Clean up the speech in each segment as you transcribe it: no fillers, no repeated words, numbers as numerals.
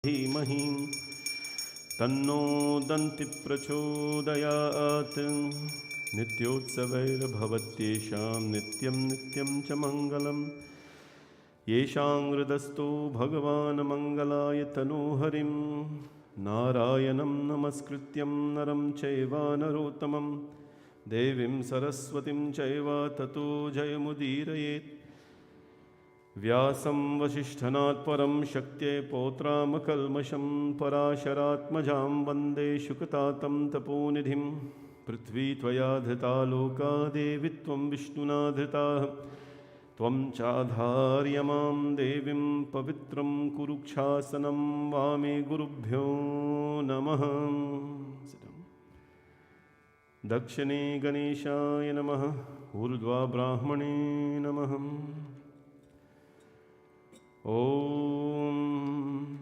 धीमहि तन्नो दन्ति प्रचोदयात्। नित्योत्सवैर्भवत्येषां नित्यं नित्यं च मङ्गलम्। येषां हृदस्थो भगवान् मङ्गलाय तनोहरिं नारायणं नमस्कृत्यं नरं चैव नरोत्तमं देवीं सरस्वतीं चैव ततो जयमुदीरयेत्। व्यासं वसिष्ठनात् परं शक्त्यै पौत्रामकल्मषं पराशरात्मजां वन्दे शुकतातं तपोनिधिं। पृथ्वी त्वया धृता लोका देवी त्वं विष्णुना धृताः। त्वं चाधार्यमां देवीं पवित्रं कुरुक्षासनं वामे गुरुभ्यो नमः। दक्षिणे गणेशाय नमः ऊर्ध्वा ब्राह्मणे नमः। ओम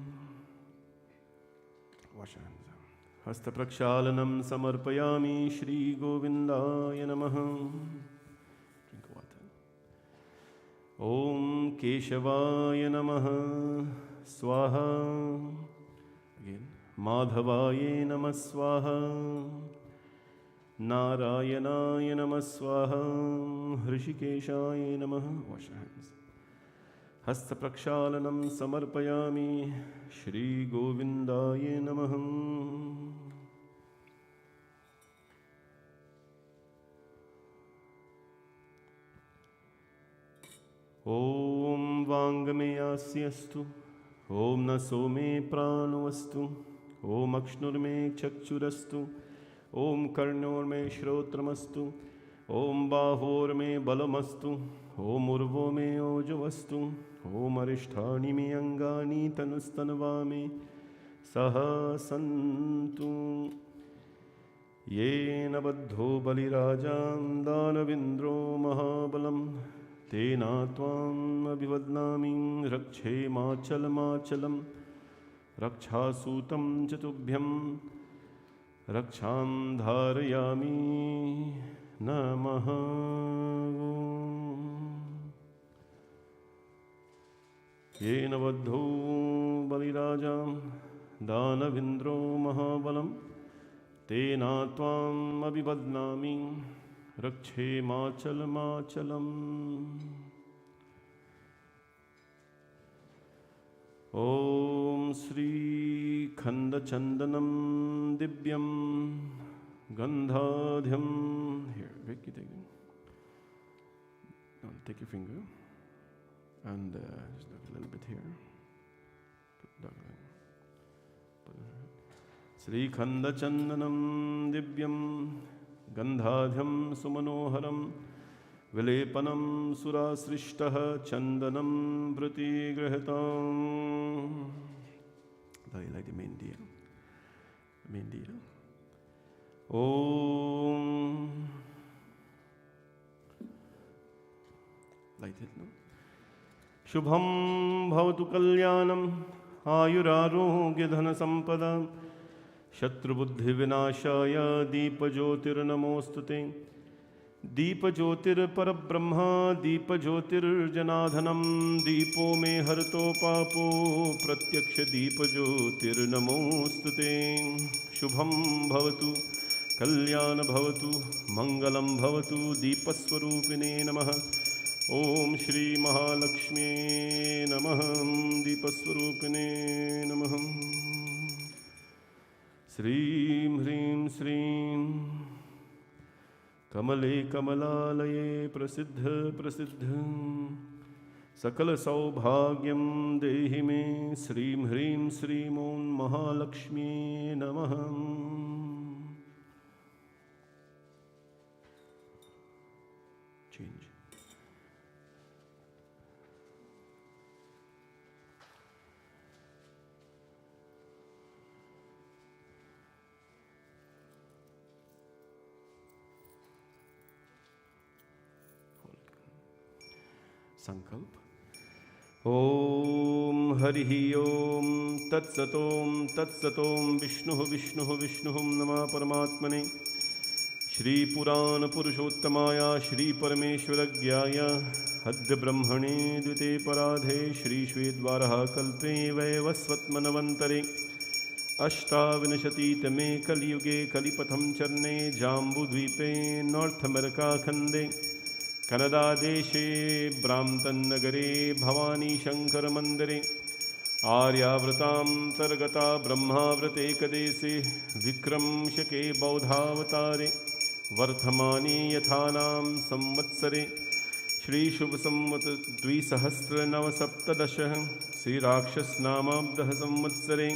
हस्तप्रक्षालनं समर्पयामि श्री गोविंदाय नमः। ओम केशवाय नमः स्वाहा। माधवाय नमः स्वाहा। नारायणाय नमः स्वाहा। हृषिकेशाय नमः। हस्तप्रक्षालनं समर्पयामि श्री गोविंदाय नमः। ओम वांगमे आस्यस्तु ओम नसो मे प्राणोऽस्तु ओम अक्ष्णुर्मे चक्षुरस्तु ओम कर्णोर्मे श्रोत्रमस्तु ओम बाहोर्मे बलमस्तु ओम उर्वो मे ओजवस्तु ओम अरिष्ठानि मे अंगानि तनुस्तनवामे सह सन्तु। येन बद्धो बलिराजां दानविन्द्रो महाबलं तेना त्वाम् अभिवदनामि रक्षेमाचलमाचलं। रक्षासूतं च तुभ्यं रक्षां धारयामि नमः। येन बद्धो बलिराजां दानविन्द्रो महाबलं तेना त्वाम् अभिवदनामि रक्षेमाचलमाचलम्। ॐ श्रीखण्डचन्दनं दिव्यं गन्धाढ्यं। Here, Vicky, take your finger and just look a little bit here. श्रीखण्डचन्दनं दिव्यं गन्धाढ्यं सुमनोहरं विलेपनं सुरासृष्टः चन्दनं प्रतिगृहीतम्। Like the main deal. Main deal. Om. Light it, no? Shubham bhavatu kalyanam आयुरारोग्य धन संपदा शत्रुबुद्धि विनाशाय दीपज्योतिर्नमोस्तुते। दीपज्योतिर्परब्रह्मा दीपज्योतिर्जनाधनं दीपो मे हरतो पापो प्रत्यक्ष दीपज्योतिर्नमोस्तुते। शुभं भवतु कल्याण भवतु मंगलं भवतु दीपस्वरूपिणे नमः। ओम श्री महालक्ष्मी नमः। दीपस्वरूपिणे नमः। श्रीं ह्रीं श्रीं कमले कमलालये प्रसिद्ध प्रसिद्ध सकल सौभाग्यं देहि मे। श्रीं ह्रीं श्रीं ॐ महालक्ष्मी नमः। Change. संकल्प। ओम हरि ओम तत्सतोम तत्सतोम विष्णु विष्णु विष्णु नमः परमात्मने। श्री पुराण पुरुषोत्तमाय श्री परमेश्वरज्ञाय अद्य ब्रह्मणे द्विते पराधे श्रीश्वेद्वारः कल्पे वैवस्वत्मनवन्तरे अष्टाविंशतितमे कलियुगे कलिपथं चरणे जाम्बुद्वीपे नॉर्थ अमेरिकाखण्डे कनडादेशे ब्राम्टन्नगरे भवानीशङ्करमन्दिरे आर्यावृतान्तर्गता ब्रह्मावृतेकदेशे विक्रमशके बौद्धावतारे वर्धमाने यथानां संवत्सरे श्रीशुभसंवत् 2017 श्रीराक्षसनामाब्दः संवत्सरे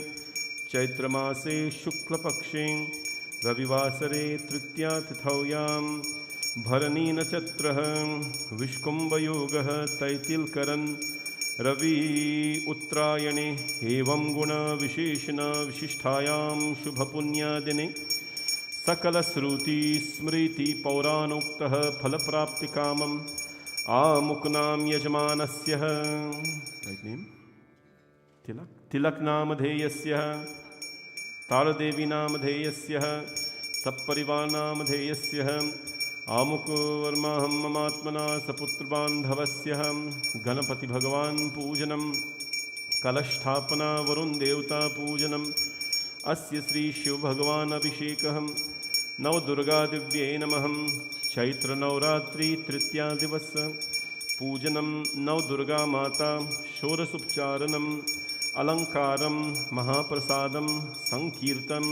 चैत्रमासे शुक्लपक्षे रविवासरे तृतीयातिथौयां भरणीनक्षत्रः विष्कुम्भयोगः तैतिलकरन् रवि उत्तरायणे एवं गुणविशेषण विशिष्टायां शुभपुण्यादिने सकलश्रुति स्मृति पौराणोक्तः फलप्राप्तिकामम् आमुक्नां यजमानस्य राइट नेम तिलक नामधेयस्य तारदेवी नामधेयस्य सपरिवार नामधेयस्य आमुकवर्माहं ममात्मना सपुत्रबान्धवस्य गणपति भगवान् पूजनं कलस्थापना वरुण देवता पूजनम् अस्य श्री शिव भगवान् अभिषेकः नवदुर्गा दिव्ये नमः चैत्र नवरात्रि तृतीया दिवस पूजनं नवदुर्गा माता षोडशोपचारणम् अलंकारं महाप्रसादं संकीर्तन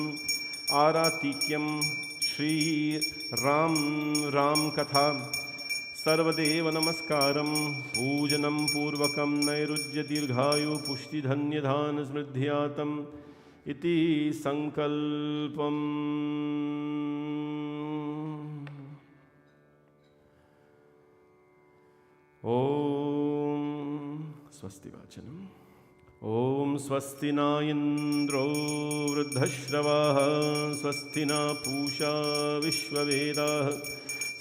आरातिक्यं श्री राम कथा सर्वदेव नमस्कारं पूजनं पूर्वकं नैरुज्य दीर्घायु पुष्टिधन्यधान समृद्ध्यातम् इति संकल्पम्। ओम स्वस्ति वाचनम्। ओम स्वस्ति न इंद्रो वृद्धश्रवाः स्वस्ति न पूषा विश्ववेदाः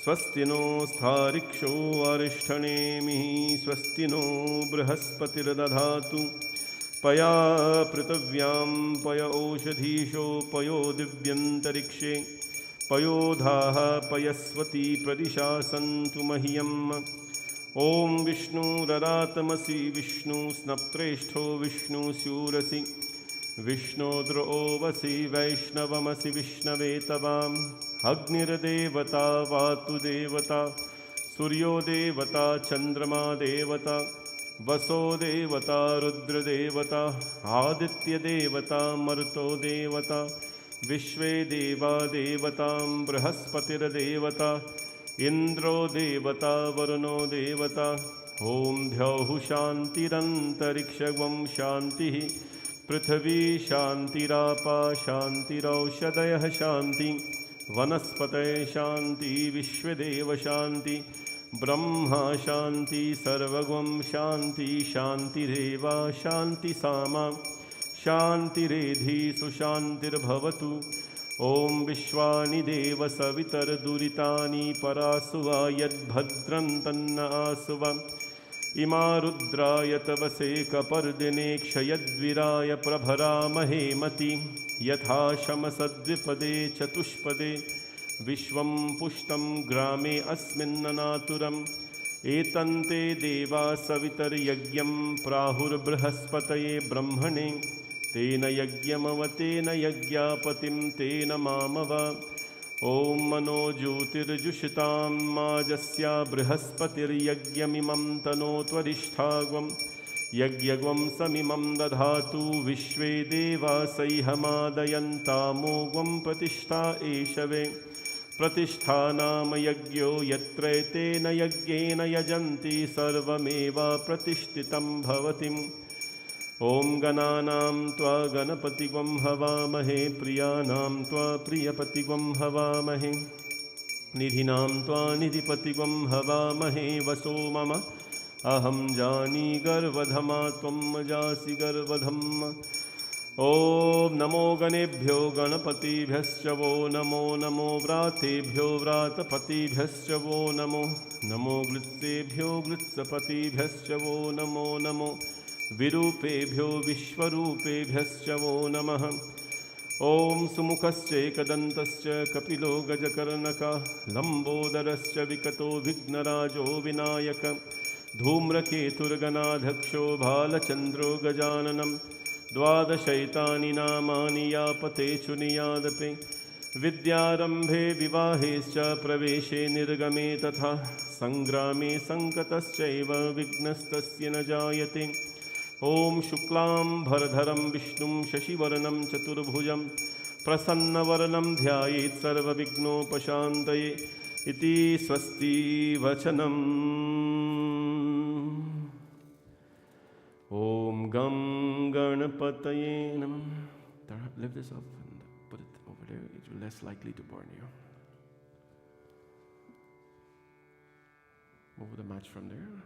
स्वस्ति नो स्थारिक्षो अरिष्ठनेमिः स्वस्ति नो बृहस्पतिर्दधातु पया पृथिव्यां पय ओषधीशो पयो दिव्यन्तरिक्षे पयोधाः पयस्वती प्रदिशा सन्तु मह्यम्। ओम विष्णुररातमसि विष्णु स्नप्त्रेष्ठो विष्णु स्यूरसि विष्णोद्रोवसि वैष्णवमसि विष्णवे तवाम्। अग्निर्देवता वातु देवता सूर्यो देवता चंद्रमा देवता वसो देवता रुद्रदेवता आदित्यदेवता मरुतो देवता विश्वे देवा देवता बृहस्पतिर्देवता इंद्रो देवता वरुणो देवता। ओम द्यौः शान्तिरन्तरिक्षगं शान्तिः पृथिवी शान्तिरापा शान्तिरौषधयः शान्ति वनस्पतयः शान्ति विश्वदेव शान्ति ब्रह्मा शान्ति सर्वगं शान्ति शान्तिरेव शान्ति सामा शान्तिरेधि सुशान्तिर्भवतु। ओम विश्वानि देव सवितर्दुरितानि परासुवा यद्भद्रं तन्न आसुवा इमा रुद्राय तवसे कपर्दिने क्षयद्विराय प्रभरामहे मति यथा शमसद्विपदे चतुष्पदे विश्वं पुष्टं ग्रामे अस्मिन्ननातुरम् एतन्ते देवा सवितर्यज्ञं प्राहुर्बृहस्पतये ब्रह्मणे तेन यज्ञमवतेन यज्ञापतिं तेन मामव। ओम मनो ज्योतिर्जुषतां माजस्या बृहस्पतिर्यज्ञमिमं तनोत्वरिष्ठाग्वं यज्ञग्वं समिमं दधातु विश्वे देवा सैहमादयन्तामोग्वं प्रतिष्ठा एषवे प्रतिष्ठा नाम यज्ञो यत्र तेन यज्ञेन यजन्ति सर्वमेवा प्रतिष्ठितं भवति। ओम गणानां त्वा गणपतिगं हवामहे प्रियाणां त्वा प्रियपतिगं हवामहे निधिनां त्वा निधिपतिगं हवामहे वसो मम अहं जानी गर्वधमा त्वं जासि गर्वधम्। ओम नमो गणेभ्यो गणपतिभ्यश्च वो नमो नमो व्रातेभ्यो व्रातपतिभ्यश्च वो नमो नमो गृत्सेभ्यो गृत्सपतिभ्यश्च वो नमो नमो विरूपेभ्यो विश्वरूपेभ्यश्च वो नमः। ओम सुमुखश्चैकदन्तश्च कपिलो गजकर्णकः लम्बोदरश्च विकटो विघ्नराजो विनायक धूम्रकेतुर्गणाध्यक्षो भालचन्द्रो गजाननं द्वादशैतानि नामानि यापतेषु नियादपे विद्यारम्भे विवाहेश्च प्रवेशे निर्गमे तथा संग्रामे संकटश्चैव विघ्नस्तस्य न जायते। ॐ शुक्लां भरधरं विष्णुं शशिवर्णं चतुर्भुजं प्रसन्नवदनं ध्यायेत् सर्वविघ्नोपशान्तये इति स्वस्ति वचनम्। ॐ गं गणपतये नमः। Lift this up and put it over there. It's less likely to burn you. Move the match from there.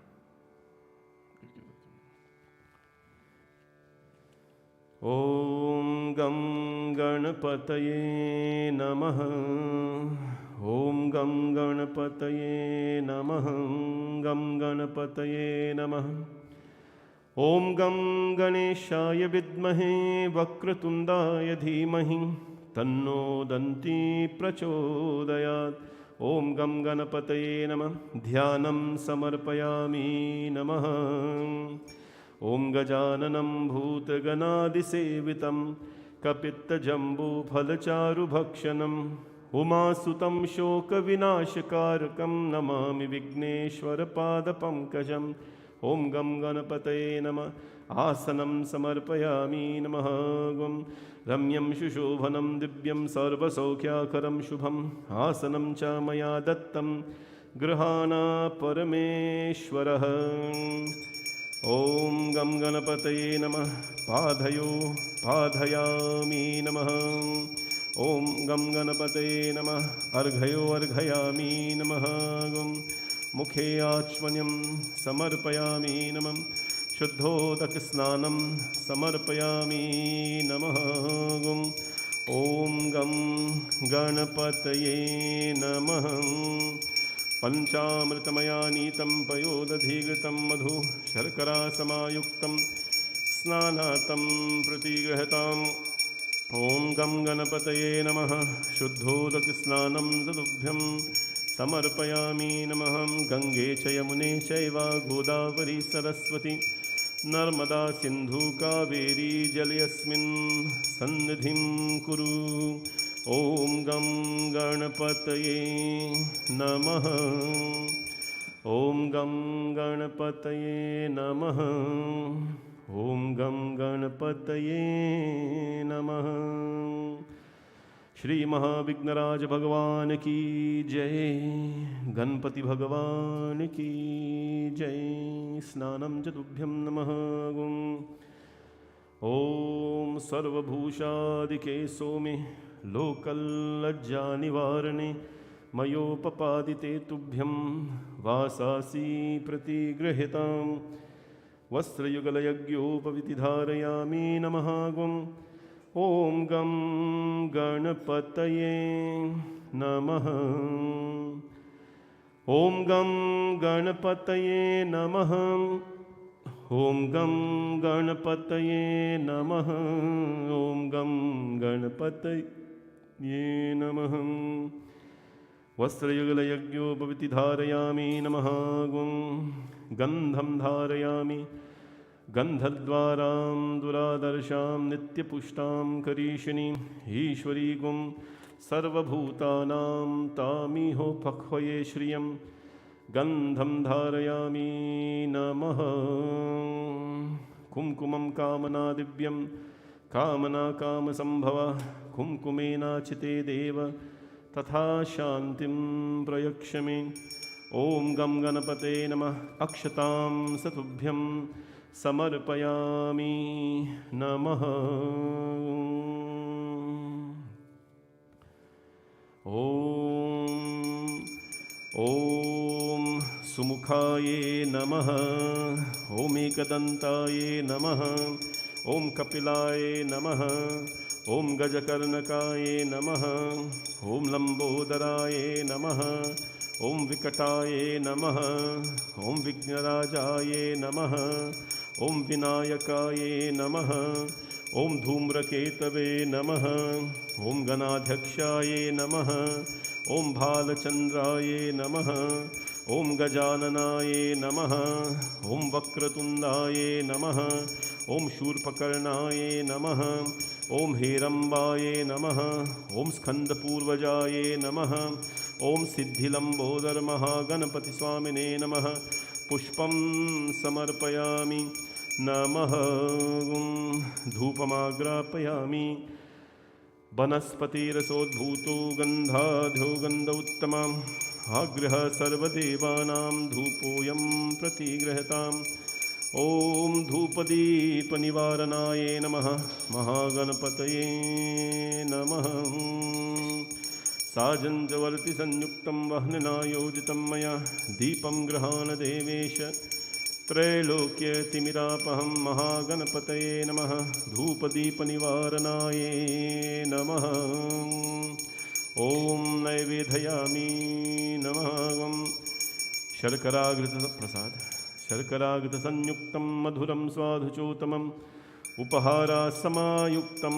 Om Gam Ganapataye Namaha. Om Gam Ganapataye Namaha. Gam Ganapataye Namaha. Om Gam Ganeshaya Vidmahe Vakratundaya Dhimahi Tanno Danti Prachodayat. Om Gam Ganapataye Namah. Dhyanam Samarpayami Namaha. Om Gajananam Bhutganadisevitam Kapitta-jambu Phalacharu Bhakshanam Umasutam Shoka Vinashakarakam Namami Vigneshwara Pada Pankajam. Om Gam Ganapataye Namah. Asanam Samarpayami Namah. Ramyam Shushobhanam Divyam Sarvasaukhyakaram Shubham Asanam Cha Maya Dattam Grahana Parameshwarah. Om Gam Ganapataye Namah. Padhayo Padhayami Namah. Om Gam Ganapataye Namah. Arghayo Arghayami Namah. Mukhe Achmanyam Samarpayami Namah. Shuddhodak Snanam Samarpayami Namah. Om Gam Ganapataye Namah. Panchamritamaya Nitam Payodadhigritam Madhu Sharkara Samayuktam Snanatam Pratigrihatam. Om Gam Ganapataye Namah. Shuddhodak Snanam Zadubhyam Samarpayami Namaham. Gange Chayamune Chaiva Godavari Saraswati Narmada Sindhu Kaveri Jalayasmin Sannidhim Kuru. Om Gam Ganapataye Namaha. Om Gam Ganapataye Namaha. Om Gam Ganapataye Namaha. Shri Mahavignaraj Bhagavan ki Jai. Ganpati Bhagavan ki Jai. Snanam Jadubhyam Namaha. Om Sarvabhushadike Somi Lokallajjanivarane Mayopapadite Tubhyam Vasasi Pratigrahitam. Vastrayugalayagyopavidharayami Namahagam. Om Gam Ganapataye Namaha. Om Gam Ganapataye Namaha. Om Gam Ganapataye Namaha. Om Gam Ganapataye Namaha. Vastrayugalayagyopavidharayami Namahagam. Gandham Dharayami Gandhadvaram Duradarsham Nityapushtam Karishini Ishwari Gum Sarvabhutanam Tamiho Pakhvaye Shriyam. Gandham Dharayami Namaha. Kumkumam Kamana Divyam Kamana Kama Sambhava Kumkumena Chite Deva Tatha Shantim Prayakshami. Om Gam Ganapate Namah. Akshatam Satubhyam Samarpayami Namaha. Om Sumukhaye Namaha. Om Ekadantaye Namaha. Om Kapilaye Namaha. Om Gajakarnakaye Namaha. Om Lambodaraye Namaha. Om Vikataye Namaha. Om Vignarajaye Namaha. Om Vinayakaye Namaha. Om Dhumraketave Namaha. Om Ganadhyakshaye Namaha. Om Bhalachandraye Namaha. ॐ गजाननाय नमः। ॐ वक्रतुण्डाय नमः। ॐ शूर्पकर्णाय नमः। ॐ हेरम्बाय नमः। ॐ स्कन्दपूर्वजाय नमः। ॐ सिद्धिलम्बोदरमहागणपतिस्वामिने नमः। पुष्पं समर्पयामि। नमः। धूपमाग्रापयामि। वनस्पतिरसोद्भूतो गन्धाढ्यो गन्ध उत्तमम् आग्रह सर्वदेवानां धूपोऽयं प्रतिगृह्यताम्। ॐ धूपदीपनिवारणाय नमः। महागणपतये नमः। साजञ्जवर्तिसंयुक्तं वह्निना योजितं मया दीपं गृहाण देवेश त्रैलोक्यतिमिरापहं। महागणपतये नमः। धूपदीपनिवारणाय नमः। ॐ नैवेदयामि। नमः। शर्कराघृतप्रसाद शर्कराघृतसंयुक्तं मधुरं स्वादुचोत्तमम् उपहारासमायुक्तं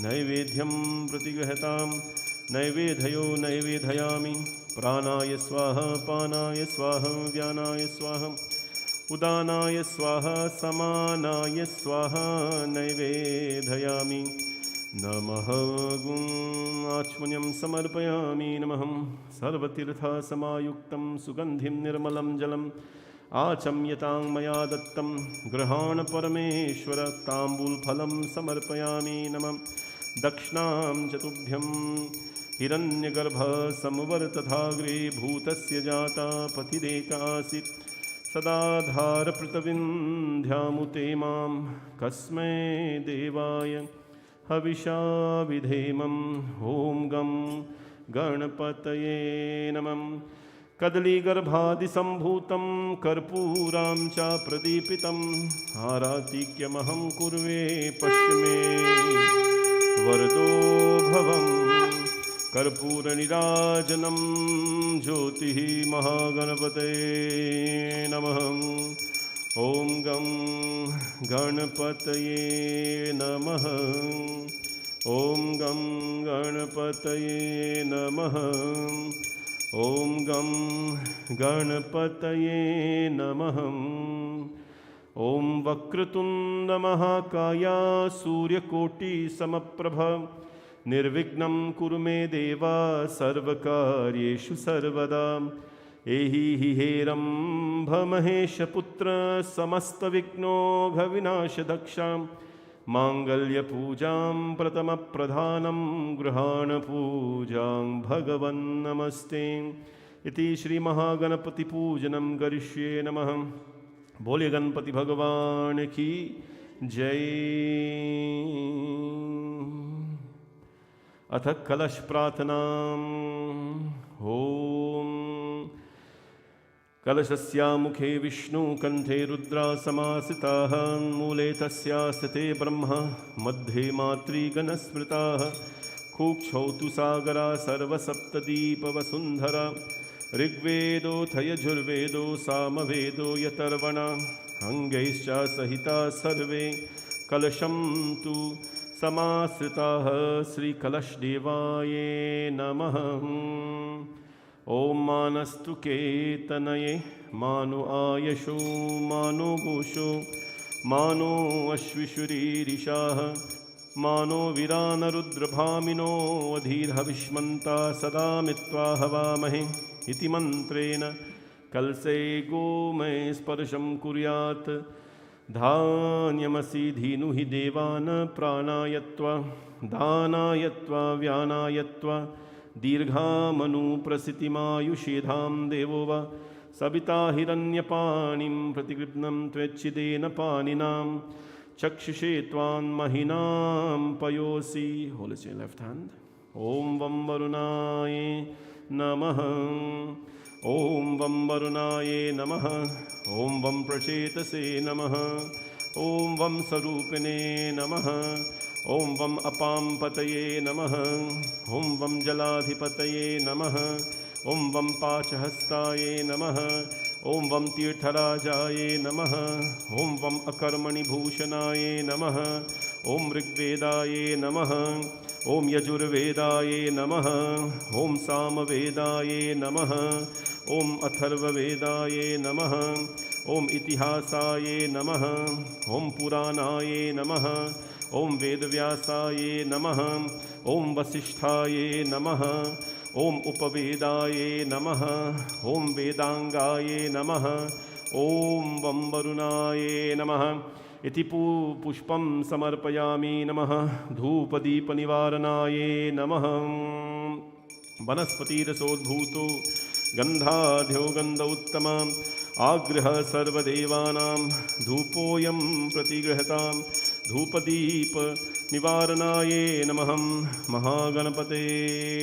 नैवेद्यं प्रतिगृह्यताम्। नैवेदयो नैवेदयामि। प्राणाय स्वाहा पानाय स्वाहा व्यानाय स्वाहा उदानाय स्वाहा समानाय स्वाहा नैवेदयामि। नमः। आचमनीयं समर्पयामि। नमः। सर्वतीर्थसमायुक्तं सुगन्धिं निर्मलं जलम् आचम्यतां मया दत्तं गृहाण परमेश्वर। ताम्बूलफलं समर्पयामि। नमः। दक्षिणां च तुभ्यं हिरण्यगर्भसंवर्तथाग्रे भूतस्य जाता पतिरेकासीत् सदाधारपृतविन्ध्यामुते मां कस्मै देवाय हविषा विधेमम्। ॐ गं गणपतये नमः। कदलीगर्भादिसम्भूतं कर्पूरां च प्रदीपितम् आरातिक्यमहं कुर्वे पश्चिमे वरदो भवम्। कर्पूरनिराजनं ज्योतिः महागणपतये नमः। ॐ गं गणपतये नमः। ॐ गं गणपतये नमः। ॐ गं गणपतये नमः। ॐ वक्रतुण्डमहाकाय सूर्यकोटिसमप्रभ निर्विघ्नं कुरु मे देव सर्वकार्येषु सर्वदा। एहि हेरम्भमहेशपुत्र समस्तविघ्नोघविनाशदक्षां माङ्गल्यपूजां प्रथमप्रधानं गृहाण पूजां भगवन् नमस्ते। इति श्रीमहागणपतिपूजनं करिष्ये। नमः। बोले गणपति भगवान की जय। अथ कलश प्रार्थना। ॐ कलशस्य मुखे विष्णु कंठे रुद्रा समासिताः मूले तस्या स्थिते ब्रह्म मध्ये मातृगणस्मृताः कुक्षौ तु सागरा सर्वसप्तदीपवसुन्धरा ऋग्वेदोऽथ यजुर्वेदो सामवेदो यतर्वणा अङ्गैश्च सहिता सर्वे कलशं तु समाश्रिताः। श्रीकलशदेवाय नमः। ॐ मानस्तु केतनये मानो आयशो मानो घोषो मानो अश्विशुरीरिषाः मानो वीरानरुद्रभामिनो अधीर्हविष्मन्ता सदा मित्वा हवामहे। इति मन्त्रेण कलशे गोमय स्पर्शं कुर्यात्। धान्यमसि धीनु हि देवान् प्राणायत्वा दानायत्वा व्यानायत्वा दीर्घामनुप्रसितिमायुषेधां देवो वा सविता हिरण्यपाणिं प्रतिगृह्णं त्वेच्छिदेन पाणिनां चक्षुषे त्वान्महिनां पयोसि। Hold your left hand. ॐ वं वरुणाय नमः। ॐ वं वरुणाय नमः। ॐ वं प्रचेतसे नमः। ॐ वं स्वरूपिणे नमः। ॐ वं अपां पतये नमः। ॐ वं जलाधिपतये नमः। ॐ वं पाचहस्ताय नमः। ॐ वं तीर्थराजाय नमः। ॐ वं अकर्मणि भूषणाय नमः। ॐ ऋग्वेदाय नमः। ॐ यजुर्वेदाये नमः। ॐ सामवेदाये नमः। ॐ अथर्ववेदाये नमः। ॐ इतिहासाये नमः। ॐ पुराणाये नमः। ॐ वेदव्यासाये नमः। ॐ वसिष्ठाये नमः। ॐ उपवेदाये नमः। ॐ वेदांगाये नमः। ॐ वं वरुणाये नमः। इति पुष्पं समर्पयामि नमः। धूपदीपनिवारणाये नमः। वनस्पतिरसोद्भूतो गन्धाढ्यो गन्ध उत्तम आग्रह सर्वदेवानां धूपोऽयं प्रतिगृहतां धूपदीप निवारणाये नमः। महागणपते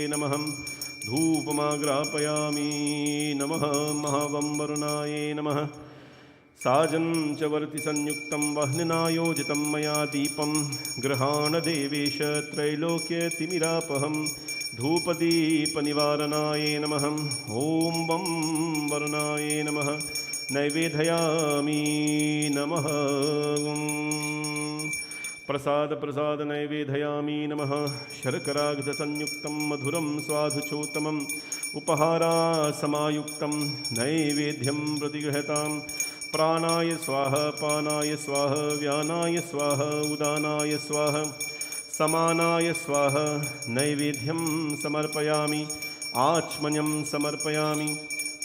नमः। धूपमाग्रापयामि नमः। महावं वरुणाये नमः। साजं च वर्ति संयुक्तं वह्निनायोजितं मया दीपं गृहाण देवेश त्रैलोक्यतिमिरापहं धूपदीपनिवारणाय नमः। ॐ वं वरुणाय नमः। नैवेदयामि नमः। प्रसाद नैवेदयामि नमः। शर्करागधसंयुक्तं मधुरं स्वादुचोत्तमम् उपहारासमायुक्तं नैवेद्यं प्रतिगृहतां प्राणाय स्वाहा पानाय स्वाहा व्यानाय स्वाहा उदानाय स्वाहा समानाय स्वाहा नैवेद्यं समर्पयामि आचमनीयं समर्पयामि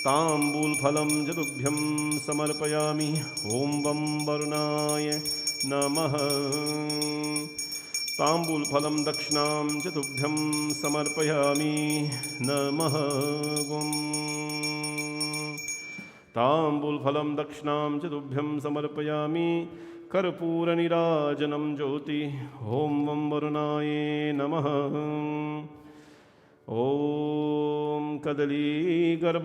ताम्बूलफलं जतुभ्यं समर्पयामि। ॐ वं वरुणाय नमः। ताम्बूलफलं दक्षिणां चतुभ्यं समर्पयामि नमः। ताम्बूलफलं दक्षिणां चतुभ्यं समर्पयामि कर्पूरनीराजनं ज्योति। ॐ वं वरुणाय नमः। ॐ कदलीगर्भादिसम्भूतं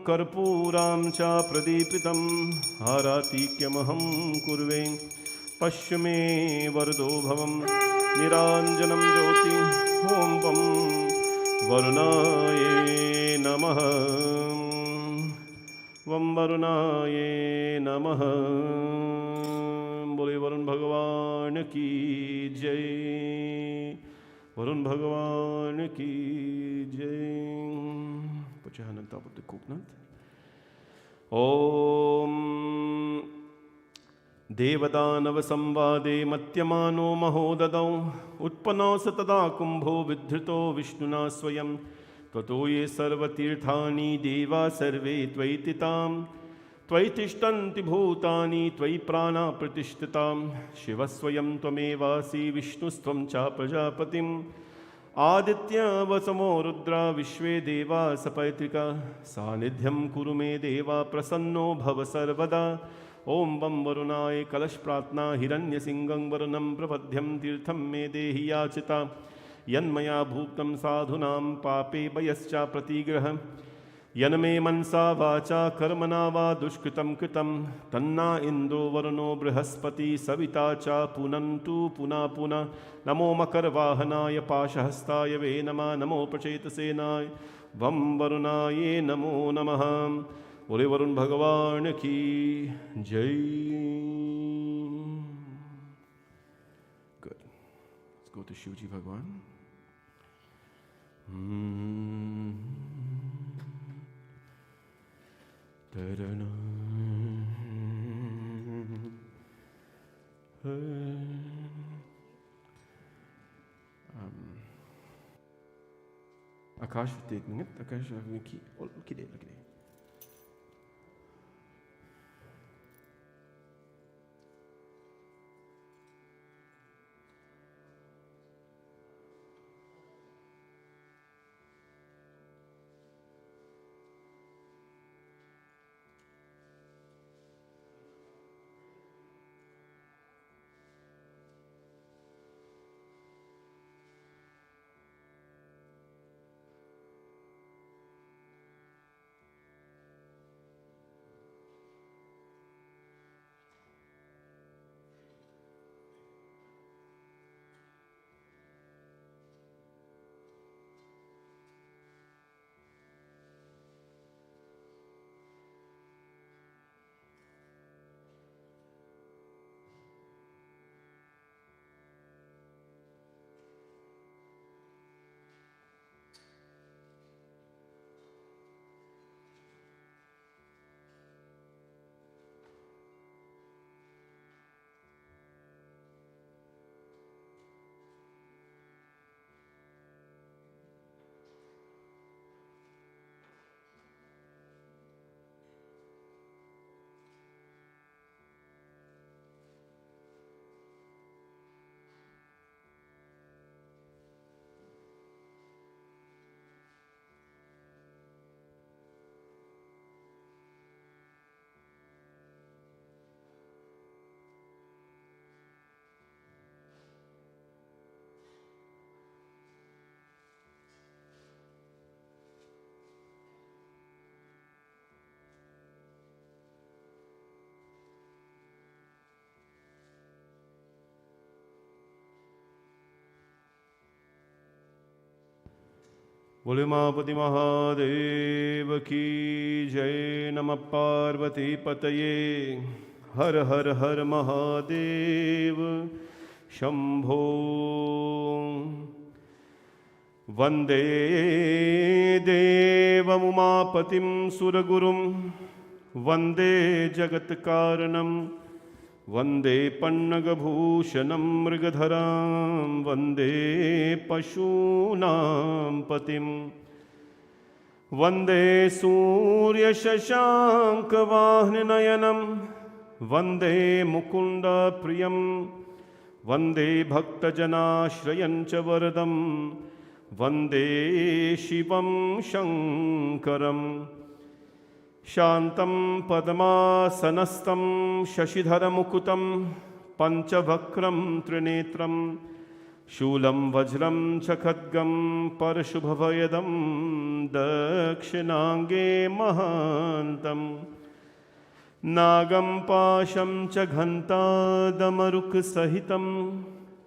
कर्पूरां च प्रदीपितं हारातिक्यमहं कुर्वे पश्य मे वरदो भवं निराञ्जनं ज्योति। ॐ वं वरुणाय नमः। वं वरुणाय नमः। बोले वरुण भगवान की जय। वरुण भगवान की जय। Put your hand on top of the coconut. ॐ देवदानवसंवादे मत्यमानो महोददौ उत्पन्नौ स तदा कुम्भो विधृतो विष्णुना स्वयं त्वतो ये सर्वतीर्थानि देवा सर्वे त्वयि तितां त्वयि तिष्ठन्ति भूतानि त्वयि प्राणा प्रतिष्ठितां शिवस्वयं त्वमेवासि विष्णुस्त्वं च प्रजापतिम् आदित्यवसमो रुद्रा विश्वे देवा सपैत्रिका सान्निध्यं कुरु मे देवा प्रसन्नो भव सर्वदा। ॐ वं वरुणाय कलशप्रार्थना हिरण्यसिंहं वरुणं प्रपद्यं तीर्थं मे देहि याचिता यन्मया भूक्तं साधूनां पापे वयश्च प्रतिग्रह यन्मे मनसा वाचा कर्मणा वा दुष्कृतं कृतं तन्ना इन्द्रो वरुणो बृहस्पति सविता च पुनन्तु पुनः पुनः। नमो मकरवाहनाय पाशहस्ताय वे नमः। नमो प्रचेतसेनाय वं वरुणाय नमो नमः। बोले वरुण भगवान की जय। Good. Let's go to Shivji Bhagwan. Ta-da-na. Akash taking it. Akash having a key. Oh, look at it. Look at it. बोले उमापति महादेव की जय। नमः पार्वती पतये हर हर हर महादेव शंभो। वंदे देवमुमापतिं सुरगुरुं वंदे जगत्कारणं वंदे पन्नगभूषणं मृगधरां वंदे पशूनां पतिं वंदे सूर्यशशाङ्कवाहननयनं वंदे मुकुन्दप्रियं वंदे भक्तजनाश्रयं च वरदं वंदे शिवं शङ्करम्। शान्तं पद्मासनस्थं शशिधरमुकुटं पञ्चवक्त्रं त्रिनेत्रं शूलं वज्रं च खड्गं परशुभभयदं दक्षिणाङ्गे महान्तम् नागं पाशं च घण्टादमरुकसहितं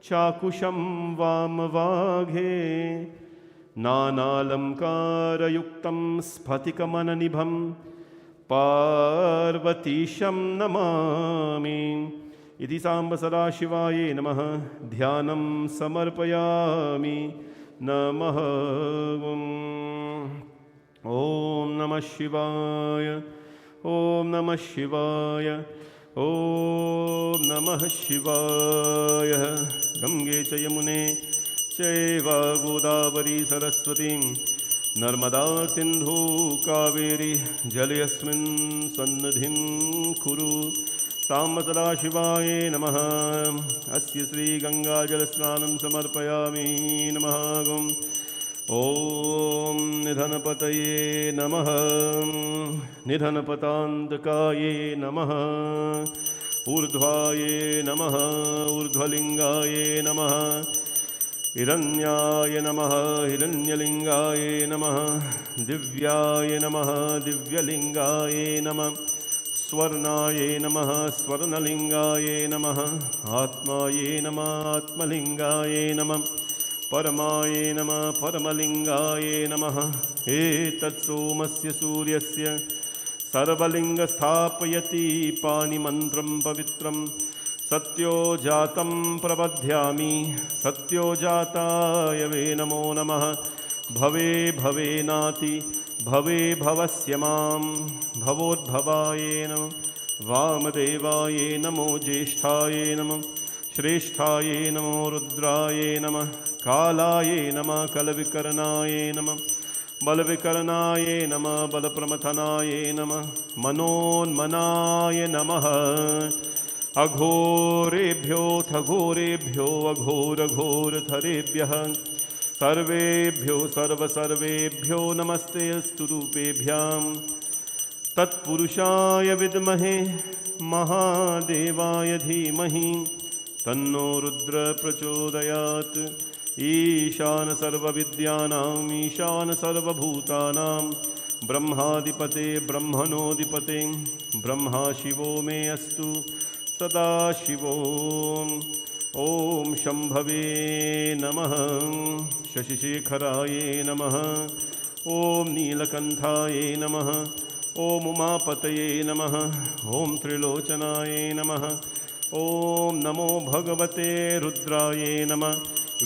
चाकुशं वामवाघे नानालङ्कारयुक्तं स्फटिकमणिनिभं पार्वतीशं नमामि। इति साम्ब सदाशिवाय नमः। ध्यानं समर्पयामि। नमः ॐ नमः शिवाय। ॐ नमः शिवाय। ॐ नमः शिवाय। गंगे च यमुने चैव गोदावरी सरस्वतीं नर्मदा सिन्धु कावेरी जलेऽस्मिन् सन्निधिं कुरु। साम्ब सदाशिवाय नमः। अस्य श्रीगङ्गाजलस्नानं समर्पयामि। नमः ॐ निधनपतये नमः। निधनपतान्तकाये नमः। ऊर्ध्वाये नमः। ऊर्ध्वलिङ्गाय नमः। हिरण्याय नमः। हिरण्यलिङ्गाय नमः। दिव्याय नमः। दिव्यलिङ्गाय नमः। स्वर्णाय नमः। स्वर्णलिङ्गाय नमः। आत्माय नमः। आत्मलिङ्गाय नमः। परमाय नमः। परमलिङ्गाय नमः। एतत्सोमस्य सूर्यस्य सर्वलिङ्गस्थापयति पाणिमन्त्रं पवित्रं सत्योजातं प्रबध्यामि। सत्योजाताय वे नमो नमः। भवे भवेनाति भवे भवस्य मां भवोद्भवाय नमः। वामदेवाय नमो ज्येष्ठाय नमः। श्रेष्ठाय नमो रुद्राय नमः। कालाय नमः। कलविकरणाय नमः। बलविकरणाय नमः। बलप्रमथनाय नमः। मनोन्मनाय नमः। अघोरेभ्योऽथ घोरेभ्यो अघोरघोरथरेभ्यः सर्वेभ्यो सर्वसर्वेभ्यो नमस्ते अस्तु रूपेभ्यां। तत्पुरुषाय विद्महे महादेवाय धीमहि तन्नो रुद्र प्रचोदयात्। ईशान सर्वविद्यानाम् ईशान सर्वभूतानां ब्रह्माधिपते ब्रह्मणोऽधिपते ब्रह्मा शिवो मे अस्तु सदा शिवो। ॐ शम्भवे नमः। शशिशेखराय नमः। ॐ नीलकण्ठाय नमः। ॐ उमापतये नमः। ॐ त्रिलोचनाय नमः। ॐ नमो भगवते रुद्राय नमः।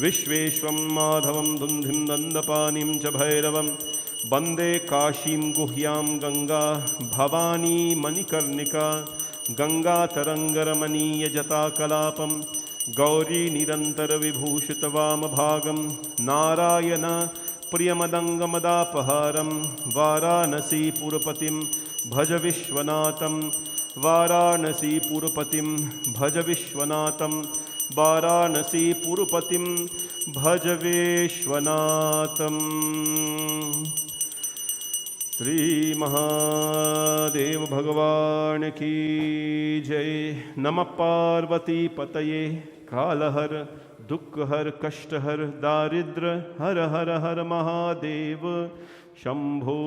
विश्वेश्वं माधवं दुन्धिं दन्दपानिं च भैरवं वन्दे काशीं गुह्यां गंगा भवानी मणिकर्णिका गङ्गातरङ्गरमणीयजटाकलापं गौरी निरन्तरविभूषितवामभागं नारायण प्रियमदङ्गमदापहारं वाराणसीपुरपतिं भज विश्वनाथं। वाराणसीपुरपतिं भज विश्वनाथं। वाराणसीपुरपतिं भज विश्वनाथम्। श्री महादेव भगवान की जय। नमः पार्वती पतये कालहर दुःखहर कष्टहर दारिद्र हर हर हर Mahadev Shambho.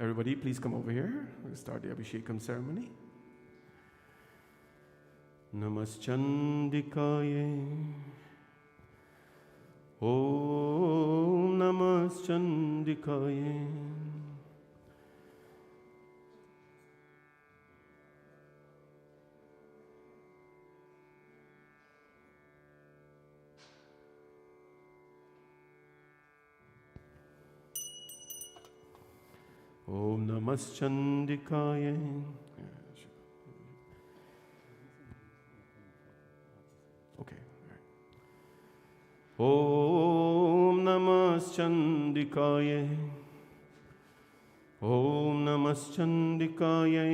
Everybody, please come over here. We'll start the Abhishekam ceremony. Namaschandikaye. Om Namaschandikaye. Om Namaschandikaye. Okay. Om Namaschandikaye. Om Namaschandikaye.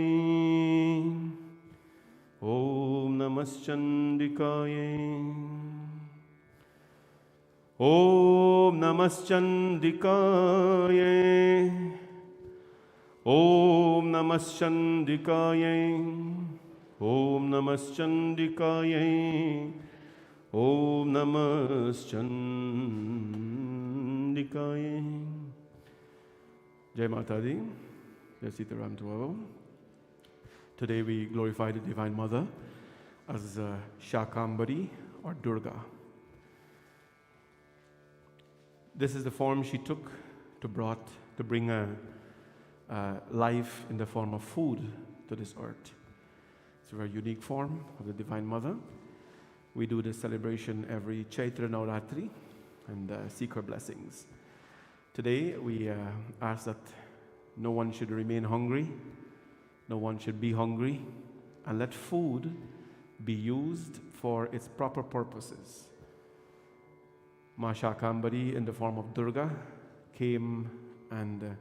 Om Namaschandikaye. Om Namaschandikaye. Om Namaschandikaye. Om Namaschandikaye. Om Namaschandikaye. Jai Mata Di. Jai Sitaram to all. Today we glorify the Divine Mother as Shakambari or Durga. This is the form she took to bring life in the form of food to this earth. It's a very unique form of the Divine Mother. We do this celebration every Chaitra Navratri and seek her blessings. Today we ask that no one should remain hungry, no one should be hungry, and let food be used for its proper purposes. Ma Shakambari in the form of Durga came and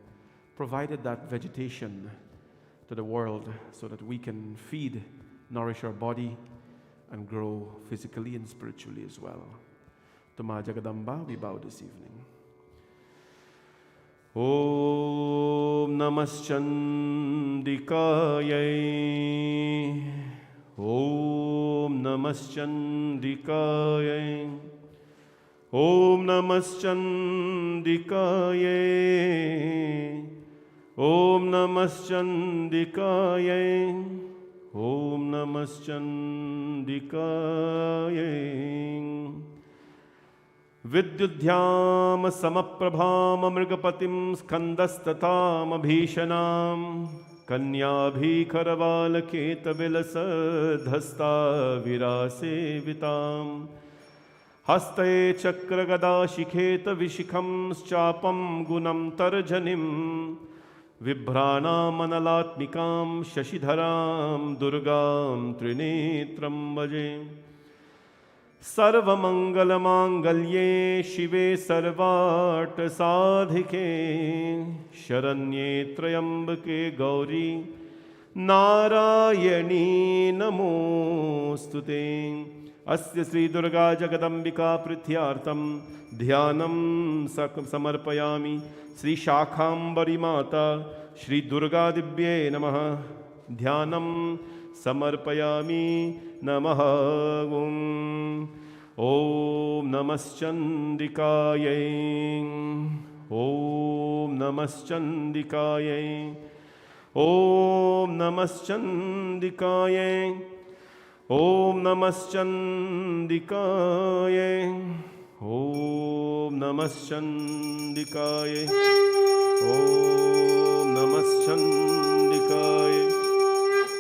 provided that vegetation to the world so that we can feed, nourish our body, and grow physically and spiritually as well. To Ma Jagadamba, we bow this evening. Om Namaschandikaye. Om Namaschandikaye. Om Namaschandikaye. Om Namaschandikaye. Om Namaschandikaye. Vidyudhyam samaprabham mrigapatim skandhastatam abhishanam kanyabhikaravalaketa vilasadhasta virasevitam haste chakragada shikheta vishikham schapam gunam tarjanim vibhranam analatmikam shashidharam durgam trinetram vaje. Sarvamangalamangallye Shive Sarvart Sadhike Sharanye Trayambake Gauri Narayani Namostute. Asya Sri Durga Jagadambika Prithyartam Dhyanam Samarpayami Sri Shakhambari Mata Sri Durga Dibye Namaha Dhyanam Samarpayami Namaha. Om Namaschandikaye. Om Namaschandikaye. Om Namaschandikaye. Om Namaschandikaye. Om Namaschandikaye. Om Namaschandikaye.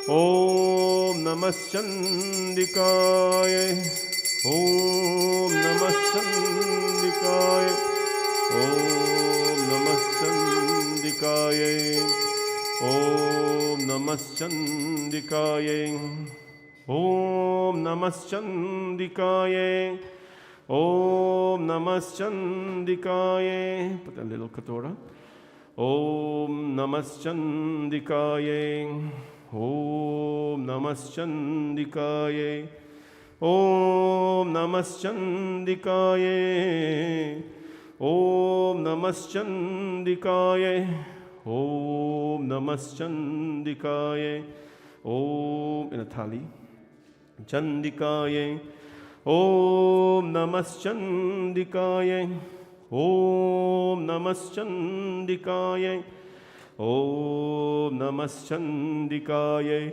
Om Namaschandikaye. Om Namaschandikaye. Om Namaschandikaye. Om Namaschandikaye. Om Namaschandikaye. Om Namaschandikaye. Put a little katora. Om Namaschandikaye. Om Namaschandikaye. Om Namaschandikaye. Om Namaschandikaye. Om Namaschandikaye. Om in a thali. Chandikaye. Om Namaschandikaye. Om Namaschandikaye. ॐ नमश्चण्डिकायै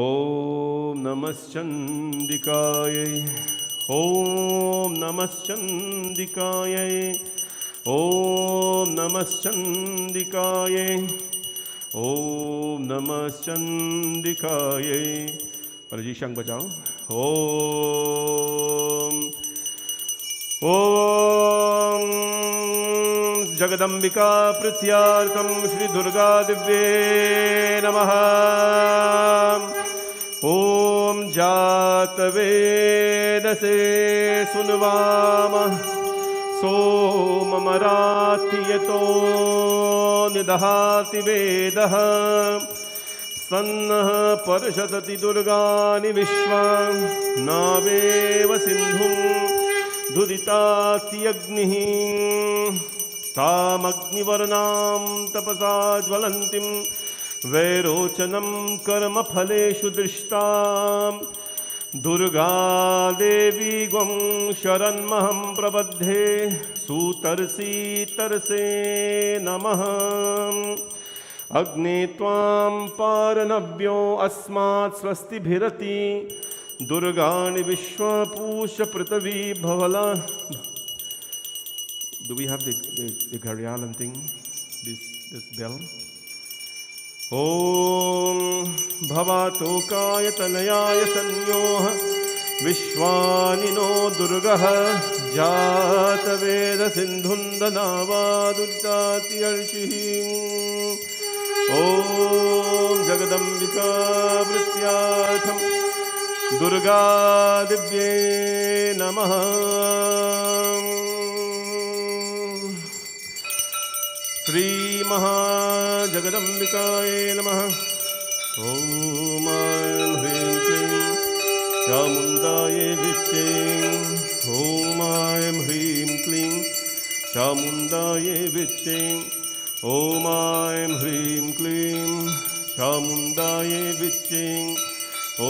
ॐ नमश्चण्डिकायै ॐ नमश्चण्डिकायै ॐ नमश्चण्डिकायै ॐ नमश्चण्डिकायै। जी शंख बजाओ। ॐ जगदम्बिका प्रीत्यार्थं श्री दुर्गा दिव्ये नमः। ॐ जातवेदसे सुनवाम सोममरात्यतो निदहाति वेदः सन्नः पर्षदति दुर्गानि विश्वा नावेव सिन्धुं दुदितात्यग्निः तामग्निवर्णां तपसा ज्वलन्तीं वैरोचनं कर्मफलेषु दृष्टां Durga Devi gwam शरण्महं प्रबध्ये सुतर्षि तरसे नमः। अग्ने त्वां पारनव्यो अस्मात् स्वस्तिभिरति दुर्गाणि विश्वपूष पृथ्वी भवला। Do we have the Garyalan thing? This bell? ॐ भवातोकाय तनयाय संयोः विश्वानिनो दुर्गः जातवेदसिन्धुन्दनावादुदाति अर्षिः। ॐ जगदम्बिका वृत्यार्थं दुर्गा दिव्ये नमः। श्री महाजगदम्बिकाय नमः। ॐ ऐं ह्रीं क्लीं चामुण्डाय विच्चे। ॐ ऐं ह्रीं क्लीं चामुण्डाय विच्चे। ॐ ऐं ह्रीं क्लीं चामुण्डाय विच्चे। ॐ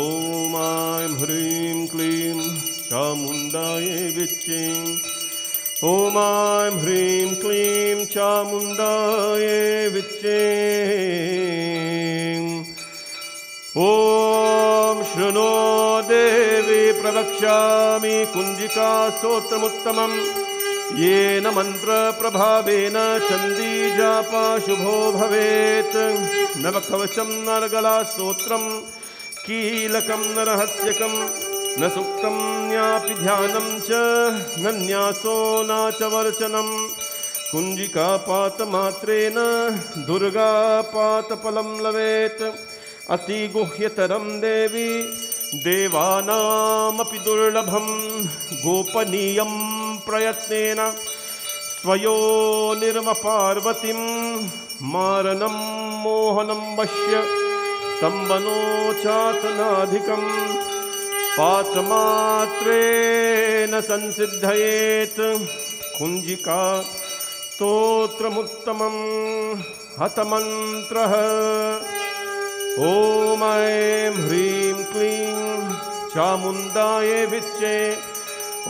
ऐं ह्रीं क्लीं चामुण्डाय विच्चे। ॐ ऐं ह्रीं क्लीं चामुण्डाय विच्चे। ॐ शृणो देवी प्रवक्ष्यामि कुञ्जिका स्तोत्रमुत्तमं येन मन्त्रप्रभावेन चण्डीजापा शुभो भवेत्। नवकवचं नरगला स्तोत्रं कीलकं न रहस्यकं न सुक्तं न्यापि ध्यानं च न न्यासो न च वर्चनं। कुञ्जिकापातमात्रेण दुर्गापातफलं लवेत्। अतिगुह्यतरं देवी देवानामपि दुर्लभं गोपनीयं प्रयत्नेन स्वयोनिर्मपार्वतीं मारणं मोहनं वश्य स्तम्भनो चातनाधिकं पात्रमात्रेण संसिद्धयेत्। कुञ्जिका स्तोत्रमुत्तमं हतमन्त्रः। ॐ ऐं ह्रीं क्लीं चामुण्डाय विच्चे।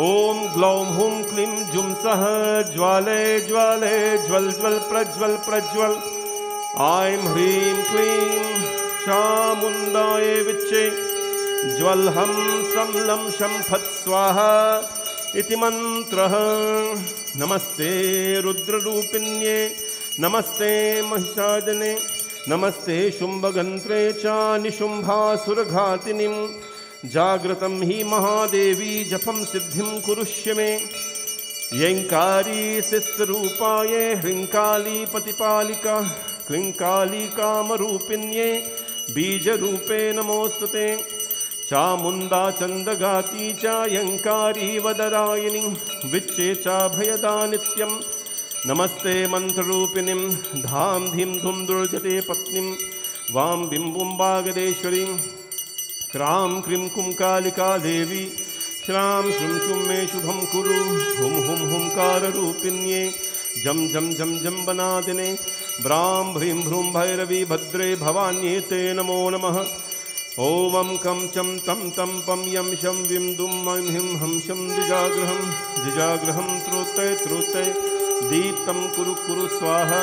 ॐ ग्लौं हुं क्लीं जुं सः ज्वाले ज्वाले ज्वल ज्वल प्रज्वल प्रज्वल। ऐं ह्रीं क्लीं चामुण्डाय विच्चे। ज्वलहं संलं शं फट् स्वाहा इति मन्त्रः। नमस्ते रुद्ररूपिण्ये नमस्ते महिषाजने नमस्ते शुम्भगन्त्रे च निशुम्भासुरघातिनीं। जाग्रतं हि महादेवी जपं सिद्धिं कुरुष्य मे। यैङ्कारी शिस्तरूपाये ह्रीङ्काली पतिपालिका क्लीङ्काली कामरूपिण्ये बीजरूपे नमोऽस्तुते। चामुण्डा चन्दगाती च यङ्कारी वदरायिनी विच्चे च भयदा नित्यं। नमस्ते मन्त्ररूपिणीं धां धीं धुं दुर्जते पत्नीं वां बिम्बुं वागदेश्वरीं। क्रां क्रीं कुंकालिका देवी श्रां शुं शुं मे शुभं कुरु। हुं हुं हुंकाररूपिण्ये जं जं जं जं वनादिने ब्रां भ्रीं भ्रूं भैरवी भद्रे भवान्ये ते नमो नमः। ॐ कं चं तं तं पं यं शं विं दुं ऐं हिं हं शं द्विजाग्रहं द्विजाग्रहं त्रोतय त्रोतय दीप्तं कुरु कुरु स्वाहा।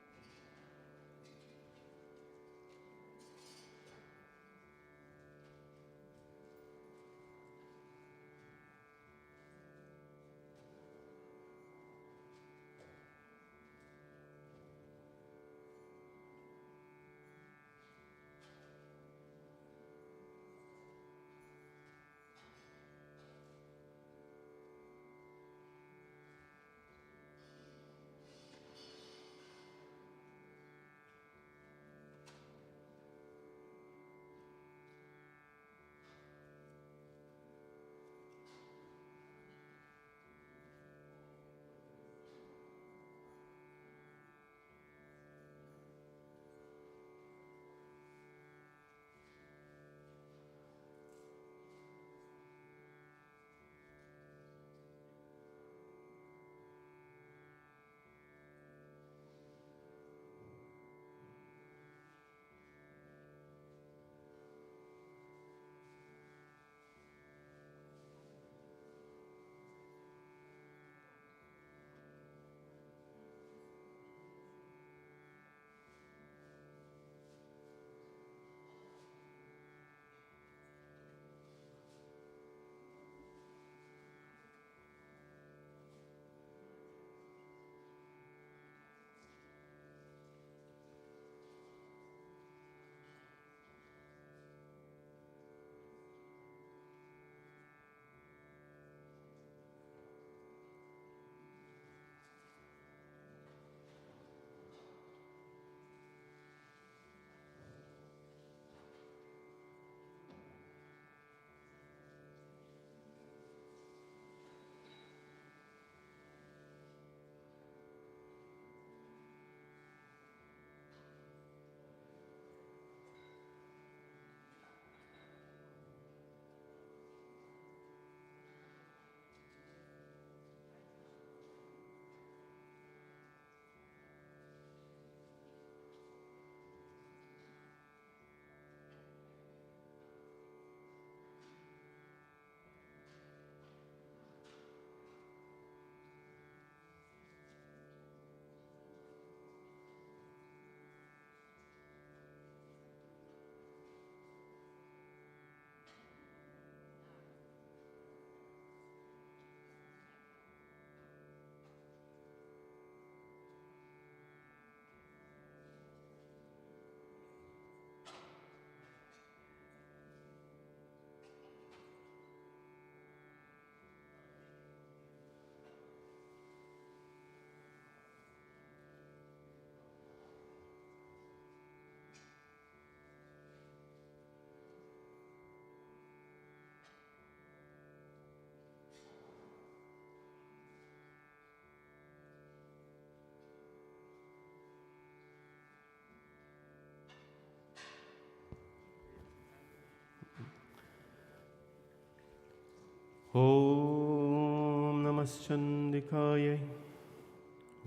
ॐ नमश्चण्डिकायै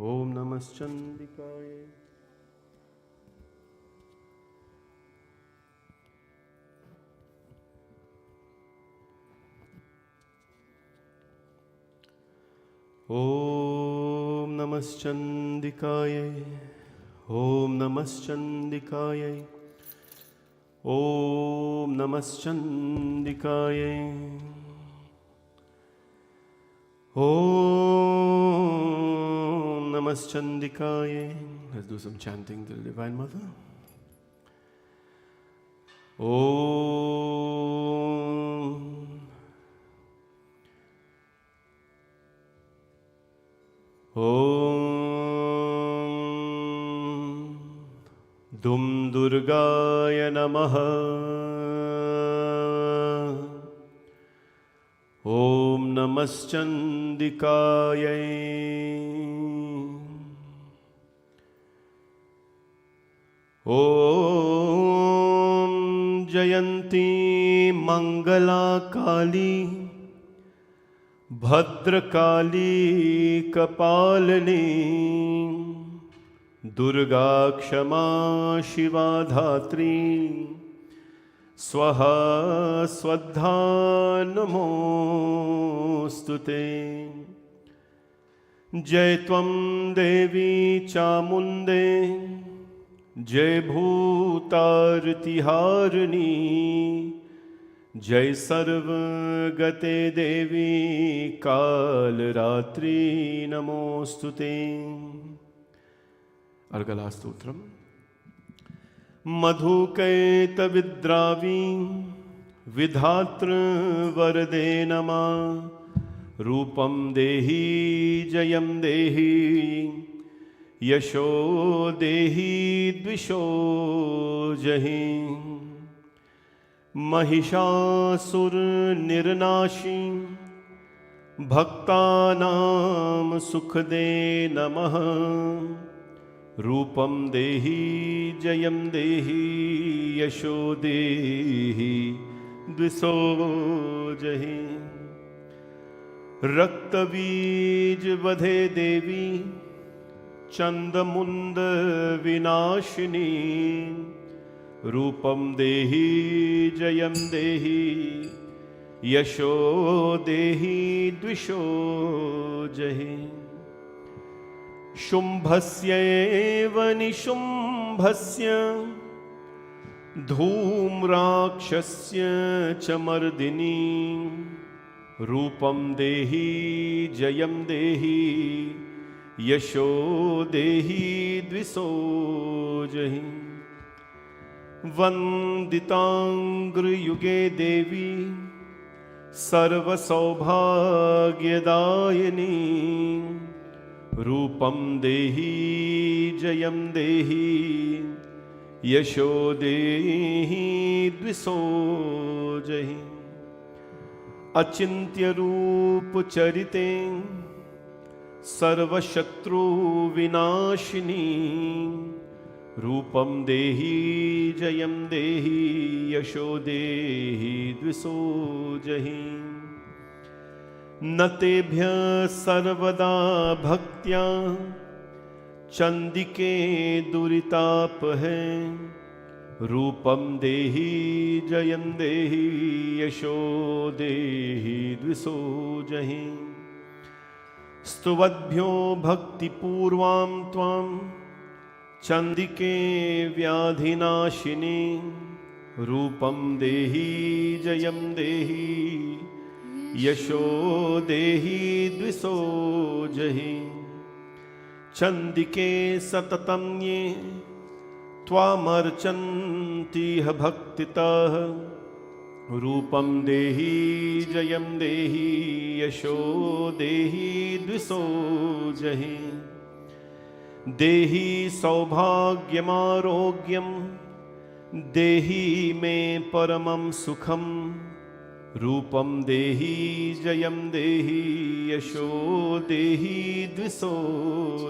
ॐ नमश्चण्डिकायै ॐ नमश्चण्डिकायै ॐ नमश्चण्डिकायै ॐ नमश्चण्डिकायै ॐ नमश्चण्डिकायै. Let's do some chanting to the Divine Mother. Dum Durgaya Namaha. Om Namaschandikayai. Om Jayanti Mangala Kali Bhadrakali Kapalini Durga Kshama Shiva Dhatri Swaha Swadha Namostute. Jai Tvam Devi Chamunde Jai Bhutarti Harini Jai Sarvagate Devi Kal Ratri Namostute. Argala Stotram. Madhukaita Vidravi Vidhatra Varde Nama Rupam Dehi Jayam Dehi Yasho Dehi Dvisho Jahi Mahishasur Nirnashi Bhaktanam Sukhde Namaha Rupam Dehi Jayam Dehi Yasho Dehi Dviso Jahi Raktavij Vadhe Devi Chandamunda Vinashini Rupam Dehi Jayam Dehi Yasho Dehi Dvisho Jahi Shumbhasya Nishumbhasya Dhumrakshasya Chamardini Rupam Dehi Jayam Dehi Yasho Dehi Dviso Jahi Vanditangri Yuge Devi Sarva Saubhagyadayani Rupam Dehi Jayam Dehi Yasho Dehi Dviso Jahi Achintya Roop Charite Sarva Shatru Vinashini Rupam Dehi Jayam Dehi Yasho Dehi Dviso Jahi Natebhya Sarvada Bhaktya Chandike Duritap hai Rupam Dehi Jayam Dehi Yasho Dehi Dviso Jahi Stuvadbhyo Bhakti Purvam Tvam Chandike Vyadhinashini Rupam Dehi Jayam Dehi Yasho Dehi Dviso Jahi Chandike Satatam Ye Tvamarchanti Bhaktitah Rupam Dehi Jayam Dehi Yasho Dehi Dviso Jahi Dehi Saubhagyam Arogyam Dehi Me Paramam Sukham Rupam Dehi Jayam Dehi Yasho Dehi Dviso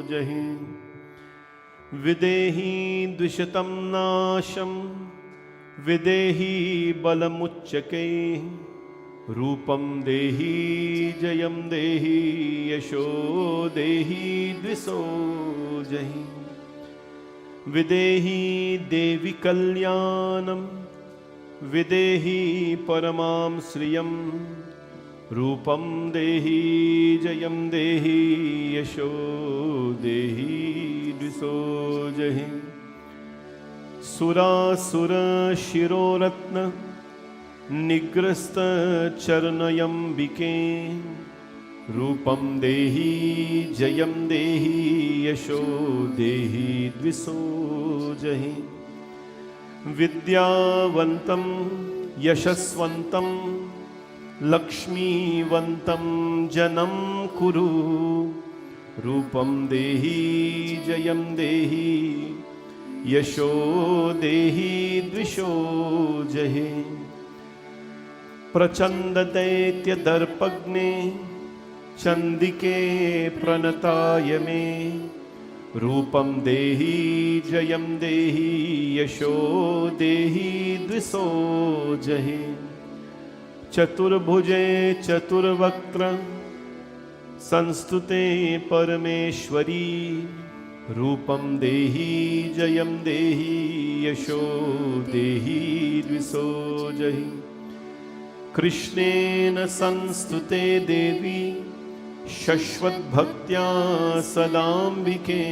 Jahi Videhi Dvishatam Nasham Videhi Balamuchake रूपं देहि जयं देहि यशो देहि द्विषो जहि विदेहि देवि कल्याणं विदेहि परमां श्रियं रूपं देहि जयं देहि यशो देहि द्विषो जहि सुरासुर शिरोरत्न निग्रस्त चरणयंबिके रूपं देहि जयं देहि यशो देहि द्विषो जहि विद्यावन्तं यशस्वन्तं लक्ष्मीवन्तं जनं कुरु रूपं देहि जयं देहि यशो देहि द्विषो जहि प्रचंड दैत्य दर्पग्ने चंदिके प्रणताय मे रूपं देहि जयं देहि यशो देहि द्विषो जहि चतुर्भुजे चतुर्वक्त्र संस्तुते परमेश्वरी रूपं देहि जयं देहि यशो देहि द्विषो जहि कृष्णेन संस्तुते देवी शश्वद्भक्त्या सदाम्बिके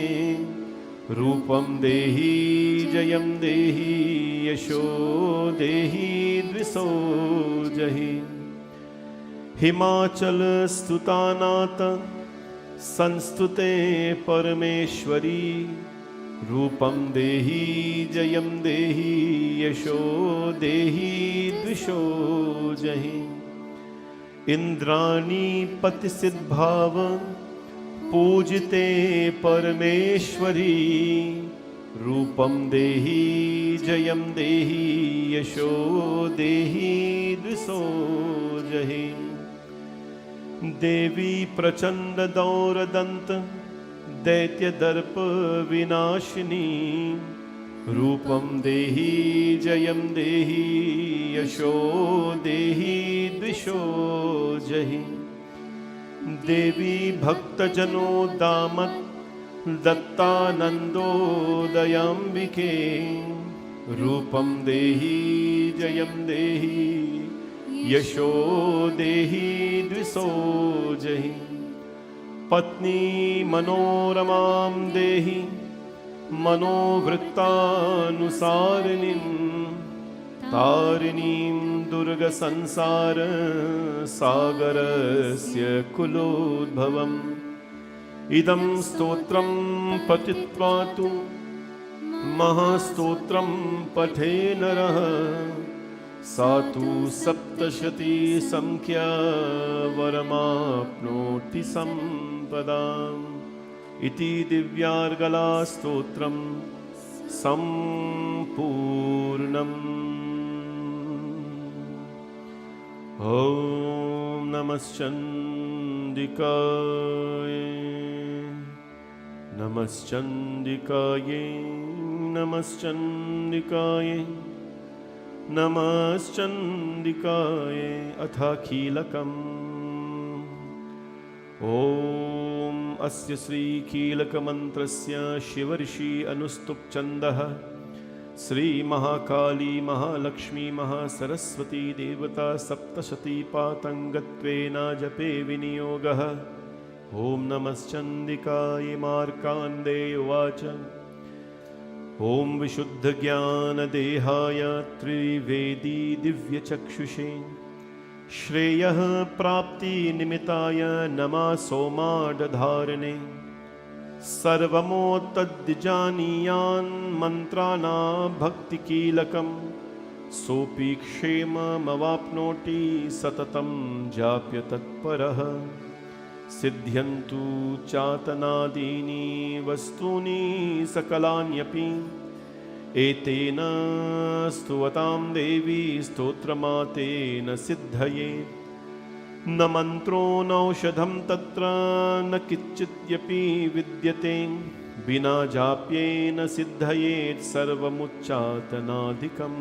रूपं देहि जयं देहि यशो देहि द्विषो जहि हिमाचल स्तुतानाथ संस्तुते परमेश्वरी रूपं देहि जयं देहि यशो देहि द्विषो जहि इंद्राणी पतिसिद्भाव पूजिते परमेश्वरी रूपं देहि जयं देहि यशो देहि द्विषो जहि देवी प्रचंड दौरदंत दैत्य दर्प विनाशिनी रूपं देहि जयं देहि यशो देहि द्विषो जहि देवी भक्तजनोद्दामक दत्तानन्दोदयाम्बिके रूपं देहि जयं देहि यशो देहि द्विषो जहि पत्नी मनोरमां देहि मनोवृत्तानुसारिणीं तारिणीं दुर्ग संसार सागरस्य कुलोद्भवम् इदं स्तोत्रं पठित्वा तु महास्तोत्रं पठे नरः सा तु सप्तशती संख्या वरमाप्नोति संपदाम् इति दिव्यार्गला स्तोत्रं सम्पूर्णम्। ॐ नमश्चण्डिकाय नमश्चण्डिकाय नमश्चण्डिकाय नमश्चण्डिकाय अथाखीलकम्। ॐ अस्य श्रीकीलकमन्त्रस्य शिवर्षि अनुस्तुप्छन्दः श्रीमहाकाली महालक्ष्मी महासरस्वती देवता सप्तशतीपातङ्गत्वेन जपे विनियोगः। ॐ नमश्चण्डिकाय मार्काण्डेय उवाच ॐ विशुद्धज्ञानदेहाय त्रिवेदी दिव्यचक्षुषे श्रेयः प्राप्तिनिमित्ताय नमः सोमाढधारिणे सर्वमोत्तद्जानीयान् मन्त्राणां भक्तिकीलकं सोऽपि क्षेममवाप्नोति सततं जाप्य तत्परः। सिद्ध्यन्तु चातनादीनि वस्तूनि सकलान्यपि एतेन स्तुवतां देवी स्तोत्रमातेन सिद्धये। न मन्त्रो नौषधं तत्र न किञ्चिद्यपि विद्यते विना जाप्येन सिद्धयेत् सर्वमुच्चाटनाधिकम्।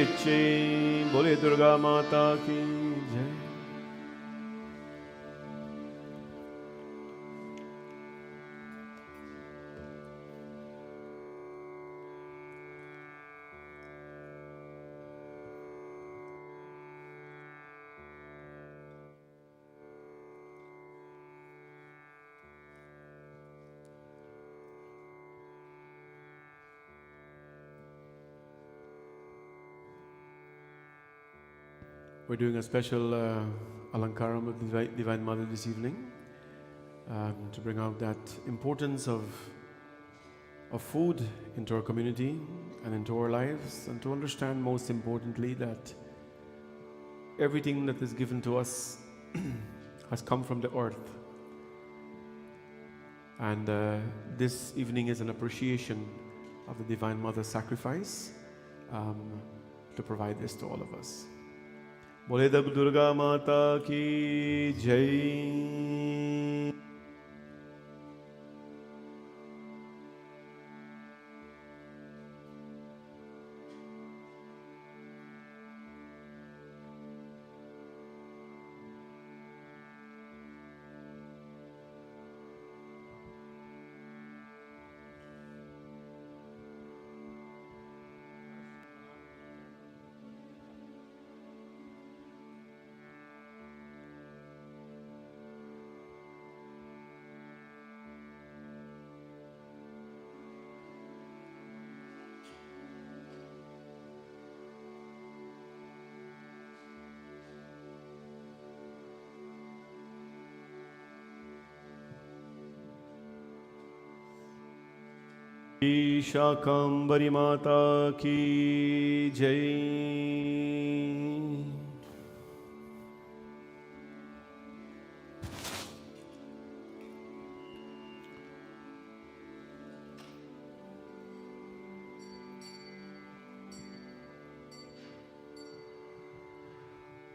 विचे बोले दुर्गा माता की जय। We're doing a special alankaram of the Divine Mother this evening to bring out that importance of food into our community and into our lives, and to understand most importantly that everything that is given to us has come from the earth. And this evening is an appreciation of the Divine Mother's sacrifice to provide this to all of us. बोले दुर्गा माता की जय। शाकंभरी माता की जय।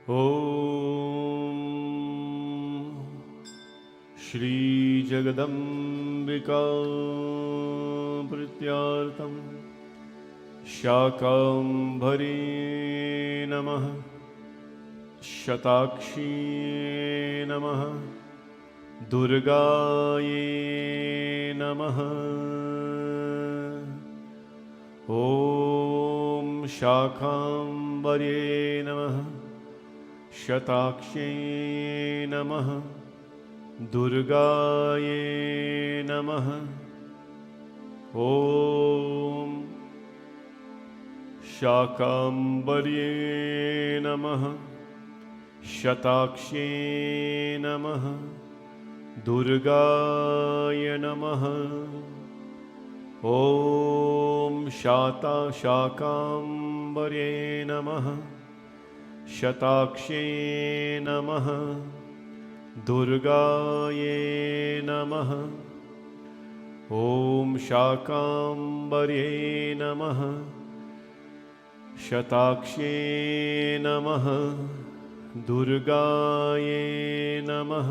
ओम श्री जगदम्बिका प्रीत्यार्थं शाकंभरी नमः, शताक्षी नमः, दुर्गाये नमः। ओम शाकंभरी नमः, शताक्षी नमः, दुर्गाये नमः। ओम शाकंभरी नमः, शताक्षी नमः, दुर्गाय नमः। ओम शाकंभरी नमः, शताक्षी नमः, दुर्गाये नमः। ओम शाकंभरी नमः, शताक्षी नमः, दुर्गाये नमः।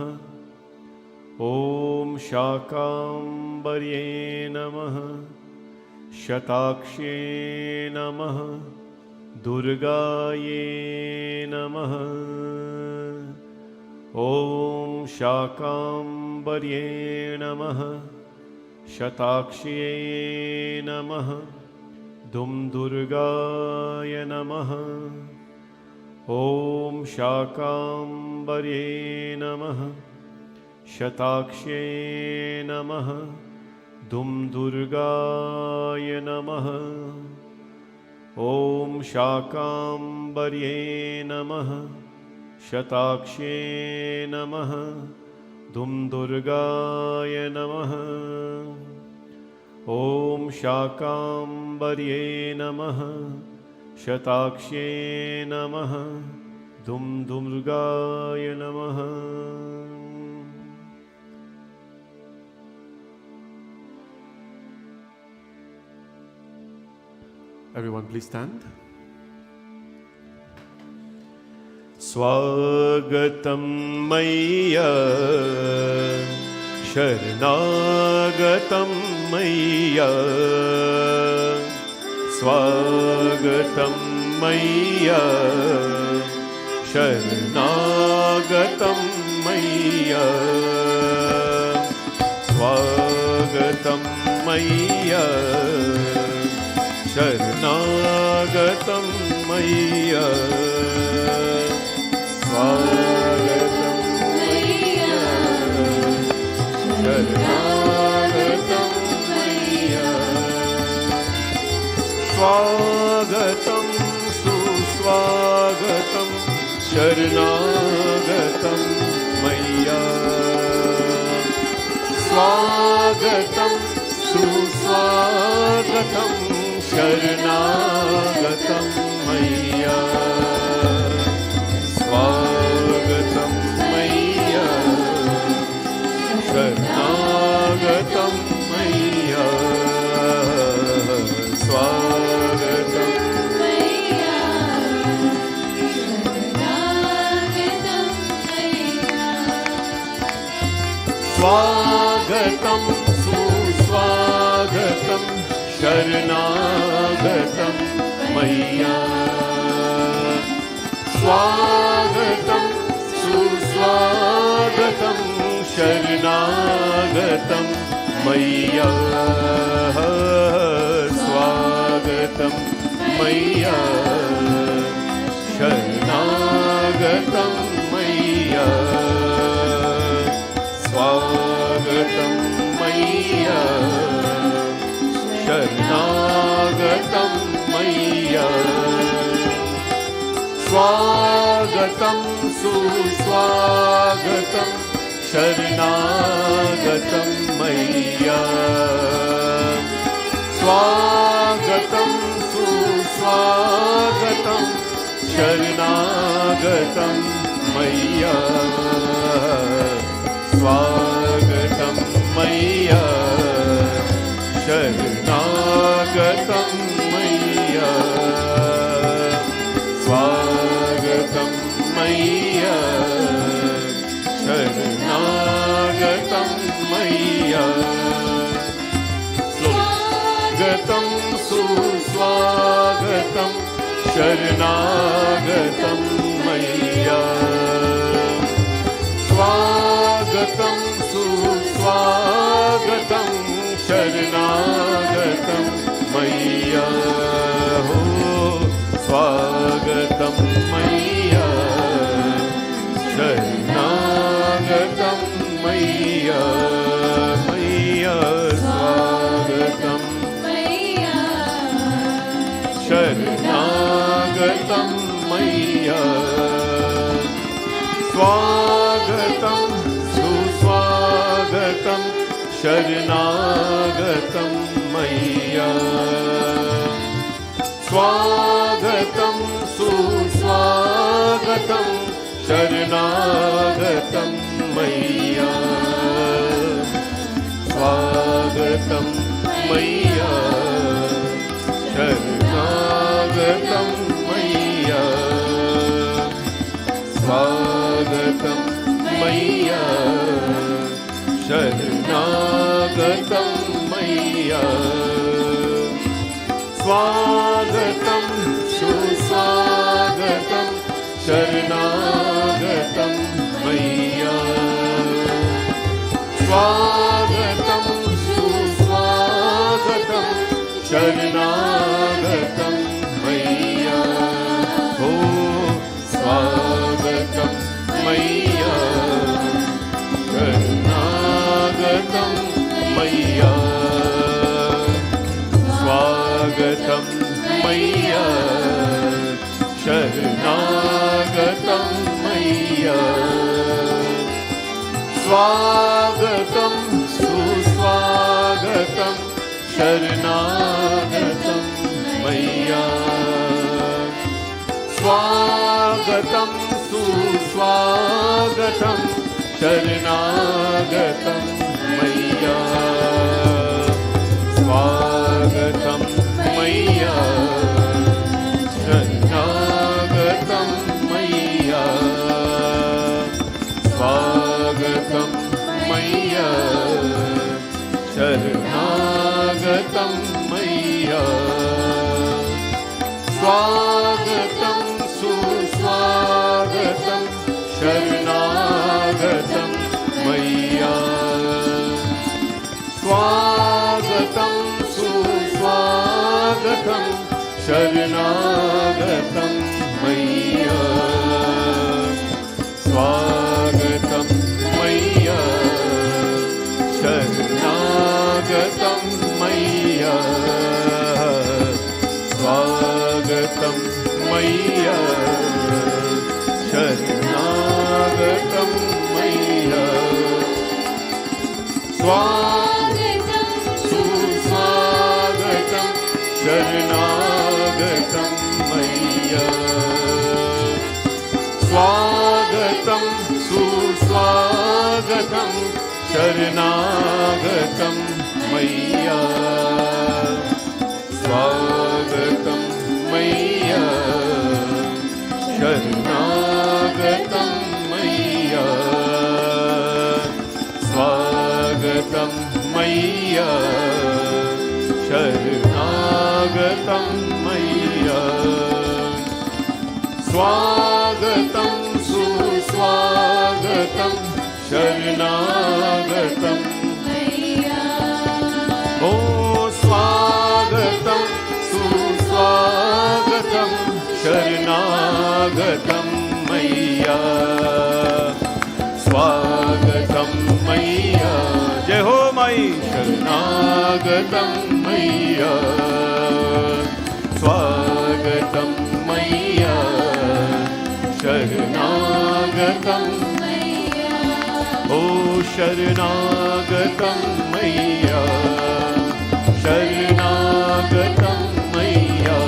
ओम शाकंभरी नमः, शताक्षी नमः, दुर्गाये नमः। ओम शाकंभरी नमः, शताक्षी नमः, दुर्गाय नमः। ओम शाकंभरी नमः, शताक्षी नमः, दुर्गाय नमः। ओम शाकंभरी नमः, शताक्षी नमः, दुर्गाय नमः। ओम शाकंभरी नमः, शताक्षी नमः, दुर्गाय नमः। Everyone please stand. स्वागतं मय्या, शरणागतं मय्या, स्वागतं मैया शरणागतं मैया स्वागतं मैया शरणागतं मैया स्वागतं मैया शरणागतं मैया स्वागतं सुस्वागतं शरणागतं मैया स्वागतं सुस्वागतं शरणागतं मैया स्वागतं मैया शरणागतं मैया स्वागतं मैया शरणागतं मैया स्वागतं सुस्वागतं शरणागतं मैया स्वागतं सुस्वागतं शरणागतं मैया स्वागतं मैया शरणागतं मैया स्वागतं मैया शरणागतं मैया स्वागतं सुस्वागतं शरणागतं मैया स्वागतं सुस्वागतं शरणागतं मैया स्वागतं मैया शरणागतं मैया स्वागतं मैया शरणागतं मैया स्वागतं सुस्वागतं शरणागतं मैया स्वागतं सुस्वागतं शरणागतं मैया हो स्वागतं मैया शरणागतं मैया मैया स्वागतं मैया शरणागतं मैया स्वागतं सुस्वागतं शरणागतं मैया स्वागतं सुस्वागतं शरणागतं मैया स्वागतं मैया शरणागतं मैया स्वागतं मैया शरणागतं मैया स्वागतं सुस्वागतं शरणागतं मैया स्वागतं सुस्वागतं शरणागतं मैया हो स्वागतं मैया शरणागतं मैया स्वागतं मैया शरणागतं मैया स्वागतं सुस्वागतं शरणागतं मैया स्वागतं सुस्वागतं शरणागतं मैया स्वागतं मैया शरणागतं मैया स्वागतं मैया शरणागतं मैया स्वागतं शरणागतं मय्या स्वागतं मय्या शरणागतं मय्या स्वागतं मय्या शरणागतं मय्या स्वागतं सुस्वागतं शरणागतं मय्या स्वागतं सुस्वागतं शरणागतं मय्या स्वागतं मय्या शरणागतं मय्या स्वागतं मय्या शरणागतं मय्या स्वागतं सुस्वागतं शरणागतं मय्या ओ स्वागतं सुस्वागतं शरणागतं मय्या स्वागतं मय्या जय हो माई शरणागतं मय्या स्वागतं मय्या शरणागतं मय्या ओ शरणागतं मय्या शरणागतं मय्या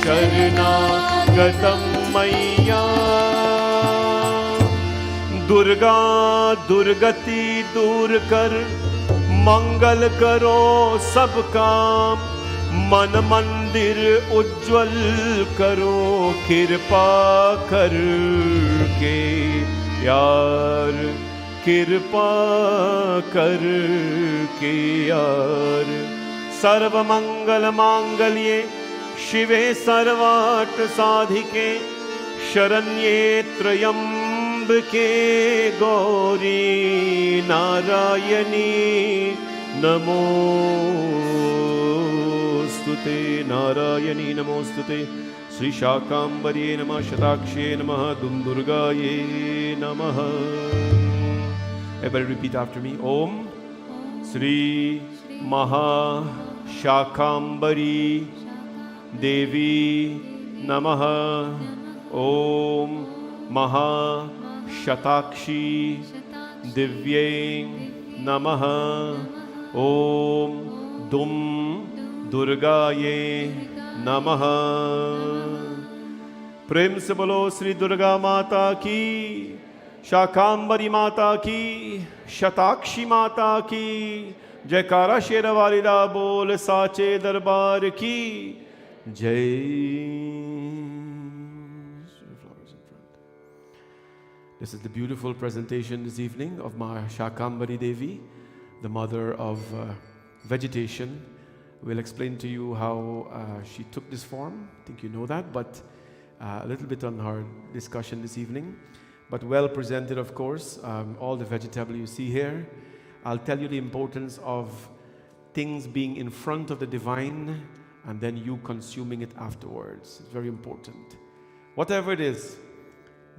शरणागतं मय्या दुर्गा दुर्गति दूर कर मंगल करो सब काम मन मंदिर उज्जवल करो कृपा कर के यार कृपा कर के यार सर्व मंगल मांगल्ये शिवे सर्वार्थ साधिके शरण्ये त्र्यंबके गौरी नारायणी नमोस्तुते नारायणी नमोस्तुते श्री शाकांबर्ये नमः शताक्षे नमः दुर्गाये नमः Everybody repeat after me. Om Sri Mahashakambari Devi Namaha. Om Mahashatakshi Divye Namaha. Om Dum Durgaye Namaha. प्रेम से बोलो श्री दुर्गा माता की शाकांबरी माता की शताक्षी माता की जयकारा शेरवालिदा बोल साचे दरबार की जय This is the beautiful presentation this evening of my Shakambari Devi, the mother of vegetation. We'll explain to you how she took this form. I think you know that, but a little bit on her discussion this evening. But well presented, of course, all the vegetable you see here. I'll tell you the importance of things being in front of the divine and then you consuming it afterwards. It's very important. Whatever it is,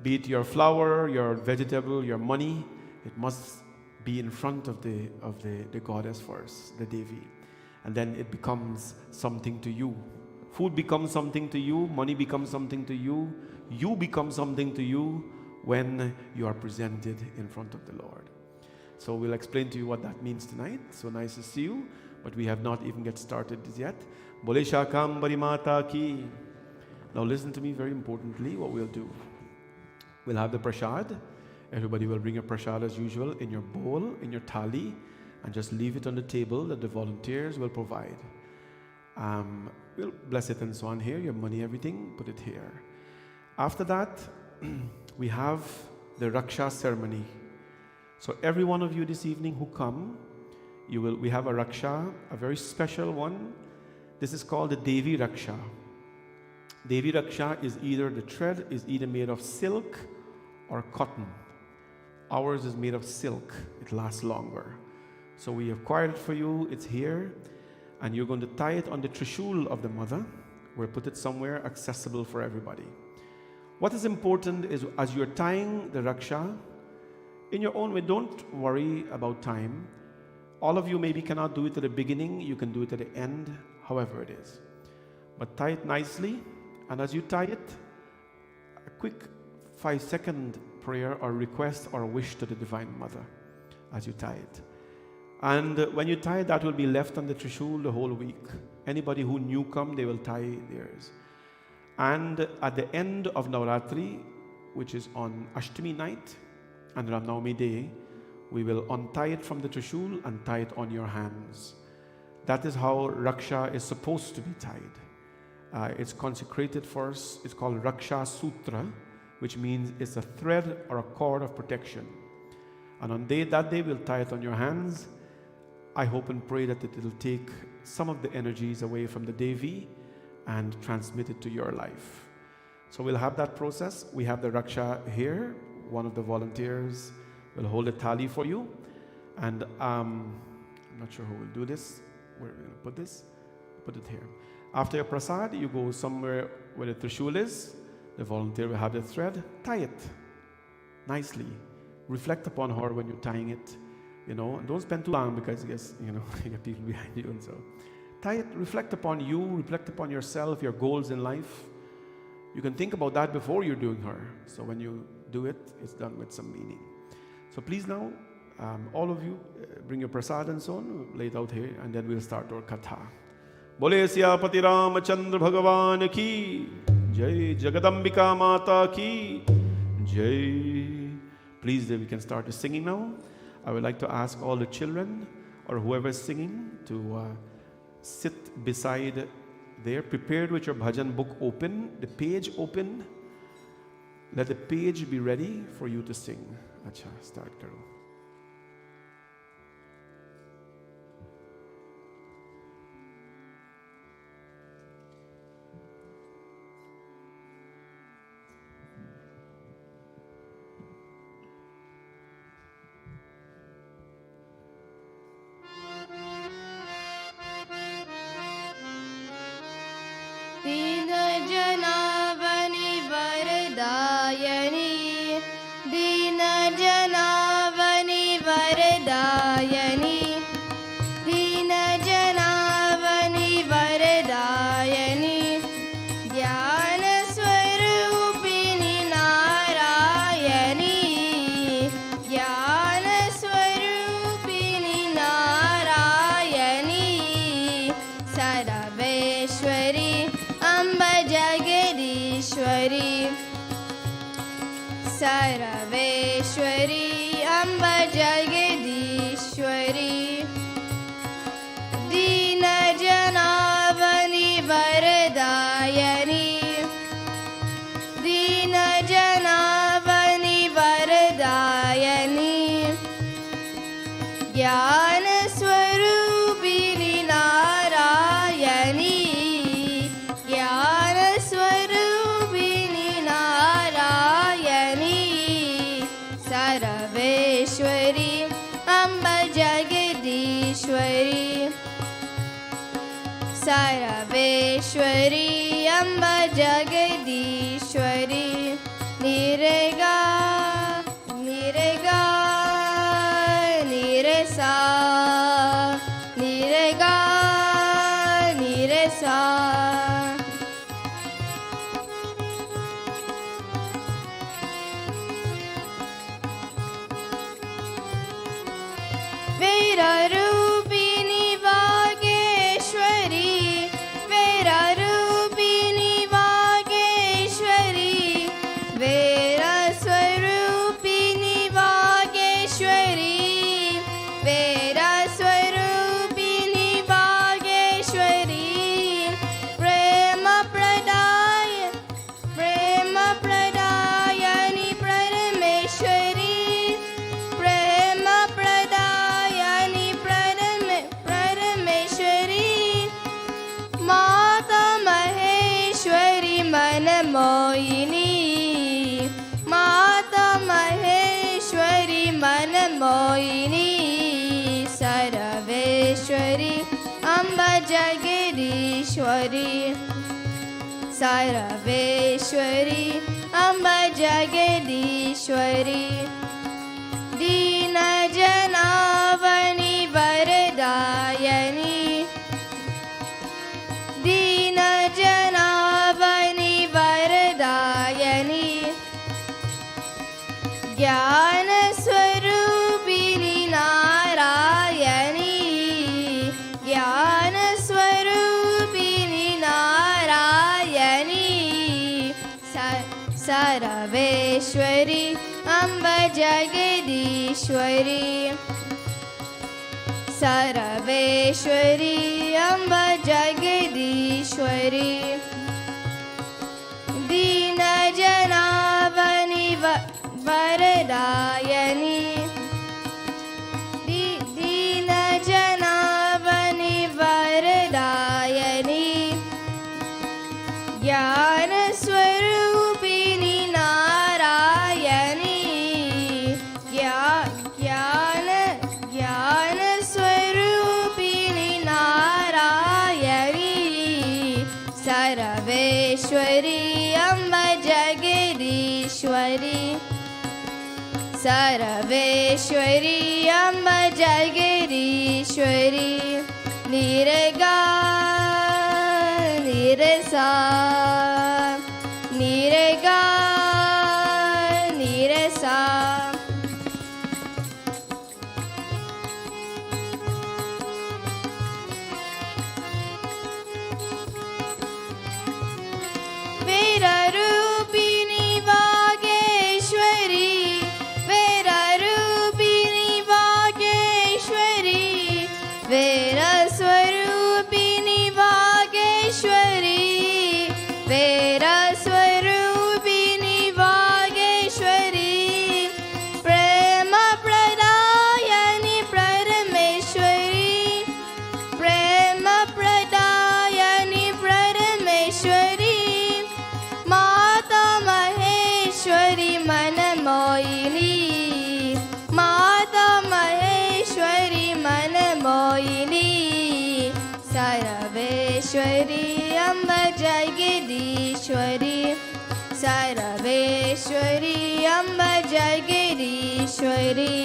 be it your flower, your vegetable, your money, it must be in front of the goddess first, the Devi. And then it becomes something to you. Food becomes something to you, money becomes something to you, you become something to you when you are presented in front of the Lord. So we'll explain to you what that means tonight. So nice to see you, but we have not even get started yet. Bole Shakambari Mata ki. Now listen to me very importantly, what we'll do. We'll have the prasad. Everybody will bring a prasad as usual in your bowl, in your thali, and just leave it on the table that the volunteers will provide. We'll bless it and so on here, your money, everything, put it here. After that, we have the Raksha ceremony. So every one of you this evening who come, we have a Raksha, a very special one. This is called the Devi Raksha. Devi Raksha is either, the thread is either made of silk or cotton. Ours is made of silk. It lasts longer. So we acquired it for you. It's here. And you're going to tie it on the trishul of the mother. We'll put it somewhere accessible for everybody. What is important is as you're tying the Raksha, in your own way, don't worry about time. All of you maybe cannot do it at the beginning, you can do it at the end, however it is. But tie it nicely, and as you tie it, a quick 5-second prayer or request or wish to the Divine Mother as you tie it. And when you tie, that will be left on the Trishul the whole week. Anybody who new come, they will tie theirs. And at the end of Navratri, which is on Ashtami night and Ram Navami day, we will untie it from the Trishul and tie it on your hands. That is how Raksha is supposed to be tied. It's consecrated for us. It's called Raksha Sutra, which means it's a thread or a cord of protection. And on that day, we'll tie it on your hands. I hope and pray that it will take some of the energies away from the Devi and transmit it to your life. So we'll have that process. We have the Raksha here. One of the volunteers will hold a tally for you. And I'm not sure who will do this. Where are we going to put this? Put it here. After your prasad, you go somewhere where the Trishul is. The volunteer will have the thread. Tie it nicely. Reflect upon her when you're tying it. You know, and don't spend too long because you get people behind you and so. Tie it, reflect upon you, reflect upon yourself, your goals in life. You can think about that before you're doing her. So when you do it, it's done with some meaning. So please now, all of you, bring your prasad and so on, lay it out here, and then we'll start our katha. Bole Siyapati Ramachandra Bhagavan ki, Jai Jagadambika Mata ki, Jai. Please, we can start the singing now. I would like to ask all the children or whoever is singing to sit beside there, prepared with your bhajan book open, the page open. Let the page be ready for you to sing. Acha, start karo. दीनजनावनि वरदायनि दीनजनावनि वरदायनि दीनजनावनि वरदायनि ज्ञानस्वरूपिणि नारायणि ज्ञानस्वरूपिणि नारायणि सर्वेश्वरि अम्ब जगदीश्वरी सर्वेश्वरी अम्ब जगदीश्वरी दीनजनावनि वरदायनि दीनजनावनि वरदायनि ज्ञानस्वरूपिणि नारायणि ज्ञानस्वरूपिणि नारायणि सर्वेश्वरी अम्ब जगदीश्वरी सर्वेश्वरी अम्ब जगदीश्वरी निरेगा निरेगा निरेसा निरेगा निरेसा वीररूपिणि वागेश्वरी वीररूपिणि वागेश्वरी वीरस्वरूपिणि वागेश्वरी वीरस्वरूपिणि वागेश्वरी प्रेमप्रदायनि परमेश्वरी प्रेमप्रदायनि परमेश्वरी माता महेश्वरी मनमोहिनी माता महेश्वरी मनमोहिनी सर्वेश्वरी अम्ब जगदीश्वरी सर्वेश्वरी अम्ब जगदीश्वरी दीन जनावनी वरदायनी दीन जनावनी वरदायनी ज्ञान स्वरूपिणी नारायणी ज्ञान स्वरूपिणी नारायणी सर्वेश्वरी अम्ब जगदीश्वरी सर्वेश्वरी अम्ब जगदीश्वरी दीन जनावनी वरदायनी दीन जनावनी वरदायनी ज्ञान स्वरूपिणी नारायणी ज्ञान स्वरूपिणी नारायणी सर्वेश्वरी अम्ब जगदीश्वरी सर्वेश्वरी अम्ब जगदीश्वरी निरगा निरसा निरगा निरसा वीररूपिणी वागेश्वरी वीररूपिणी वागेश्वरी वीरस्वरूपिणी वागेश्वरी वीरस्वरूपिणी वागेश्वरी प्रेम प्रदायनि परमेश्वरी प्रेम प्रदायनि परमेश्वरी माता महेश्वरी मनमोहिनी माता महेश्वरी मनमोहिनी सर्वेश्वरी अम्ब जगदीश्वरी सर्वेश्वरी अम्ब जगदीश्वरी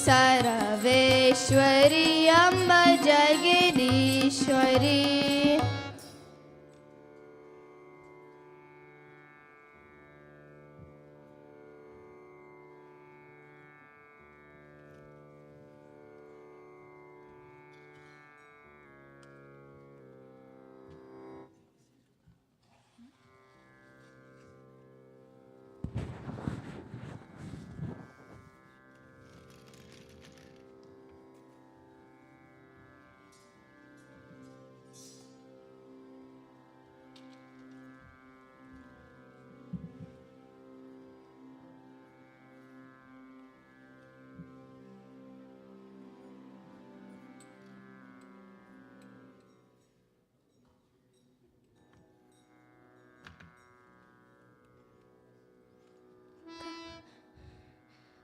सर्वेश्वरी अम्ब जगदीश्वरी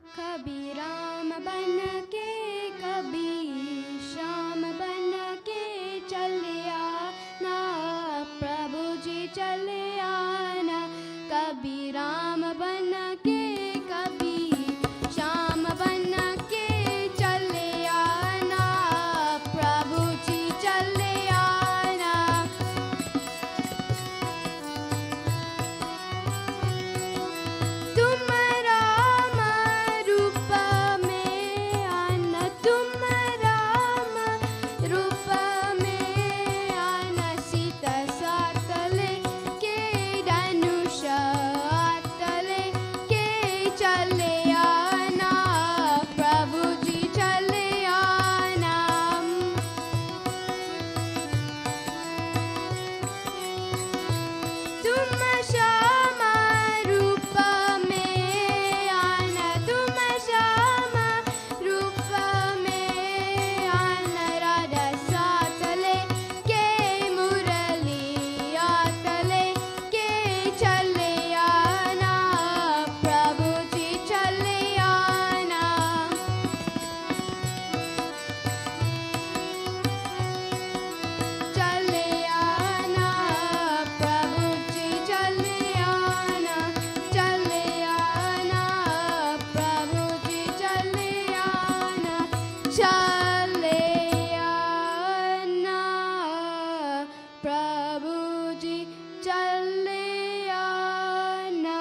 कभी राम बन के कभी श्याम बन के चले आना प्रभु जी चले आना कभी राम बन के कभी श्याम बन के चले आना प्रभु जी चले आना तुम राम रूप में आना चले आना प्रभु जी चले आना।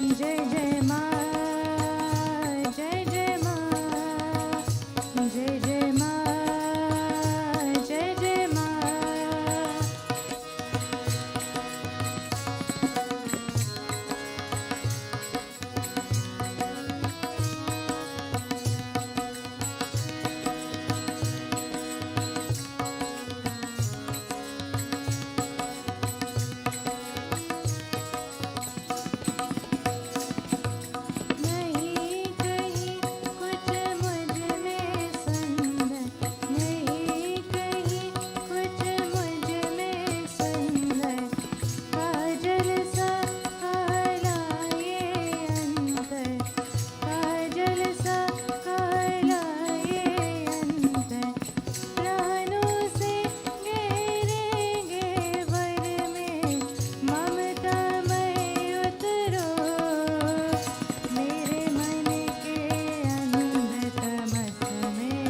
जय जय माँ, जय जय माँ, जय जय माँ, जय जय माँ। नहीं कहीं कुछ मुझ में सुंदर, नहीं कहीं कुछ मुझ में सुंदर, काजल सा काला ये अंतर, काजल सा काला ये अंतर, प्राणों से घेरेंगे वर में ममता में उतरो, मेरे मन के अंध तमस में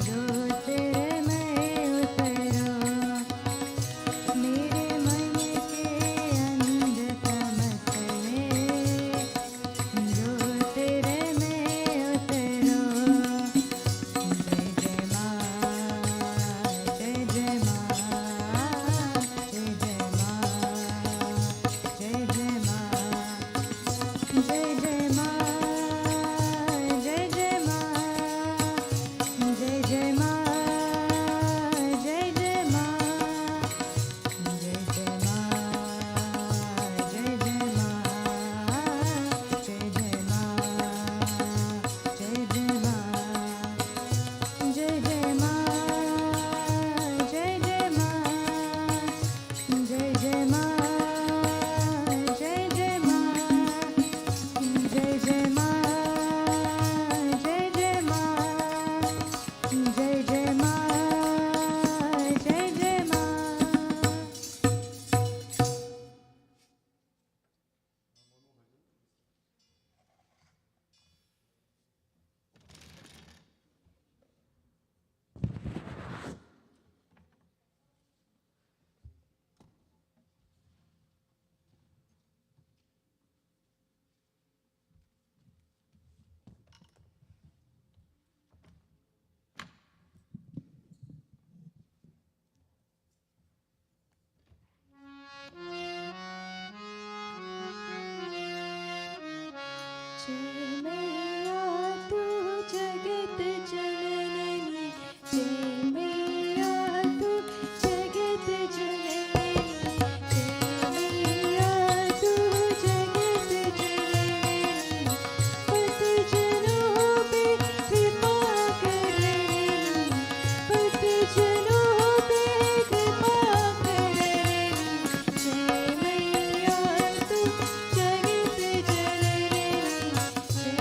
ज्योतिर्मय उतरो, मेरे मन के अंध तमस में ज्योतिर्मय उतरो। जय जय माँ, जय जय माँ, जय जय माँ, जय जय माँ, जय जय माँ, जय जय माँ, जय जय माँ, जय जय माँ, जय जय माँ, जय जय माँ, जय जय माँ, जय जय माँ, जय जय माँ, जय जय माँ, जय जय माँ, जय जय माँ, जय जय माँ, जय जय माँ, जय जय माँ, जय जय माँ। जय मैया तू जगत जननी, जय मैया तू जगत जननी, जय मैया तू जगत जननी, पत जनों पे कृपा करनी, पत जनों पे कृपा करनी, जय मैया तू जगत जननी, जय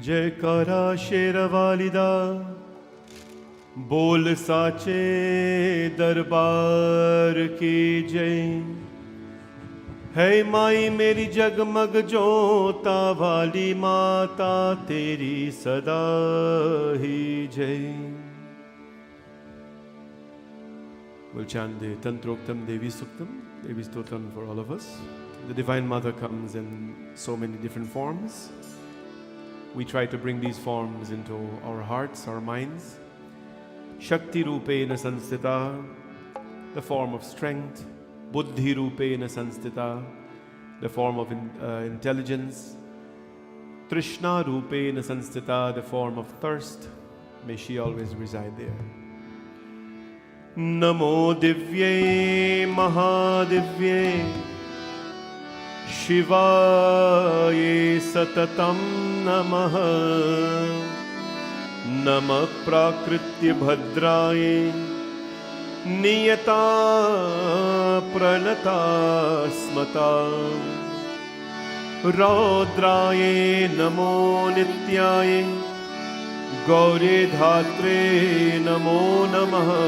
जयकारा शेरवालिदा बोल साचे दरबार की जय। है माई मेरी जगमग जोता वाली माता तेरी सदा ही जय। We'll chant the Tantroktam Devi Suktam, Devi Stotram for all of us. The Divine Mother comes in so many different forms. We try to bring these forms into our hearts, our minds. Shakti Rupena Sanstita, the form of strength. Buddhi Rupena Sanstita, the form of intelligence. Trishna Rupena Sanstita, the form of thirst. May she always reside there. Namo Divye Mahadivye Shivaye Satatam Namaha. Namah Prakritya Bhadraye Niyata Pranata Smata. Raudraye Namo Nityaye Gaure Dhatre Namo Namaha.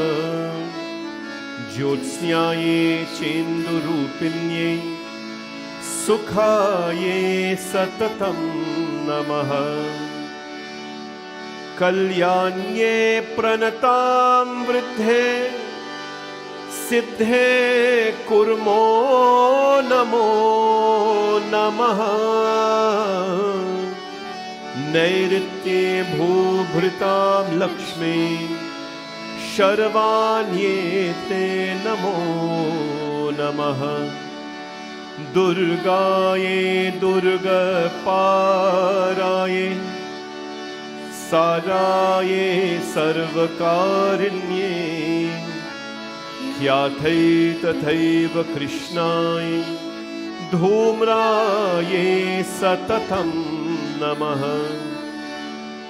Jyotsnyaye Chendurupinye Sukhaye Satatam Namaha. Kalyanye Pranatam Vridhe Siddhe Kurmo Namo Namaha. Nairitye Bhubhritam Lakshmi Sharvanyete Namo Namaha. Durgaye Durga Paraye Saraye Sarvakarinye Kyathai Tathaiva Krishnaye Dhumraye Satatam Namaha.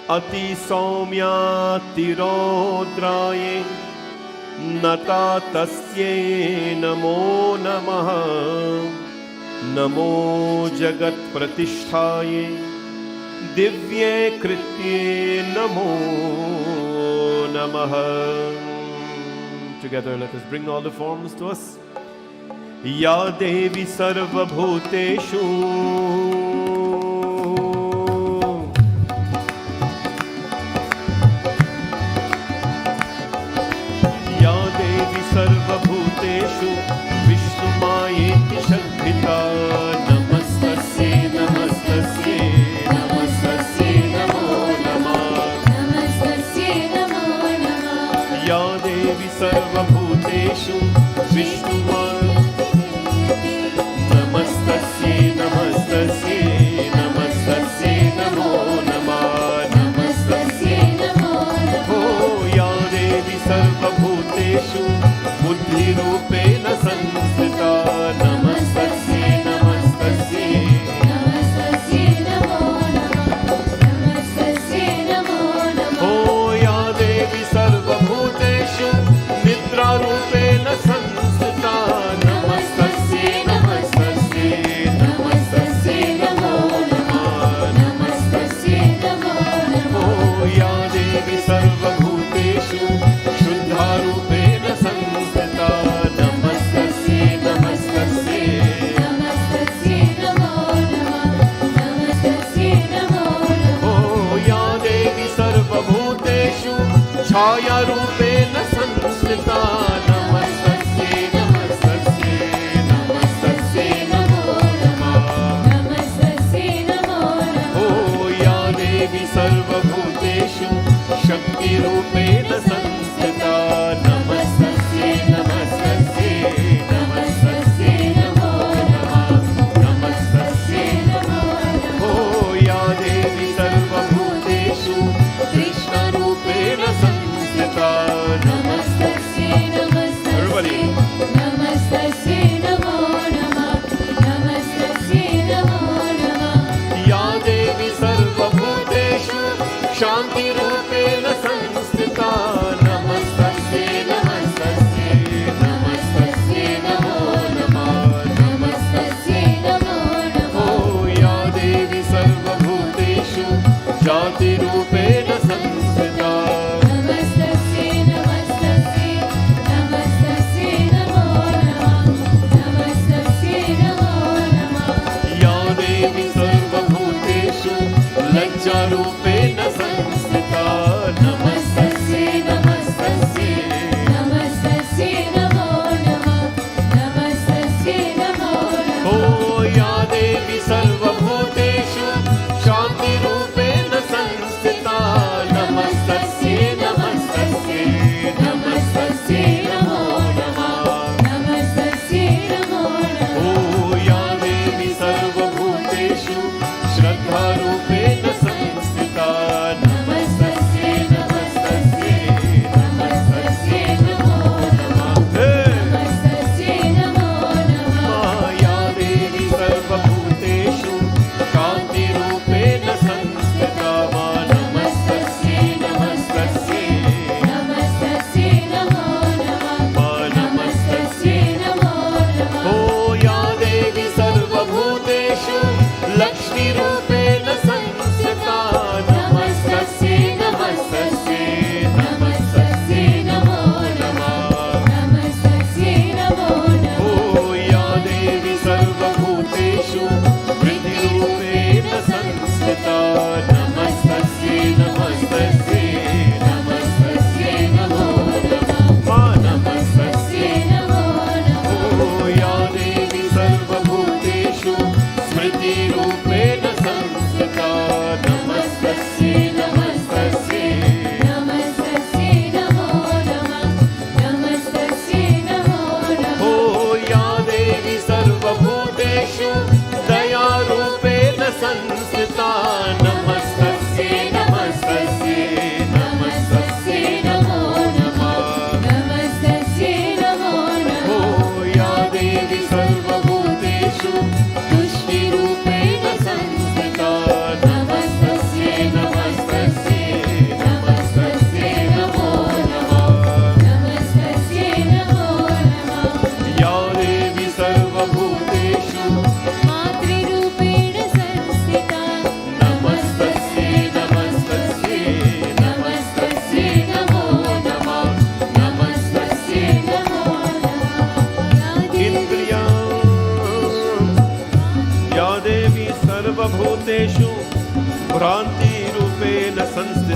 Ati Saumya Tirodraye Nata Tasye Namo Namaha. Namo Jagat Pratishtaye Divye Kritye Namo Namaha. Together let us bring all the forms to us. Ya Devi Sarva Bhuteshu Sarva Bhuteshu Vishnu Mayeti Shakhrita. Namastasye Namastasye Namastasye Namo Namah. Namastasye Namo Namah. Ya Devi Sarva Bhuteshu Vishnu Mayeti. Namastasye Namastasye Namastasye Namo Namah. Namastasye Namo Namah. Oh Ya Devi Sarva Bhuteshu Buddhi Rupena Sanstita. Namastasye Namastasye Namastasye Namo Namah. Namastasye Namo Namah. Oh Ya Devi Sarva Bhuteshu Nidra Rupena Sanstita. Namastasye Namastasye Namastasye Namo Namah. Namastasye Namo Namah. Oh Ya Devi Sarva Bhuteshu Shuddha Rupena Sanstita. Namastasye Namastasye Namastasye Namo Namah. Namastasye Namo Namah. Oh Ya Devi Sarva Bhuteshu Chaya Rupena Sanstita. Namastasye Namastasye Namastasye Namo Namah. Namastasye Namo Namah. Oh Ya Devi Sarva Bhuteshu Shakti Rupena Sanstita. Namastasye Namastasye Namastasye Namo Namah. Namastasye Namo Namah. Oh Ya Devi Sarva Bhuteshu Krishna Rupena Sanstita. Namastasye Namastasye. Everybody. Namastasye Namo Namah. Namastasye Namo Namah. Ya Devi Sarva Bhuteshu Shanti Rupena Sanstita.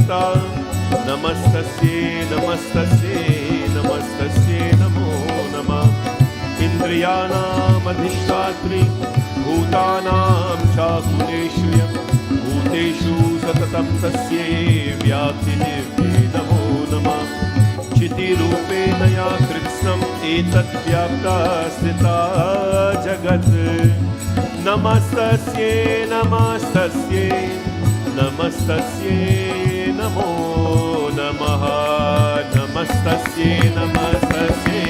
Mata. Namastasye, namastasye, namastasye namo namah. Indriyanam adhishtatri bhutanam chakureshu yam bhuteshu satatam tasye vyapti divye namo namah. Chiti rupena ya kritsam etat vyapta stita jagat. Namastasye, namastasye, namastasye namo namaha. Namastasye, namastasye,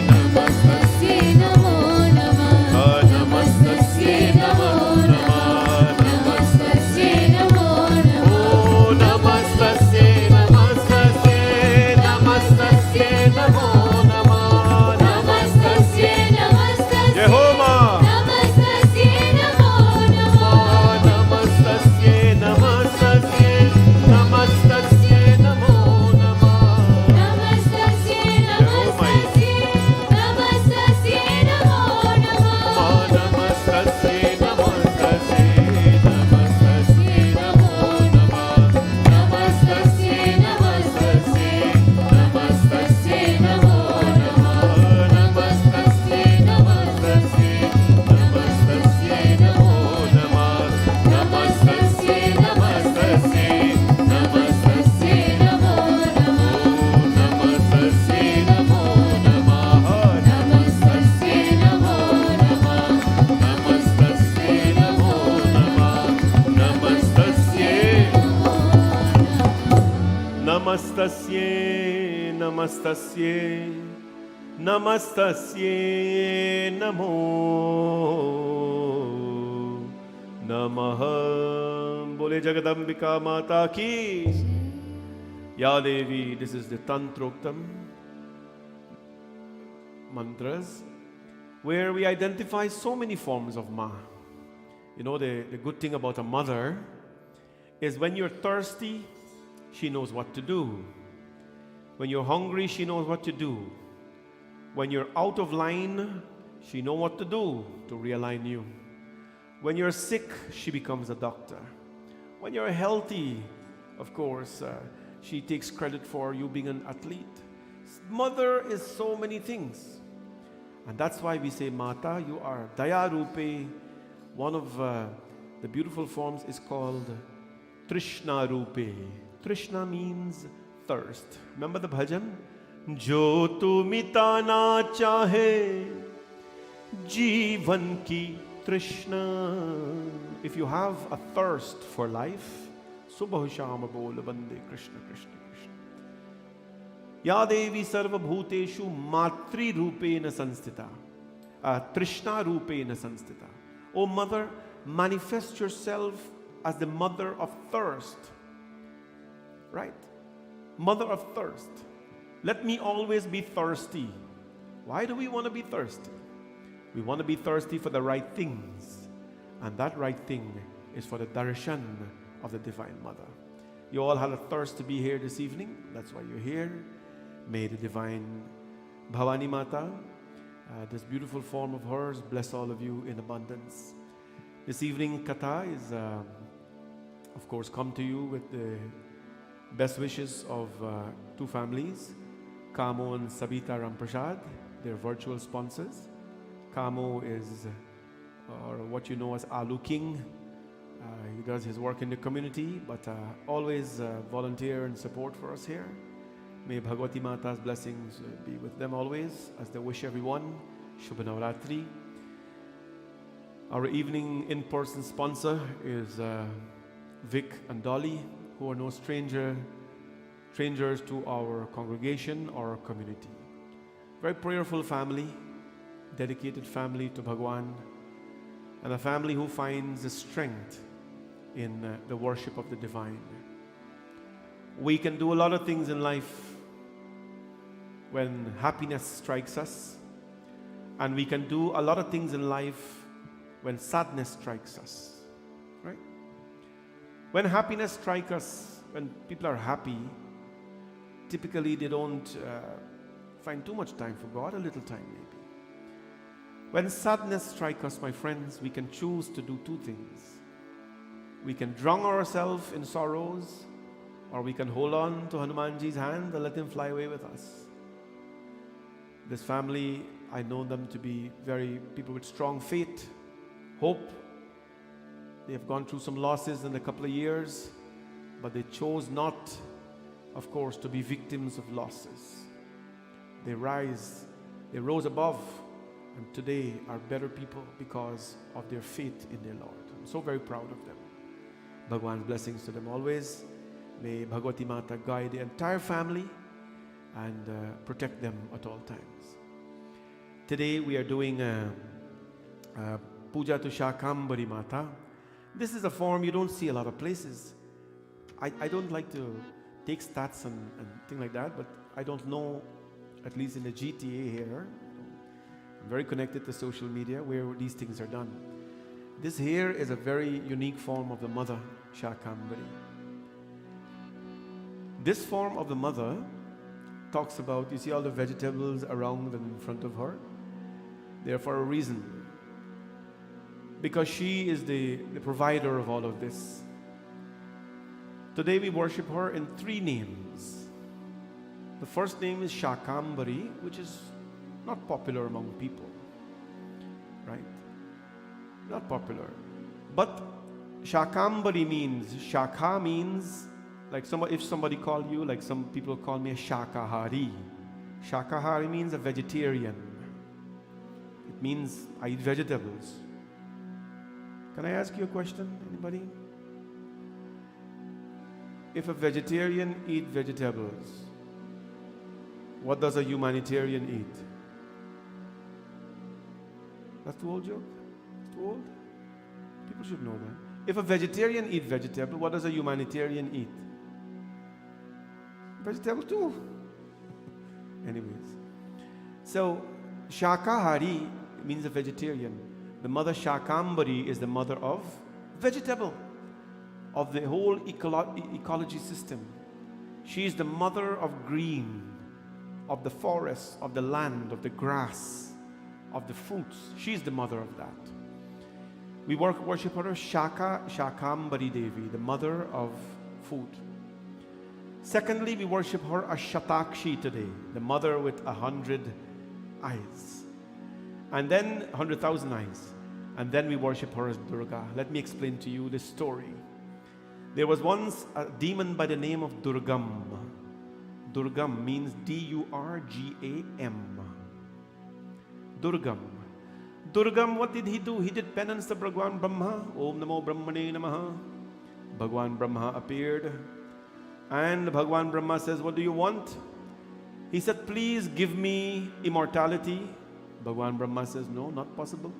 namastasye Namo Namah. namastasye namo namah. Namastasye Namo Namah. Oh, namastasye, namastasye, namastasye namo namah. Namastasye Namastasye. Jehovah. Namastasye Namo Namah. Namastasye, namastasye, namastasye namo namah. Namastasye Namastasye. Namastasye Namo Namah. Namastasye, namastasye, namastasye namo namah. Namastasye Namastasye. Namastasye Namo Namah. Namastasye, namastasye, namastasye namo namah. Namastasye, namastasye, namastasye Namo Namah. Namastasye namo namah. Namastasye Namo Namah. Namastasye namo namah. Namastasye. Namastasye, namastasye, namastasye namo namah. Bole Jagadambika Mata ki. Ya Devi, this is the Tantroktam mantras where we identify so many forms of Ma. You know, the good thing about a mother is when you're thirsty, she knows what to do. When you're hungry, she knows what to do. When you're out of line, she knows what to do to realign you. When you're sick, she becomes a doctor. When you're healthy, of course, she takes credit for you being an athlete. Mother is so many things. And that's why we say, Mata, you are Daya Rupe. One of the beautiful forms is called Trishna Rupe. Trishna means thirst. Remember the bhajan? Jo tu mitana chahe जीवन की तृष्णा. If you have a thirst for life, सुबह शाम बोल बंदे कृष्ण कृष्ण कृष्ण. या देवी सर्वभूतेषु मातृरूपेण संस्थिता, तृष्णा रूपेण संस्थिता. O mother, manifest yourself as the mother of thirst. Right? Mother of thirst. Let me always be thirsty. Why do we want to be thirsty? We want to be thirsty for the right things. And that right thing is for the darshan of the Divine Mother. You all had a thirst to be here this evening. That's why you're here. May the Divine Bhavani Mata, this beautiful form of hers, bless all of you in abundance. This evening, Katha is, of course, come to you with the best wishes of two families, Kamo and Sabita Ramprasad, their virtual sponsors. Kamo is, or what you know as Alu King. He does his work in the community, but always volunteer and support for us here. May Bhagavati Mata's blessings be with them always, as they wish everyone Shubha Navratri. Our evening in-person sponsor is Vic and Dolly, who are no strangers to our congregation or our community. Very prayerful family, dedicated family to Bhagwan, and a family who finds the strength in the worship of the divine. We can do a lot of things in life when happiness strikes us, and we can do a lot of things in life when sadness strikes us, right? When happiness strikes us, when people are happy, typically they don't find too much time for God, a little time maybe. When sadness strikes us, my friends, we can choose to do two things. We can drown ourselves in sorrows, or we can hold on to Hanumanji's hand and let him fly away with us. This family, I know them to be people with strong faith, hope. They have gone through some losses in a couple of years, but they chose not, of course, to be victims of losses. They rose above, and today are better people because of their faith in their Lord. I'm so very proud of them. Bhagwan's blessings to them always. May Bhagwati Mata guide the entire family and protect them at all times. Today we are doing Puja to Shakambari Mata. This is a form you don't see a lot of places. I don't like to take stats and things like that, but I don't know, at least in the GTA here, I'm very connected to social media where these things are done. This here is a very unique form of the mother, Shakambari. This form of the mother talks about, you see all the vegetables around and in front of her? They're for a reason. Because she is the provider of all of this. Today we worship her in 3 names. The first name is Shakambari, which is not popular among people. Right? Not popular. But Shakambari means, Shaka means, like if somebody called you, like some people call me a Shakahari. Shakahari means a vegetarian. It means I eat vegetables. Can I ask you a question, anybody? If a vegetarian eats vegetables, what does a humanitarian eat? That's too old joke? It's too old? People should know that. If a vegetarian eats vegetable, what does a humanitarian eat? Vegetable too. Anyways. So, Shakahari means a vegetarian. The mother Shakambari is the mother of vegetable, of the whole ecology system. She is the mother of green, of the forest, of the land, of the grass, of the fruits. She is the mother of that. We worship her Shakambari Devi, the mother of food. Secondly, we worship her as Shatakshi today, the mother with 100 eyes. And then 100,000 eyes. And then we worship her as Durga. Let me explain to you this story. There was once a demon by the name of Durgam. Durgam means D-U-R-G-A-M. Durgam. Durgam, what did he do? He did penance to Bhagwan Brahma. Om Namo Brahmane Namaha. Bhagwan Brahma appeared. And Bhagwan Brahma says, what do you want? He said, please give me immortality. Bhagwan Brahma says, no, not possible.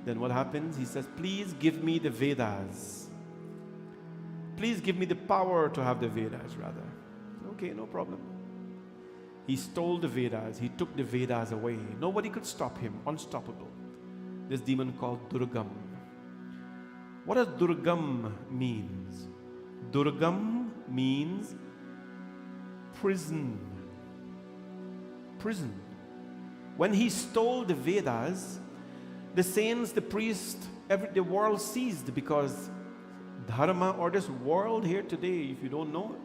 Then what happens? He says, please give me the Vedas. Please give me the power to have the Vedas, rather. Okay, no problem. He stole the Vedas. He took the Vedas away. Nobody could stop him. Unstoppable. This demon called Durgam. What does Durgam means? Durgam means prison. Prison. When he stole the Vedas, the saints, the priests, the world ceased, because Dharma, or this world here today, if you don't know,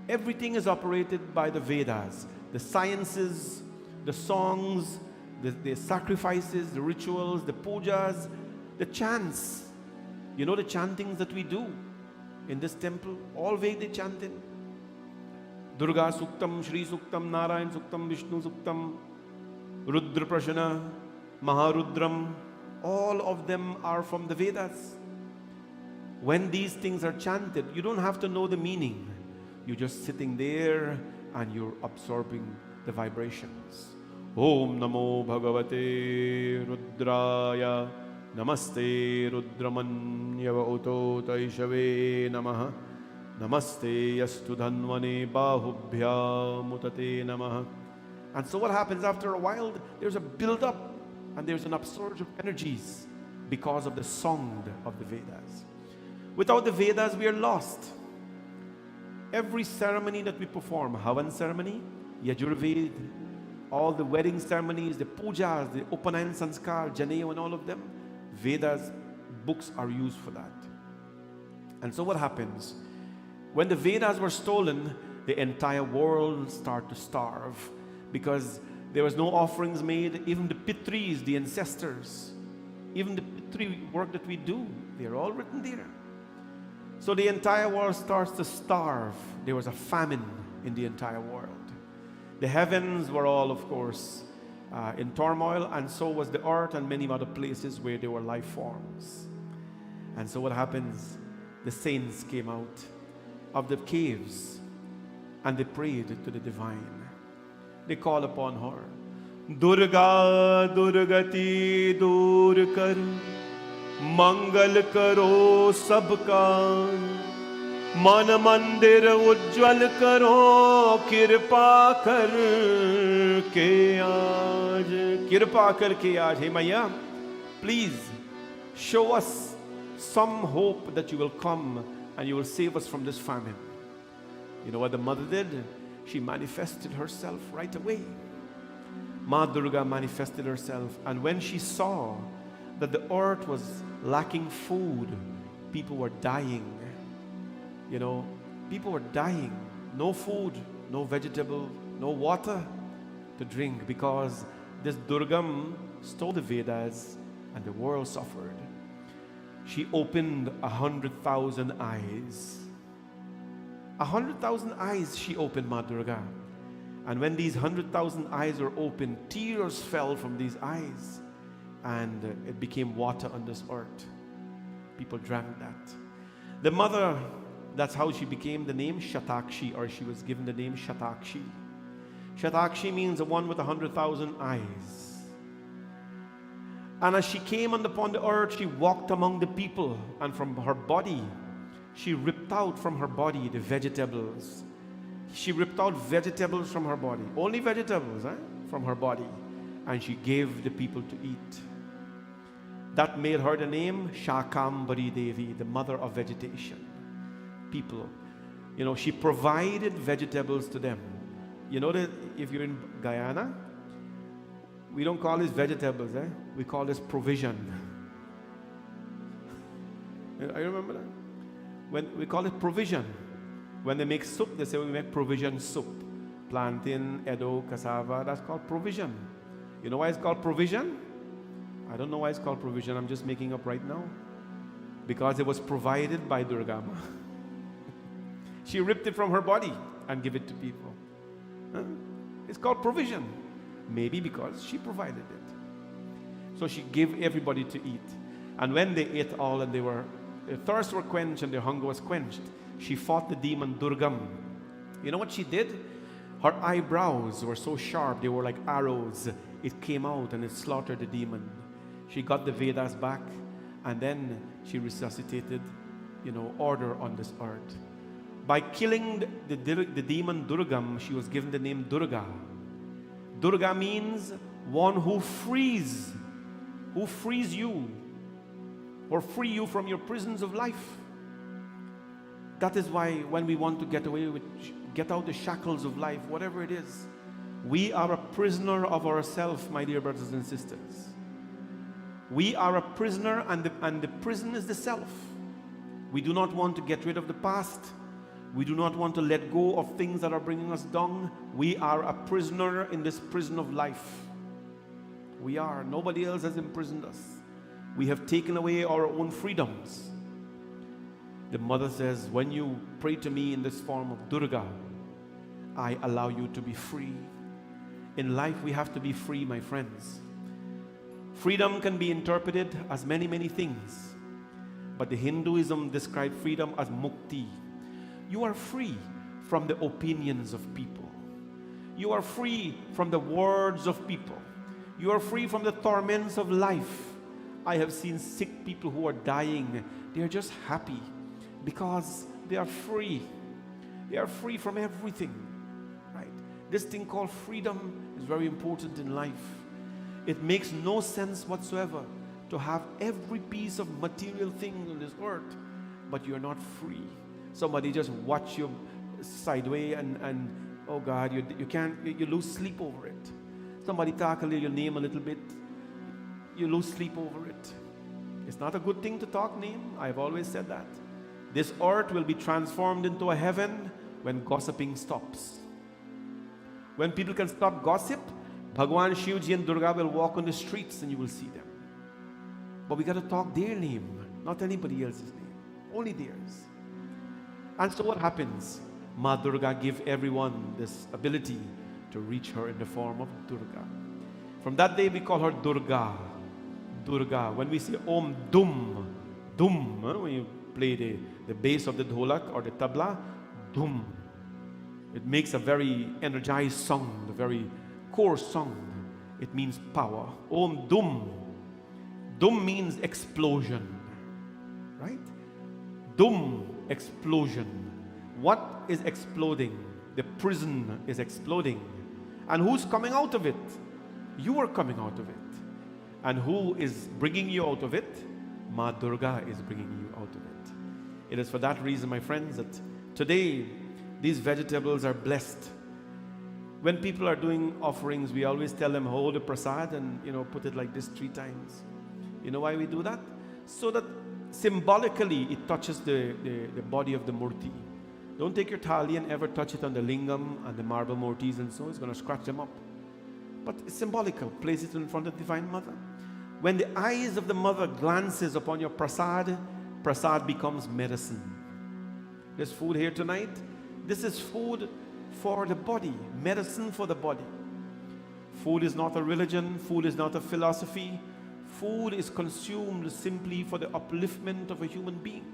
everything is operated by the Vedas. The sciences, the songs, the sacrifices, the rituals, the pujas, the chants. You know the chantings that we do in this temple? All Vedic chanting. Durga Suktam, Shri Suktam, Narayan Suktam, Vishnu Suktam, Rudra Prashana, Maharudram. All of them are from the Vedas. When these things are chanted, you don't have to know the meaning. You're just sitting there and you're absorbing the vibrations. Om Namo Bhagavate Rudraya Namaste Rudramanyava Uto Taishave Namaha Namaste Yastu Dhanvane Bahubhya Mutate Namaha. And so what happens after a while? There's a build-up and there's an upsurge of energies because of the song of the Vedas. Without the Vedas, we are lost. Every ceremony that we perform, Havan ceremony, Yajurved, all the wedding ceremonies, the pujas, the Upanayan Sanskar, Janeyo and all of them, Vedas books are used for that. And so what happens? When the Vedas were stolen, the entire world started to starve because there was no offerings made. Even the Pitris, the ancestors, even the Pitri work that we do, they're all written there. So the entire world starts to starve. There was a famine in the entire world. The heavens were all, of course, in turmoil, and so was the earth and many other places where there were life forms. And so what happens? The saints came out of the caves and they prayed to the divine. They called upon her. Durga, Durgati dur kar, mangal karo sabka, man mandir ujjwal karo, kirpa kar ke aaj. Kirpa kar ke aaj. Hey Maya, please show us some hope that you will come and you will save us from this famine. You know what the mother did? She manifested herself right away. Ma Durga manifested herself, and when she saw that the earth was lacking food, people were dying. You know, people were dying. No food, no vegetable, no water to drink because this Durgam stole the Vedas and the world suffered. She opened 100,000 eyes. 100,000 eyes she opened, Ma Durga. And when these 100,000 eyes were opened, tears fell from these eyes and it became water on this earth. People drank that. The mother, that's how she became the name Shatakshi, or she was given the name Shatakshi. Shatakshi means the one with 100,000 eyes. And as she came upon the earth, she walked among the people, and from her body, she ripped out from her body the vegetables. She ripped out vegetables from her body, only vegetables from her body, and she gave the people to eat. That made her the name Shakambari Devi, the mother of vegetation. People, you know, she provided vegetables to them. You know that if you're in Guyana, we don't call this vegetables, we call this provision. I remember that. When we call it provision. When they make soup, they say we make provision soup. Plantain, edo, cassava, that's called provision. You know why it's called provision? I don't know why it's called provision, I'm just making up right now. Because it was provided by Durga. She ripped it from her body and gave it to people. It's called provision. Maybe because she provided it. So she gave everybody to eat. And when they ate all and their thirst were quenched and their hunger was quenched, she fought the demon Durgam. You know what she did? Her eyebrows were so sharp, they were like arrows. It came out and it slaughtered the demon. She got the Vedas back, and then she resuscitated, order on this earth. By killing the demon Durgam, she was given the name Durga. Durga means one who frees you, or free you from your prisons of life. That is why when we want to get out the shackles of life, whatever it is, we are a prisoner of ourselves, my dear brothers and sisters. We are a prisoner, and the prison is the self. We do not want to get rid of the past. We do not want to let go of things that are bringing us down. We are a prisoner in this prison of life. We are. Nobody else has imprisoned us. We have taken away our own freedoms. The mother says, when you pray to me in this form of Durga, I allow you to be free. In life, we have to be free, my friends. Freedom can be interpreted as many, many things. But the Hinduism describes freedom as mukti. You are free from the opinions of people. You are free from the words of people. You are free from the torments of life. I have seen sick people who are dying. They are just happy because they are free. They are free from everything, right? This thing called freedom is very important in life. It makes no sense whatsoever to have every piece of material thing on this earth, but you're not free. Somebody just watch you sideways and oh God, you lose sleep over it. Somebody tackle your name a little bit, you lose sleep over it. It's not a good thing to talk name. I've always said that. This earth will be transformed into a heaven when gossiping stops. When people can stop gossip, Bhagwan Shivji and Durga will walk on the streets and you will see them. But we got to talk their name, not anybody else's name, only theirs. And so what happens? Ma Durga give everyone this ability to reach her in the form of Durga. From that day we call her Durga. Durga. When we say Om Dum, Dum, when you play the bass of the dholak or the tabla, Dum. It makes a very energized song, a very core song. It means power. Om Dum. Dum means explosion. Right? Dum, explosion. What is exploding? The prison is exploding. And who's coming out of it? You are coming out of it. And who is bringing you out of it? Ma Durga is bringing you out of it. It is for that reason, my friends, that today these vegetables are blessed. When people are doing offerings, we always tell them, hold the prasad and, put it like this 3 times. You know why we do that? So that symbolically it touches the body of the murti. Don't take your thali and ever touch it on the lingam and the marble murtis and so. It's going to scratch them up. But it's symbolical. Place it in front of the Divine Mother. When the eyes of the mother glances upon your prasad, prasad becomes medicine. There's food here tonight. This is food for the body, medicine for the body. Food is not a religion. Food is not a philosophy. Food is consumed simply for the upliftment of a human being.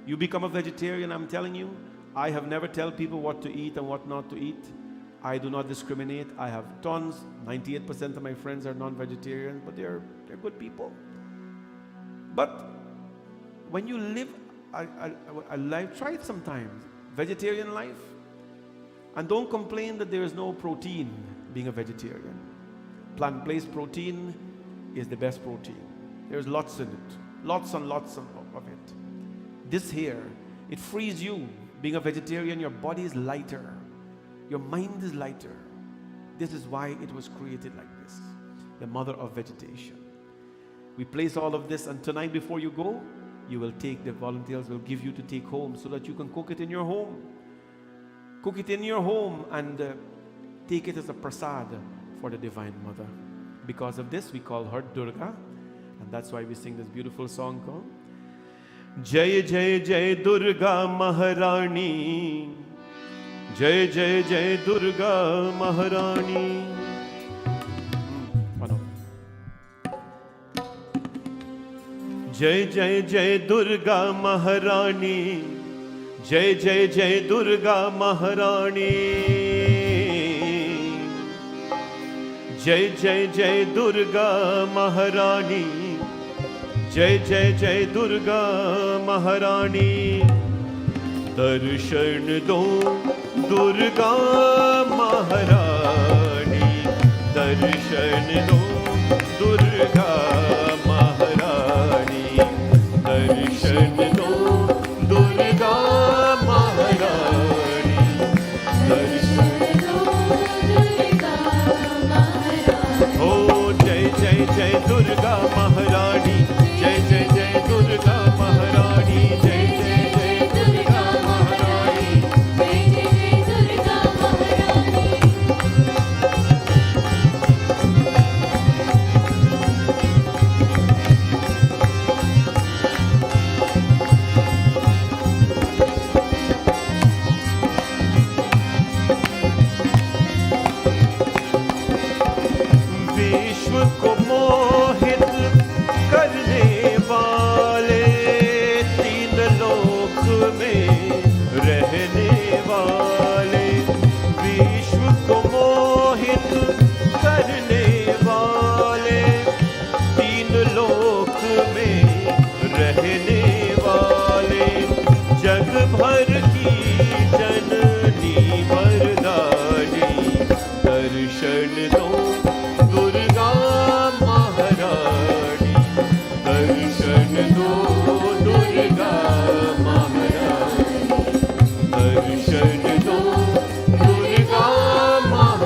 You become a vegetarian, I'm telling you, I have never tell people what to eat and what not to eat. I do not discriminate. I have tons, 98% of my friends are non-vegetarians, but they're good people. But when you live a life, try it sometimes, vegetarian life, and don't complain that there is no protein being a vegetarian. Plant-based protein is the best protein. There's lots in it, lots and lots of it. This here, it frees you. Being a vegetarian, your body is lighter. Your mind is lighter. This is why it was created like this. The mother of vegetation. We place all of this, and tonight before you go, you will take, the volunteers will give you to take home so that you can cook it in your home. Cook it in your home and take it as a prasad for the Divine Mother. Because of this, we call her Durga, and that's why we sing this beautiful song called Jai Jai Jai Durga Maharani. Jai Jai Jai Durga Maharani. Jai Jai Jai Durga Maharani. Jai Jai Jai Durga Maharani. Jai Jai Jai Durga Maharani. Jai Jai Jai Durga Maharani. Darshan do Durga Maharani. Darshan do Durga Maharani. Darshan do Durga Maharani. Darshan do Durga Maharani. Oh, Jai Jai Jai Durga Maharani. Jai Jai Jai Durga Maharani. Jai Jai Jai Durga Maharani. Jai Jai Jai Durga Maharani. विश्व को मोहित करने वाले, तीन लोक में रहने वाले। विश्व को मोहित करने वाले, तीन लोक में रहने वाले। जग भर की जननी वरदानी, दर्शन दो दुर्गा महारानी। दर्शन दो दुर्गा महारानी। दर्शन दो दुर्गा महारानी।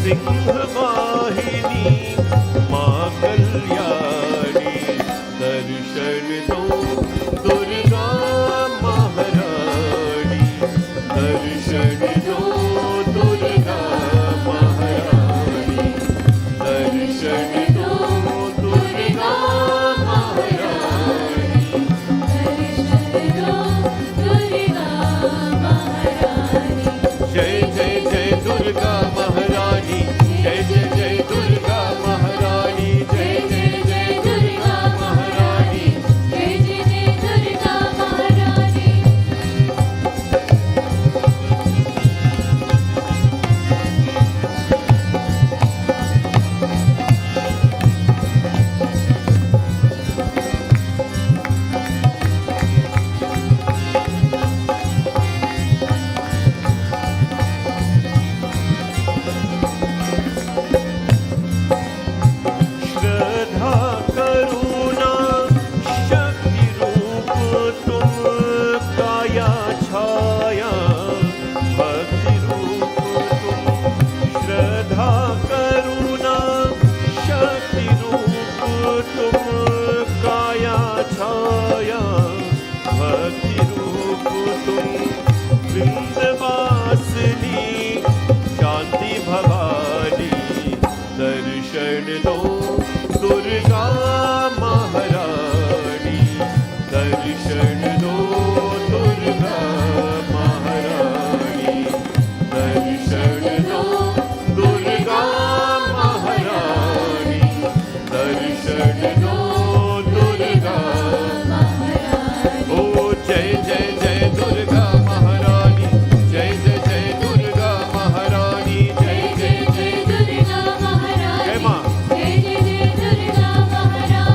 सिंहवाहिनी माँ कल्याणी दर्शन दो दुर्गा महारानी दर्शन दो दुर्गा महारानी दर्शन दो दुर्गा महारानी जय जय जय दुर्गा महारानी जय जय जय दुर्गा महारानी जय जय जय दुर्गा महारानी श्रद्धा करुणा शक्ति रूप तुम काया छाया भक्ति रूप तुम श्रद्धा करुणा शक्ति रूप तुम काया छाया भक्ति रूप तुम वृंदवासिनी शांति भवानी दर्शन दो दुर्गा महारानी दर्शन दो दुर्गा महारानी दर्शन दो दुर्गा महारानी दर्शन दो दुर्गा ओ जय जय जय दुर्गा महारानी जय जय जय दुर्गा महारानी जय जय जय जय माँ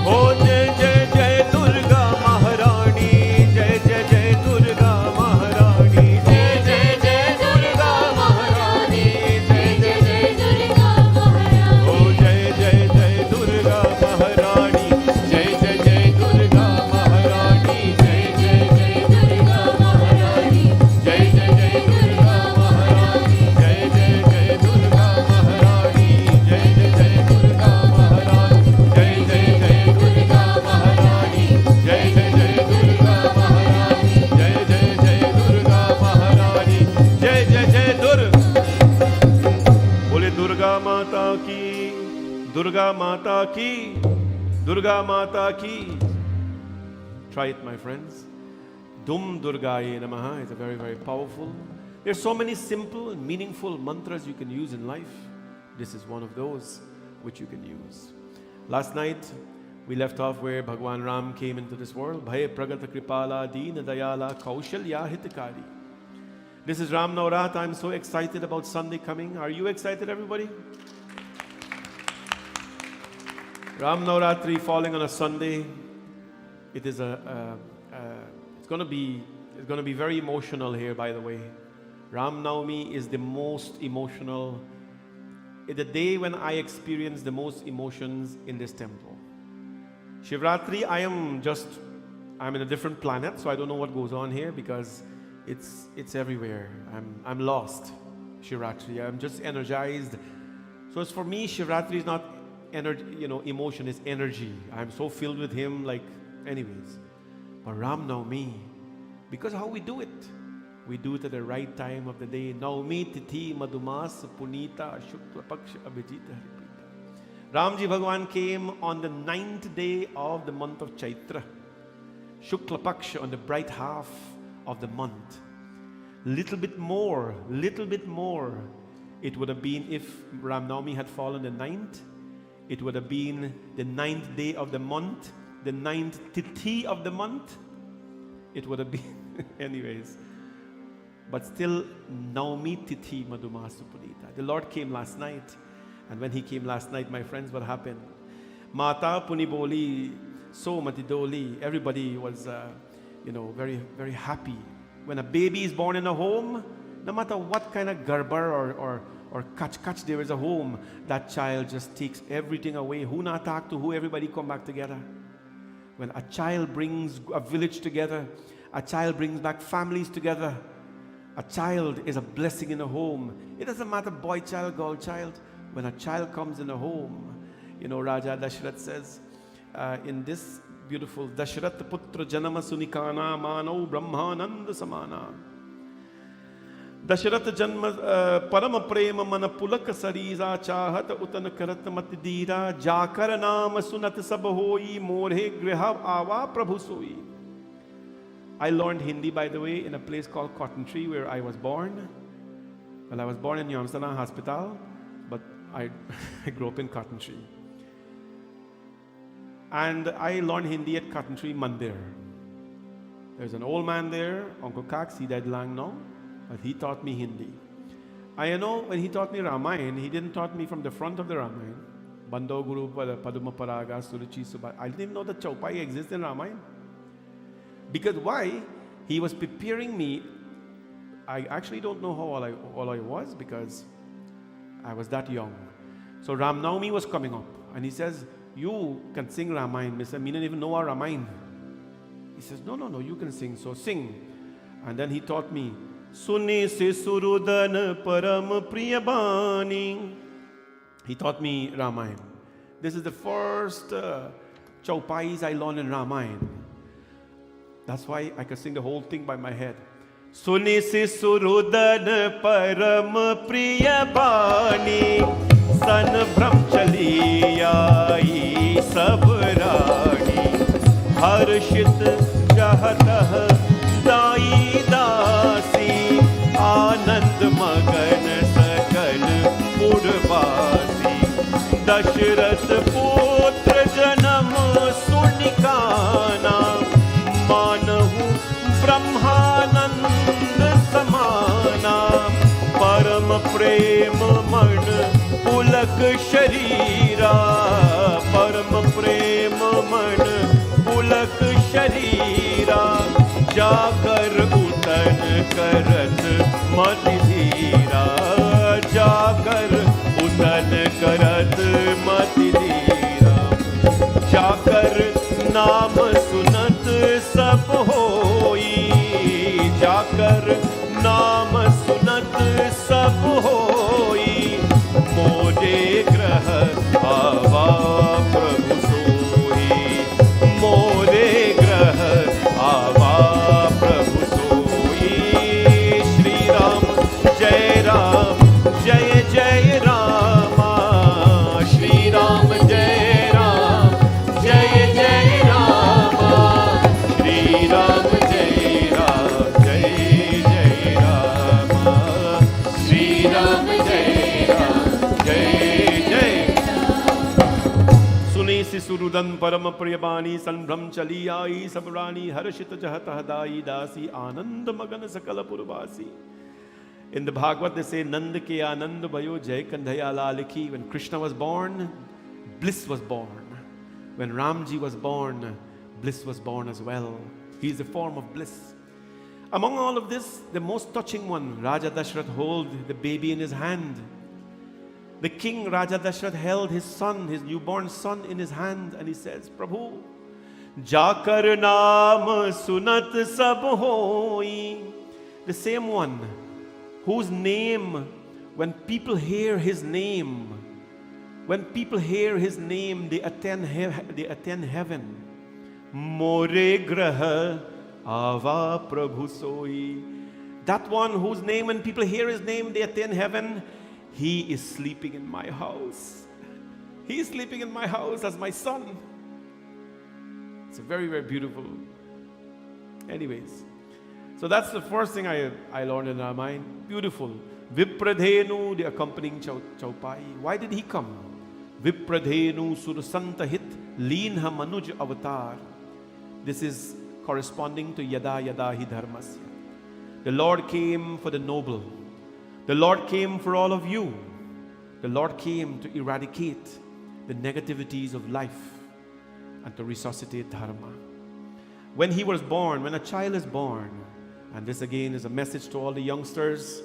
ओ जय जय जय दुर्गा महारानी जय जय जय दुर्गा महारानी जय जय जय दुर्गा महारानी जय जय जय ओ जय जय जय दुर्गा महारानी जय जय जय दुर्गा महारानी जय जय जय दुर्गा महारानी जय जय जय दुर्गा महारानी जय जय जय दुर्गा महारानी जय जय जय दुर्गा महारानी जय जय जय दुर्गा महारानी जय जय जय दुर्गा महारानी जय जय जय दुर्गा महारानी जय जय जय बोले दुर्गा माता की दुर्गा माता की दुर्गा माता की Try it, my friends. Dum Durgaye Namaha is a very, very powerful. There's so many simple, meaningful mantras you can use in life. This is one of those which you can use. Last night, we left off where Bhagwan Ram came into this world. Bhaya Pragata Kripala Deen Dayala Kaushalya Hitakari. This is Ram Navrat. I'm so excited about Sunday coming. Are you excited, everybody? Ram Navratri falling on a Sunday. It is it's going to be very emotional here, by the way. Ram Navami is the most emotional. It's the day when I experience the most emotions in this temple. Shivratri, I'm in a different planet, so I don't know what goes on here because it's everywhere. I'm lost. Shivratri, I'm just energized. So as for me, Shivratri is not energy, emotion is energy. I'm so filled with him, anyways. But Ram Navami, because how we do it at the right time of the day. Navami Tithi Madhumas Punita Shukla Paksha Abhijita Haripita. Ramji Bhagwan came on the 9th day of the month of Chaitra. Shukla Paksha, on the bright half of the month. Little bit more, it would have been if Ram Navami had fallen the 9th. It would have been the 9th day of the month, the 9th Tithi of the month. It would have been, anyways. But still, Navami Tithi Madhumasu Punita. The Lord came last night. And when He came last night, my friends, what happened? Mata Puniboli, So Matidoli, everybody was, very, very happy. When a baby is born in a home, no matter what kind of garbar or kach there is a home, that child just takes everything away. Who not talk to who, everybody come back together. When a child brings a village together, a child brings back families together. A child is a blessing in a home. It doesn't matter boy child, girl child. when a child comes in a home, you know, Raja Dashrath says in this beautiful Dashrath Putra Janama Sunikana Mano Brahmananda Samana. Dashrath Janma Parama Prema Mana Pulak Sariza Chahat Utan Karat Matidira Jakar Naam Sunat Sabahoi Morhe Griha Ava Prabhu Soi. I learned Hindi, by the way, in a place called Cotton Tree where I was born. Well, I was born in Yamsana Hospital, but I grew up in Cotton Tree. And I learned Hindi at Cotton Tree Mandir. There's an old man there, Uncle Kax, he died long now, but he taught me Hindi. I know when he taught me Ramayana, he didn't taught me from the front of the Ramayana. Bando Guru Paduma Paraga Suruchi Subha. I didn't even know that Chaupai exists in Ramayana. Because why? He was preparing me. I actually don't know how all I was because I was that young. So Ram Navami was coming up and he says, you can sing Ramayana. Mr. Me didn't even know our Ramayana. He says, no, you can sing. So sing. And then he taught me, Sune se surudan param priyabani. He taught me Ramayana. This is the first chaupais I learned in Ramayana. That's why I could sing the whole thing by my head. Sune se surudan param priyabani. San brahmchali aayi sab rani. Harshit jahatah dai dasi. Anand magan sakal purvasi. Dashrath putra janam sunikana. Manahu brahmanand samana. Param prem man पुलक शरीरा परम प्रेम मन पुलक शरीरा जाकर उतन करत मत धीरा जाकर उतन करत मत धीरा जाकर नाम सुनत सब होई जाकर नाम सुनत सब होई मोरे ग्रह आवा प्रभु सोई मोरे ग्रह आवा प्रभु सोई श्री राम जय जय रामा श्री राम जय जय रामा श्री राम जय रामा श्री राम सुरुदन परम प्रियबानी संभ्रम चली आई सब रानी हर्षित जहत हदाई दासी आनंद मगन सकल पुरवासी. In the Bhagavad they say Nand ke Anand bhayo jai kandhaya lal ki. When Krishna was born, bliss was born. When Ramji was born, bliss was born as well. He is a form of bliss. Among all of this, the most touching one, Raja Dashrath hold the baby in his hand. The king Raja Dashrath held his son, his newborn son in his hand, and he says, Prabhu, Jakar naam sunat sab hoi. The same one whose name, when people hear his name, they attain heaven. More graha ava Prabhu soi. That one whose name, when people hear his name, they attain heaven. He is sleeping in my house. He is sleeping in my house as my son. It's a very, very beautiful. Anyways, so that's the first thing I learned in our mind. Beautiful. Vipradhenu, the accompanying chaupai. Why did he come? Vipradhenu surasantahit linha manuj avatar. This is corresponding to yada yada hi dharmasya. The Lord came for the noble. The Lord came for all of you. The Lord came to eradicate the negativities of life and to resuscitate dharma. When he was born, when a child is born, and this again is a message to all the youngsters,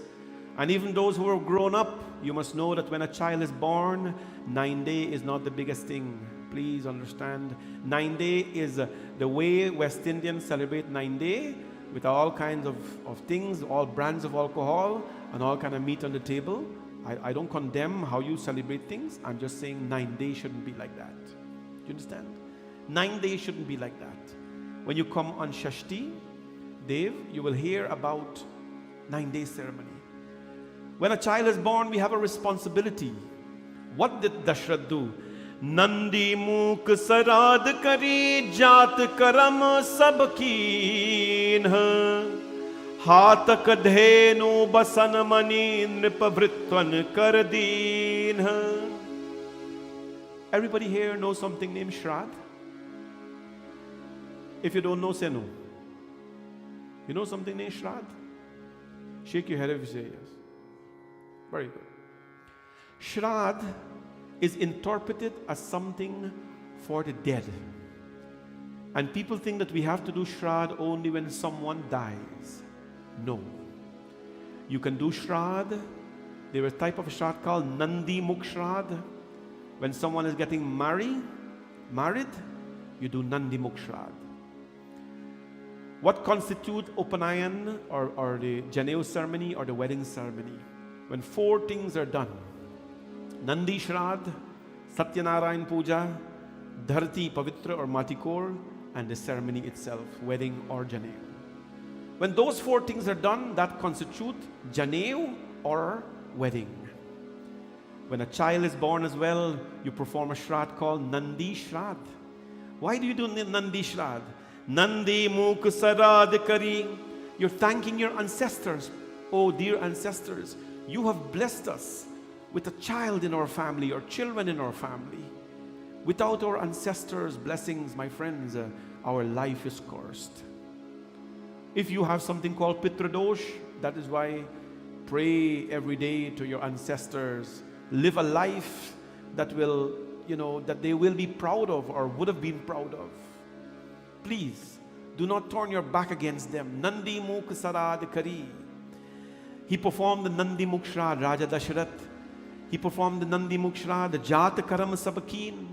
and even those who are grown up, you must know that when a child is born, 9 days is not the biggest thing. Please understand. 9 days is the way West Indians celebrate 9 days, with all kinds of things, all brands of alcohol, and all kind of meat on the table. I don't condemn how you celebrate things. I'm just saying 9 days shouldn't be like that. Do you understand? 9 days shouldn't be like that. When you come on Shashti, Dev, you will hear about 9-day ceremony. When a child is born, we have a responsibility. What did Dashrath do? Nandi muk sarad kari jat karam sab keen hatak dhenu basan mani nripavritvan kardeen. Everybody here knows something named Shraddh? If you don't know, say no. You know something named Shraddh? Shake your head if you say yes. Very good. Shraddh is interpreted as something for the dead. And people think that we have to do Shraddh only when someone dies. No. You can do Shraddh. There is a type of Shraddh called Nandi Mukh Shraddh. When someone is getting married, you do Nandi Mukh Shraddh. What constitutes Upanayan or the Janeu ceremony or the wedding ceremony? When 4 things are done. Nandi Shraddh, Satyanarayan Puja, Dharti Pavitra or Matikor, and the ceremony itself, wedding or Janeu. When those 4 things are done, that constitutes Janeu or wedding. When a child is born as well, you perform a Shraddh called Nandi Shraddh. Why do you do Nandi Shraddh? Nandi Mukh Sarad Kari. You're thanking your ancestors. Oh dear ancestors, you have blessed us with a child in our family or children in our family. Without our ancestors' blessings, my friends, our life is cursed. If you have something called Pitradosh, that is why pray every day to your ancestors. Live a life that will, that they will be proud of or would have been proud of. Please, do not turn your back against them. Nandi Mukh Sarad Kari. He performed the Nandi Mukh Shraddh, Raja Dashrath. He performed the Nandi Mukh Shraddh, the Jat Karam Sabakeen.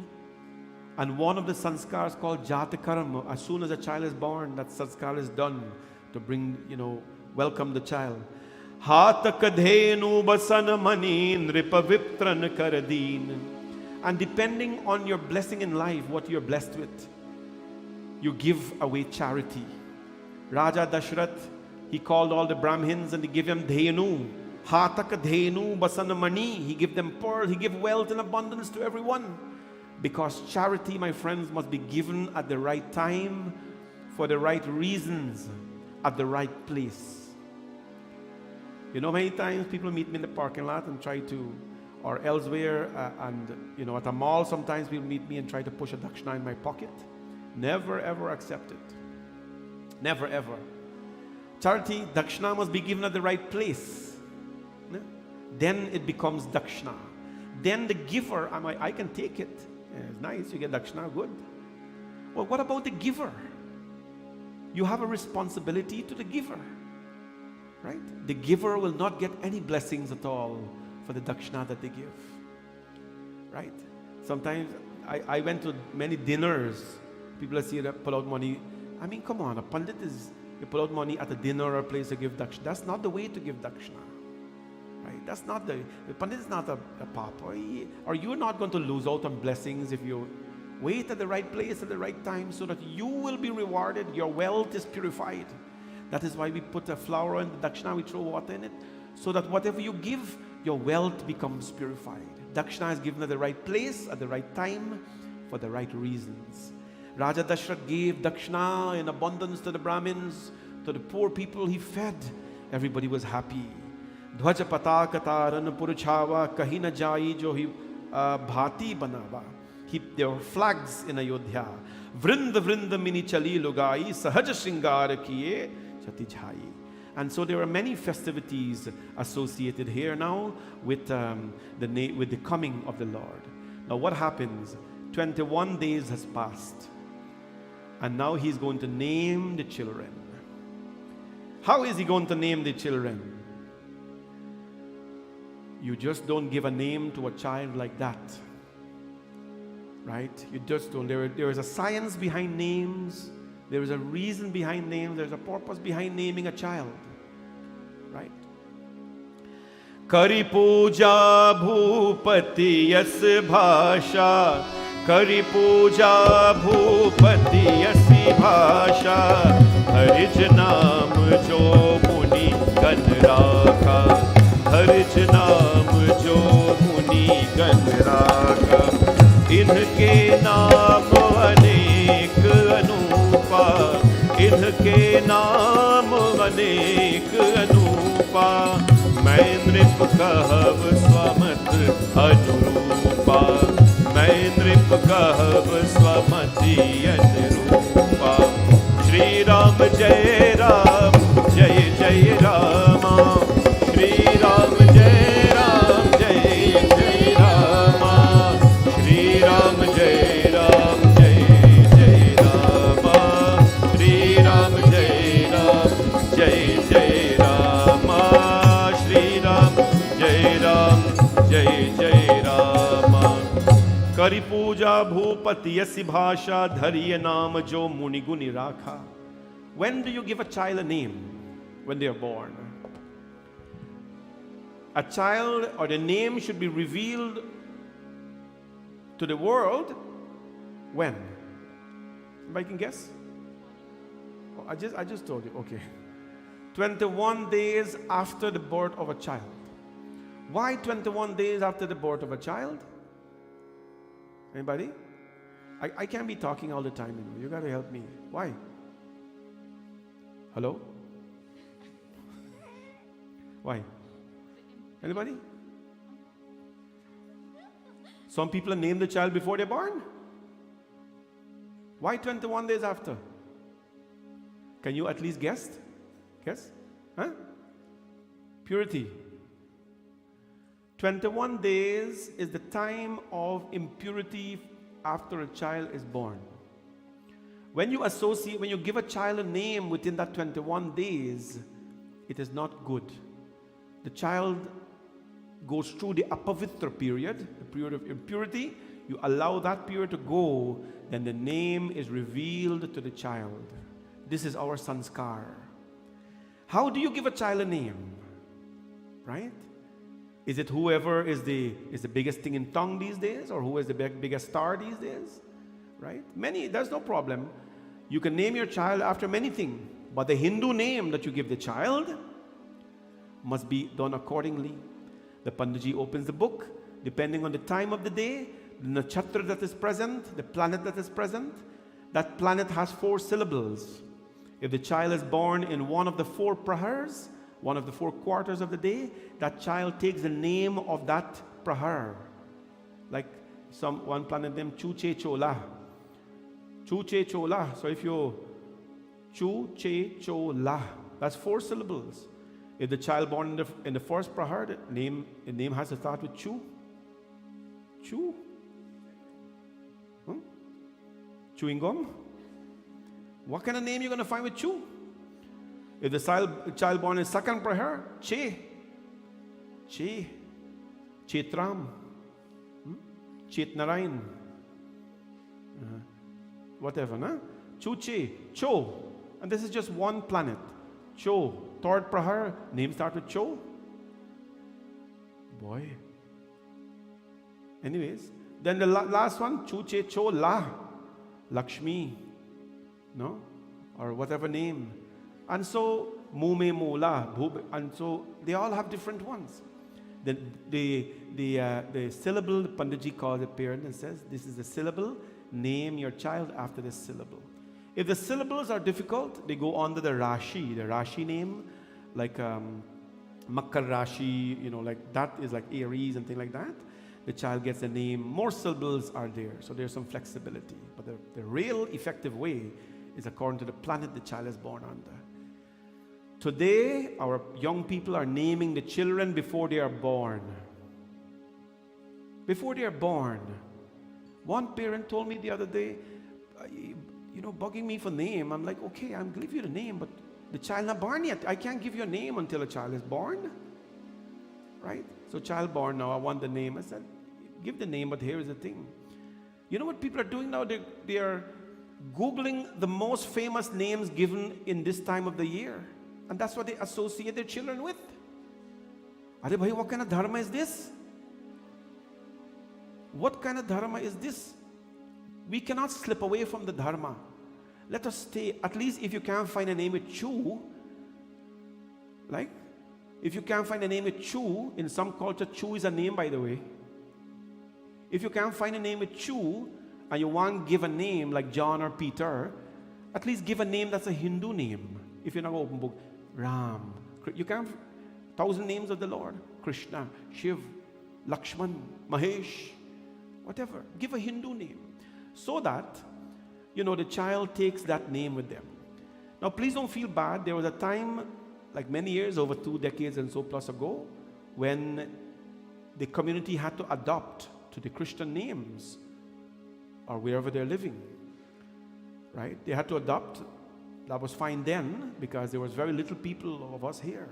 And one of the sanskars called Jat Karam, as soon as a child is born, that sanskar is done to bring, welcome the child. Hatak dhenu basan mani nripavitran kardeen. And depending on your blessing in life, what you're blessed with, you give away charity. Raja Dashrath, he called all the Brahmins and he gave them dhenu. Hatak dhenu basan mani. He gave them pearl, he gave wealth and abundance to everyone. Because charity, my friends, must be given at the right time, for the right reasons, at the right place. Many times people meet me in the parking lot and try to, or elsewhere, and at a mall, sometimes people meet me and try to push a dakshina in my pocket. Never ever accept it. Never ever. Charity, dakshina must be given at the right place. Then it becomes dakshina. Then the giver, I can take it. Yeah, it's nice, you get dakshina, good. Well, what about the giver? You have a responsibility to the giver. Right? The giver will not get any blessings at all for the dakshina that they give. Right? Sometimes I went to many dinners. People see that pull out money. Come on, a pandit is, you pull out money at a dinner or a place to give dakshina. That's not the way to give dakshina. Right? That's not the pandit is not a papa. Or you're not going to lose out on blessings if you wait at the right place at the right time, so that you will be rewarded. Your wealth is purified. That is why we put a flower in the dakshina, we throw water in it, so that whatever you give, your wealth becomes purified. Dakshina is given at the right place, at the right time, for the right reasons. Raja Dashrath gave dakshina in abundance to the Brahmins, to the poor people he fed. Everybody was happy. Dhwaj pataka taran puruchava kahi na jai jo hi bhati banawa. There were flags in Ayodhya. Vrinda vrinda mini chali lugai sahaj shringar kiye chati jhai. And so there are many festivities associated here now with the coming of the Lord. Now what happens? 21 days has passed. And now he's going to name the children. How is he going to name the children? You just don't give a name to a child like that. Right? You just don't. There is a science behind names. There is a reason behind names. There's a purpose behind naming a child. Right? करि पूजा Bhupathi yes भाषा, करि पूजा भूपति यसी भाषा, हरिज नाम जो मुनि गण राखा, हरिज नाम जो मुनि गण राखा। इनके नाम अनेक अनूपा, इनके नाम अनेक अनूपा, मैं नृप कहब स्वमत अनुरूपा, मैं नृप कहब स्वमति अनुरूपा। श्री राम जय राम, जय जय रामा, श्री राम जय राम, जय जय रामा, श्री राम जय राम, जय जय रामा, श्री राम जय राम, जय जय रामा, श्री राम जय राम, जय जय रामा। करि पूजा भूपति यसी भाषा, धरिय नाम जो मुनि गुनि राखा। When do you give a child a name? When they are born. A child or the name should be revealed to the world when? Anybody can guess? Oh, I just told you. Okay. 21 days after the birth of a child. Why 21 days after the birth of a child? Anybody? I can't be talking all the time. You got to help me. Why? Hello? Why? Anybody? Some people name the child before they're born. Why 21 days after? Can you at least guess? Guess? Huh? Purity. 21 days is the time of impurity after a child is born. When you associate, when you give a child a name within that 21 days, it is not good. The child goes through the apavitra period, the period of impurity. You allow that period to go, then the name is revealed to the child. This is our sanskar. How do you give a child a name? Right? Is it whoever is the biggest thing in tongue these days, or who is the biggest star these days? Right? Many, there's no problem. You can name your child after many things, but the Hindu name that you give the child must be done accordingly. The Pandiji opens the book, depending on the time of the day, the nakshatra that is present, the planet that is present. That planet has 4 syllables. If the child is born in one of the 4 prahars, one of the 4 quarters of the day, that child takes the name of that prahar. Like one planet named Chu Che Chola. Chu Che Chola. So if you Chu Che Chola, that's 4 syllables. If the child born in the first prahar, the name has to start with Chu. Chu? Chewing gum? What kind of name you're going to find with Chu? If the child born in second prahar, Che. Che. Chetram. Chetnarayan. Whatever, no? Chu Che. Cho. And this is just one planet. Cho. Third prahar, name start with Cho. Boy. Anyways, then the last one, Chu Che Cho La. Lakshmi. No? Or whatever name. And so, Mume Mula. And so, they all have different ones. The syllable, the Panditji calls a parent and says, this is the syllable, name your child after this syllable. If the syllables are difficult, they go under the Rashi name, like Makkar Rashi, like that is like Aries and things like that. The child gets a name, more syllables are there, so there's some flexibility. But the real effective way is according to the planet the child is born under. Today, our young people are naming the children before they are born. Before they are born. One parent told me the other day, bugging me for name. I'm like, okay, I'll give you the name, but the child not born yet. I can't give you a name until a child is born. Right? So child born now, I want the name. I said, give the name, but here is the thing. You know what people are doing now? They are Googling the most famous names given in this time of the year. And that's what they associate their children with. Are bhai, what kind of dharma is this? What kind of dharma is this? We cannot slip away from the dharma. Let us stay, at least if you can't find a name with Chu, like, if you can't find a name with Chu, in some culture, Chu is a name, by the way. If you can't find a name with Chu, and you want to give a name like John or Peter, at least give a name that's a Hindu name. If you're not going to open book, Ram. You can't, 1,000 names of the Lord. Krishna, Shiv, Lakshman, Mahesh, whatever. Give a Hindu name. So that, the child takes that name with them. Now, please don't feel bad. There was a time, like many years, over 2 decades and so plus ago, when the community had to adopt to the Christian names or wherever they're living, right? They had to adopt. That was fine then because there was very little people of us here.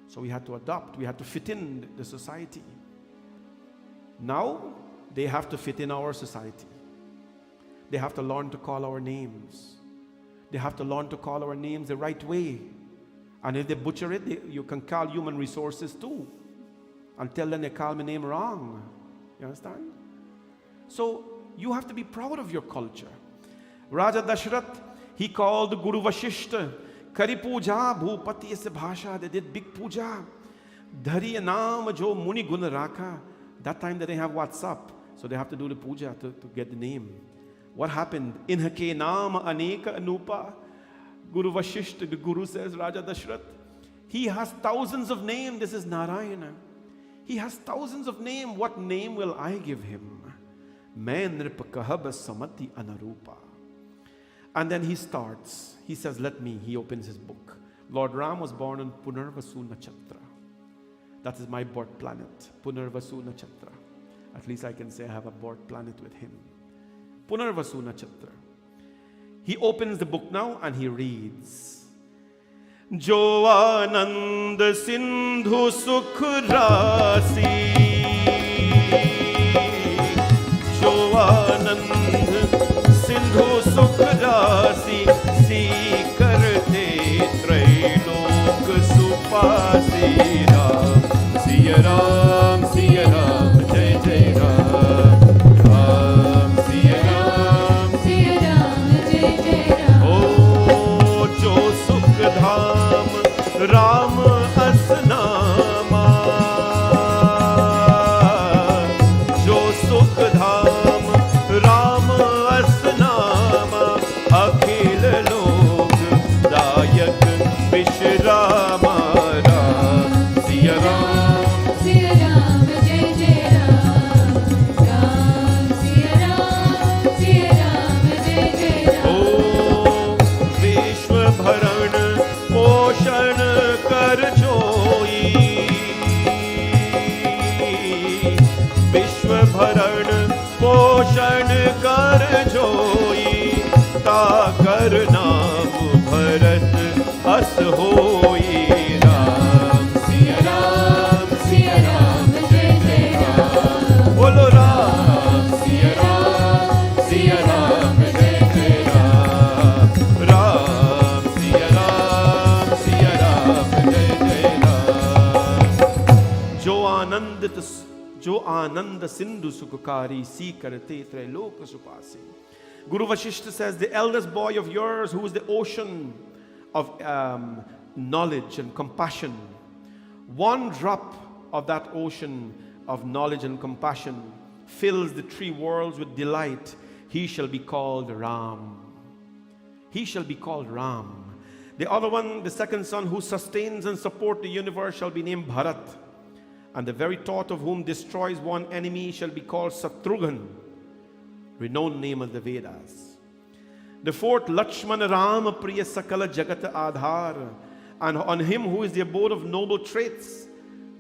So we had to adopt. We had to fit in the society. Now, they have to fit in our society. They have to learn to call our names. They have to learn to call our names the right way. And if they butcher it, you can call human resources too and tell them they call my name wrong. You understand? So you have to be proud of your culture. Raja Dashrath, he called Guru Vashishta, Kari Puja, Bhupati se bhasha, they did big puja. Dhari naam jo muni gun rakha. That time they didn't have WhatsApp, so they have to do the puja to get the name. What happened? Inhake naam aneka anupa. Guru Vashishta, the Guru says, Raja Dashrath, he has thousands of names. This is Narayana. He has thousands of names. What name will I give him? Main nripa kahab samati anarupa. And then he starts. He says, he opens his book. Lord Ram was born on Punarvasu Nachatra. That is my birth planet, Punarvasu Nachatra. At least I can say I have a birth planet with him. Punarvasu Nachatra. He opens the book now and he reads. Jo Anand Sindhu Sukh Rasi, Jo Anand Sindhu Sukh Rasi, Si Karte Trailok Supasi Ram, Siya Ram, Siya Ram, Jai Jai Ram, Ram, Siya Ram, Siya Ram, Jai Jai Ram. Oh, Jo Sukh Dham Ram Asnama, Jo Sukh Dham Ram Asnama, Akhil Lok Dayak Vishrama Ram, Siya Ram, Siya Ram, Jai Jai Ram. Ram, Siya Ram, Siya Ram, Jai Jai Ram. Oh, Vishwa Bharan Poshan Kar Joi, Vishwa Bharan Poshan Kar Joi, Takar Naam Bharat As Hoi. Ram, Siya Ram, Siya Ram, Jai Jai Ram. Bolo Ram, Siya Ram, Siya Ram, Jai Jai Ram. Ram, Siya Ram, Siya Ram, Jai Jai Ram. Jo Anand Sindhu Sukhkari, Si Karte Trailok Supasi. Guru Vashishta says, the eldest boy of yours, who is the ocean of knowledge and compassion, one drop of that ocean of knowledge and compassion fills the 3 worlds with delight. He shall be called Ram. He shall be called Ram. The other one, the second son, who sustains and supports the universe, shall be named Bharat. And the very thought of whom destroys one enemy shall be called Satrughan, renowned name of the Vedas. The fourth, Lakshman Ram Priya Sakala Jagat Adhar. And on him who is the abode of noble traits,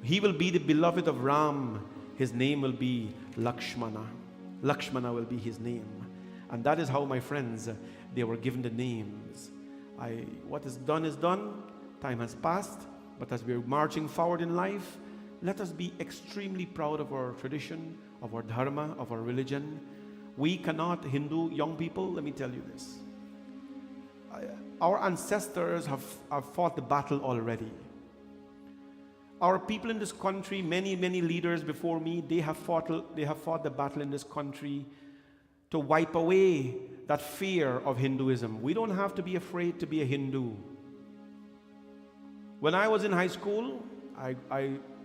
he will be the beloved of Ram. His name will be Lakshmana. Lakshmana will be his name. And that is how, my friends, they were given the names. What is done. Time has passed. But as we're marching forward in life, let us be extremely proud of our tradition, of our dharma, of our religion. We cannot, Hindu young people, let me tell you this. Our ancestors have fought the battle already. Our people in this country, many, many leaders before me, they have fought the battle in this country to wipe away that fear of Hinduism. We don't have to be afraid to be a Hindu. When I was in high school, I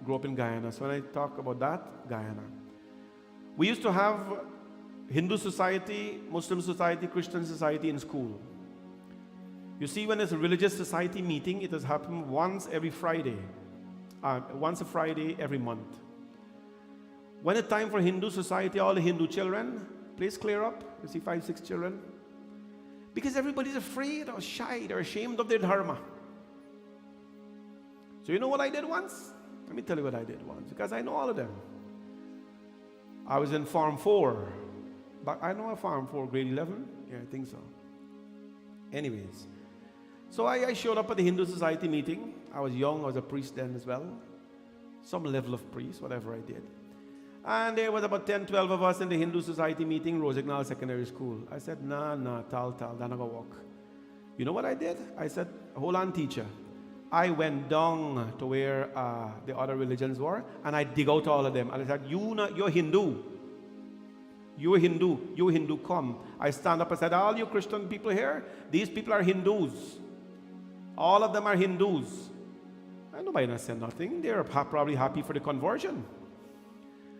grew up in Guyana, so when I talk about that, Guyana. We used to have Hindu society, Muslim society, Christian society in school. You see, when there's a religious society meeting, it has happened once every Friday. Once a Friday every month. When it's time for Hindu society, all the Hindu children, please clear up. You see 5, 6 children. Because everybody's afraid or shy, they're ashamed of their dharma. So you know what I did once? Let me tell you what I did once, because I know all of them. I was in Farm 4. But I know a Farm 4, grade 11? Yeah, I think so. Anyways. So I showed up at the Hindu society meeting. I was young, I was a priest then as well. Some level of priest, whatever I did. And there was about 10, 12 of us in the Hindu society meeting, Rosignal Secondary School. I said, nah, tal, that's not gonna walk. You know what I did? I said, hold on, teacher. I went down to where the other religions were, and I dig out all of them. And I said, you're Hindu. You're Hindu, come. I stand up and said, all you Christian people here, these people are Hindus. All of them are Hindus. And nobody not said nothing. They're probably happy for the conversion.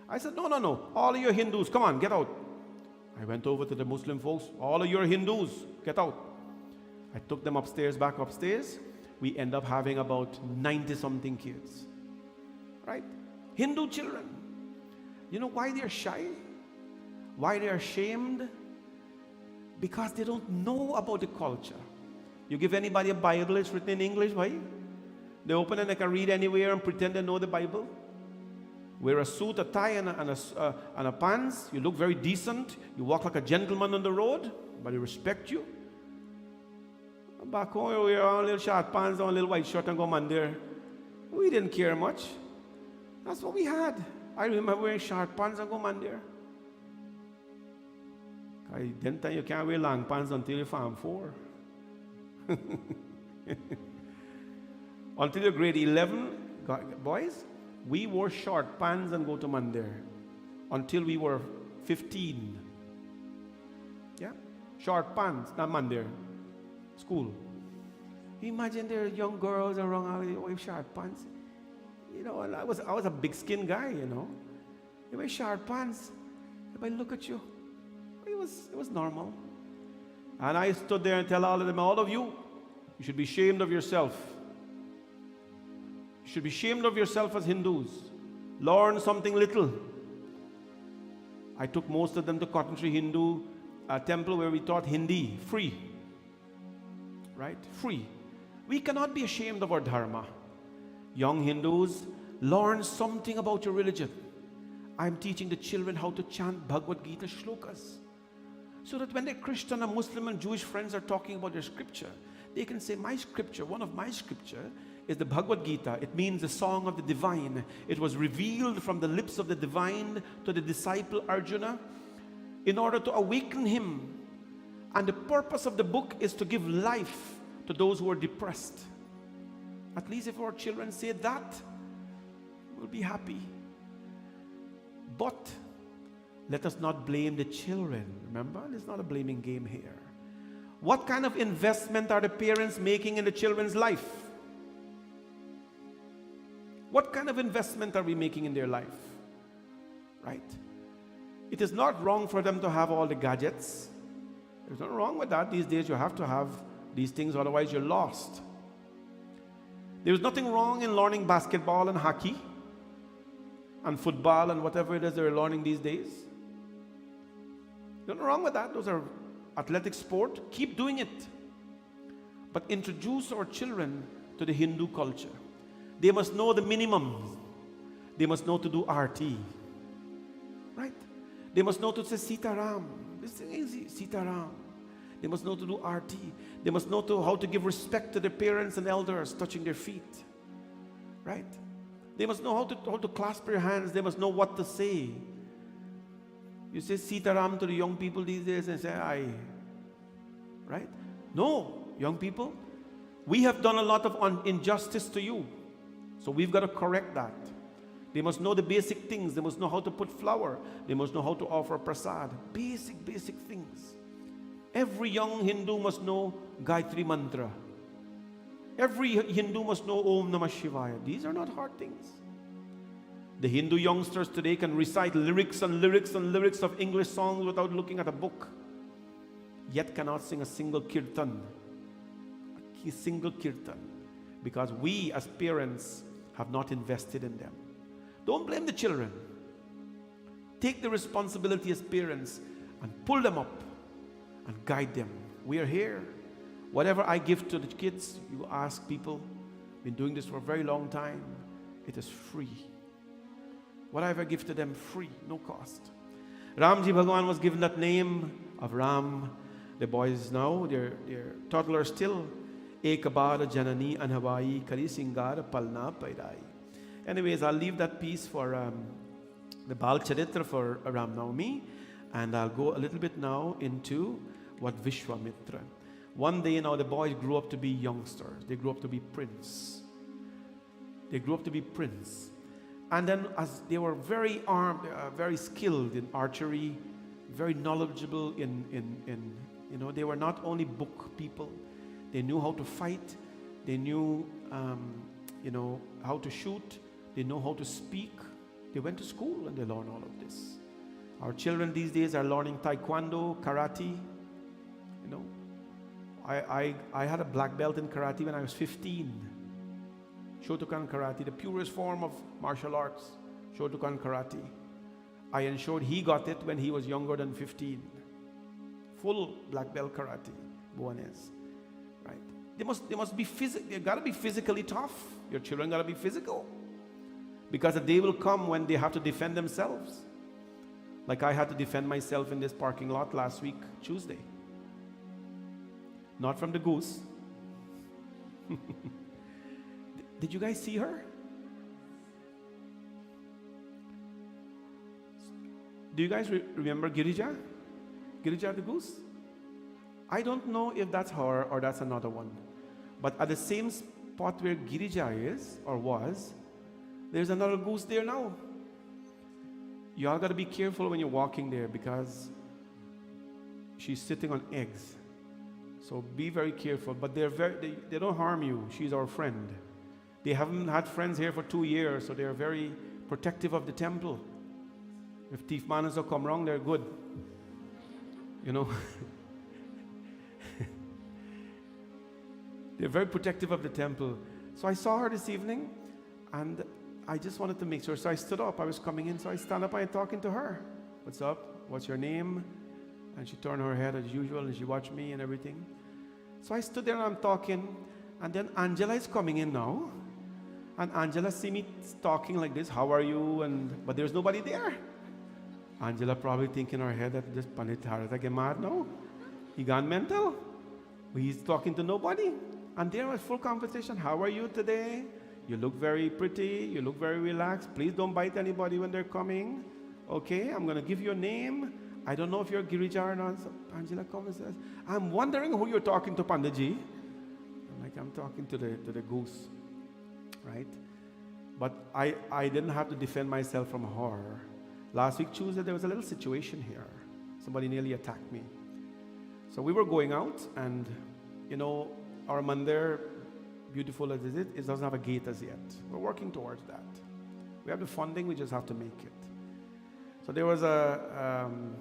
I said, no. All of you Hindus, come on, get out. I went over to the Muslim folks. All of you are Hindus, get out. I took them back upstairs. We end up having about 90-something kids. Right? Hindu children. You know why they're shy? Why they're ashamed? Because they don't know about the culture. You give anybody a Bible, it's written in English, why? They open and they can read anywhere and pretend they know the Bible. Wear a suit, a tie, and a pants. You look very decent. You walk like a gentleman on the road. But they respect you. Back home, we wear a little short pants and a little white shirt and go man there. We didn't care much. That's what we had. I remember wearing short pants and go man there. Then you can't wear long pants until you Farm 4. Until you're grade 11, boys, we wore short pants and go to Mandir until we were 15. Yeah? Short pants, not Mandir. School. Imagine there are young girls around with short pants. You know, and I was a big skin guy, you know. You wear short pants. Everybody look at you. It was normal. And I stood there and tell all of them, all of you should be ashamed of yourself. You should be ashamed of yourself as Hindus. Learn something little. I took most of them to Cottontree Hindu temple where we taught Hindi, free. Right? Free. We cannot be ashamed of our dharma. Young Hindus, learn something about your religion. I'm teaching the children how to chant Bhagavad Gita shlokas. So that when their Christian and Muslim and Jewish friends are talking about their scripture, they can say, my scripture, one of my scripture is the Bhagavad Gita. It means the song of the divine. It was revealed from the lips of the divine to the disciple Arjuna in order to awaken him. And the purpose of the book is to give life to those who are depressed. At least if our children say that, we'll be happy. But let us not blame the children. Remember, it's not a blaming game here. What kind of investment are the parents making in the children's life? What kind of investment are we making in their life? Right? It is not wrong for them to have all the gadgets. There's nothing wrong with that. These days you have to have these things, otherwise you're lost. There's nothing wrong in learning basketball and hockey and football and whatever it is they're learning these days. Nothing wrong with that. Those are athletic sport. Keep doing it. But introduce our children to the Hindu culture. They must know the minimum. They must know to do arti. Right? They must know to say Sitaram. This is easy. Sitaram. They must know to do arti. They must know how to give respect to their parents and elders, touching their feet. Right? They must know how to clasp their hands. They must know what to say. You say Sitaram to the young people these days and say, "I." Right? No, young people. We have done a lot of injustice to you. So we've got to correct that. They must know the basic things. They must know how to put flour. They must know how to offer prasad. Basic things. Every young Hindu must know Gayatri Mantra. Every Hindu must know Om Namah Shivaya. These are not hard things. The Hindu youngsters today can recite lyrics and lyrics and lyrics of English songs without looking at a book, yet cannot sing a single kirtan. A single kirtan. Because we as parents have not invested in them. Don't blame the children. Take the responsibility as parents and pull them up and guide them. We are here. Whatever I give to the kids, you ask people, been doing this for a very long time, it is free. Whatever I give to them, free, no cost. Ramji Bhagwan was given that name of Ram. The boys now, they're toddlers still. Ekabada Janani Anhavai Kari Singara Palna Pairai. Anyways, I'll leave that piece for the Bal Charitra for Ram Navami, and I'll go a little bit now into what Vishwamitra. One day now the boys grew up to be youngsters. They grew up to be prince. And then as they were very armed, very skilled in archery, very knowledgeable in they were not only book people. They knew how to fight. They knew, how to shoot. They know how to speak. They went to school and they learned all of this. Our children these days are learning taekwondo, karate. I had a black belt in karate when I was 15. Shotokan karate, the purest form of martial arts. Shotokan karate. I ensured he got it when he was younger than 15. Full black belt karate, Buanes. Right? They must be they gotta be physically tough. Your children gotta be physical. Because the day will come when they have to defend themselves. Like I had to defend myself in this parking lot last week, Tuesday. Not from the goose. Did you guys see her? Do you guys remember Girija? Girija the goose? I don't know if that's her or that's another one. But at the same spot where Girija is or was, there's another goose there now. You all got to be careful when you're walking there because she's sitting on eggs. So be very careful. But they don't harm you. She's our friend. They haven't had friends here for 2 years, so they're very protective of the temple. If thief manners will come wrong, they're good. They're very protective of the temple. So I saw her this evening, and I just wanted to make sure. So I stood up. I was coming in, so I stand up and I'm talking to her. What's up? What's your name? And she turned her head as usual, and she watched me and everything. So I stood there and I'm talking, and then Angela is coming in now. And Angela see me talking like this, how are you? But there's nobody there. Angela probably thinking in her head that this Pandit Harata get mad now. He gone mental. He's talking to nobody. And there was full conversation. How are you today? You look very pretty. You look very relaxed. Please don't bite anybody when they're coming. Okay, I'm going to give you a name. I don't know if you're Girija or not. So Angela comes and says, I'm wondering who you're talking to, Panditji. I'm talking to the goose. Right? But I didn't have to defend myself from her. Last week, Tuesday, there was a little situation here. Somebody nearly attacked me. So we were going out, and, our mandir, beautiful as it doesn't have a gate as yet. We're working towards that. We have the funding, we just have to make it. So there was an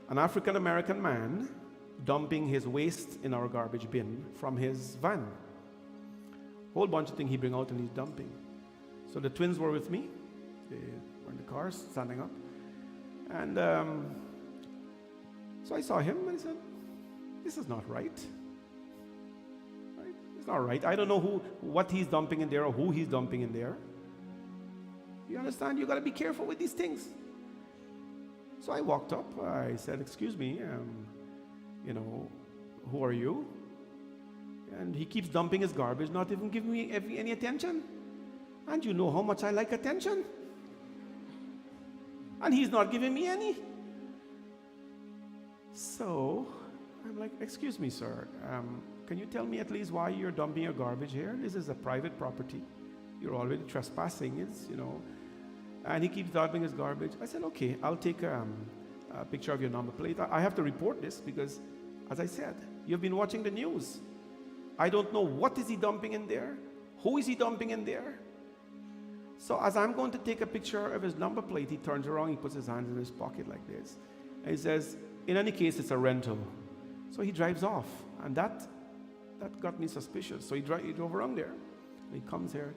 African-American man dumping his waste in our garbage bin from his van. Whole bunch of things he bring out and he's dumping. So the twins were with me. They were in the car, standing up. And so I saw him and I said, this is not right. It's not right. I don't know what he's dumping in there or who he's dumping in there. You understand? You got to be careful with these things. So I walked up. I said, excuse me, who are you? And he keeps dumping his garbage, not even giving me any attention. And you know how much I like attention. And he's not giving me any. So I'm like, excuse me, sir. Can you tell me at least why you're dumping your garbage here? This is a private property. You're already trespassing. It's, you know. And he keeps dumping his garbage. I said, okay, I'll take a picture of your number plate. I have to report this because, as I said, you've been watching the news. I don't know what is he dumping in there. Who is he dumping in there? So as I'm going to take a picture of his number plate, he turns around, he puts his hands in his pocket like this. And he says, in any case, it's a rental. So he drives off. And that got me suspicious. So he drove around there. And he comes here.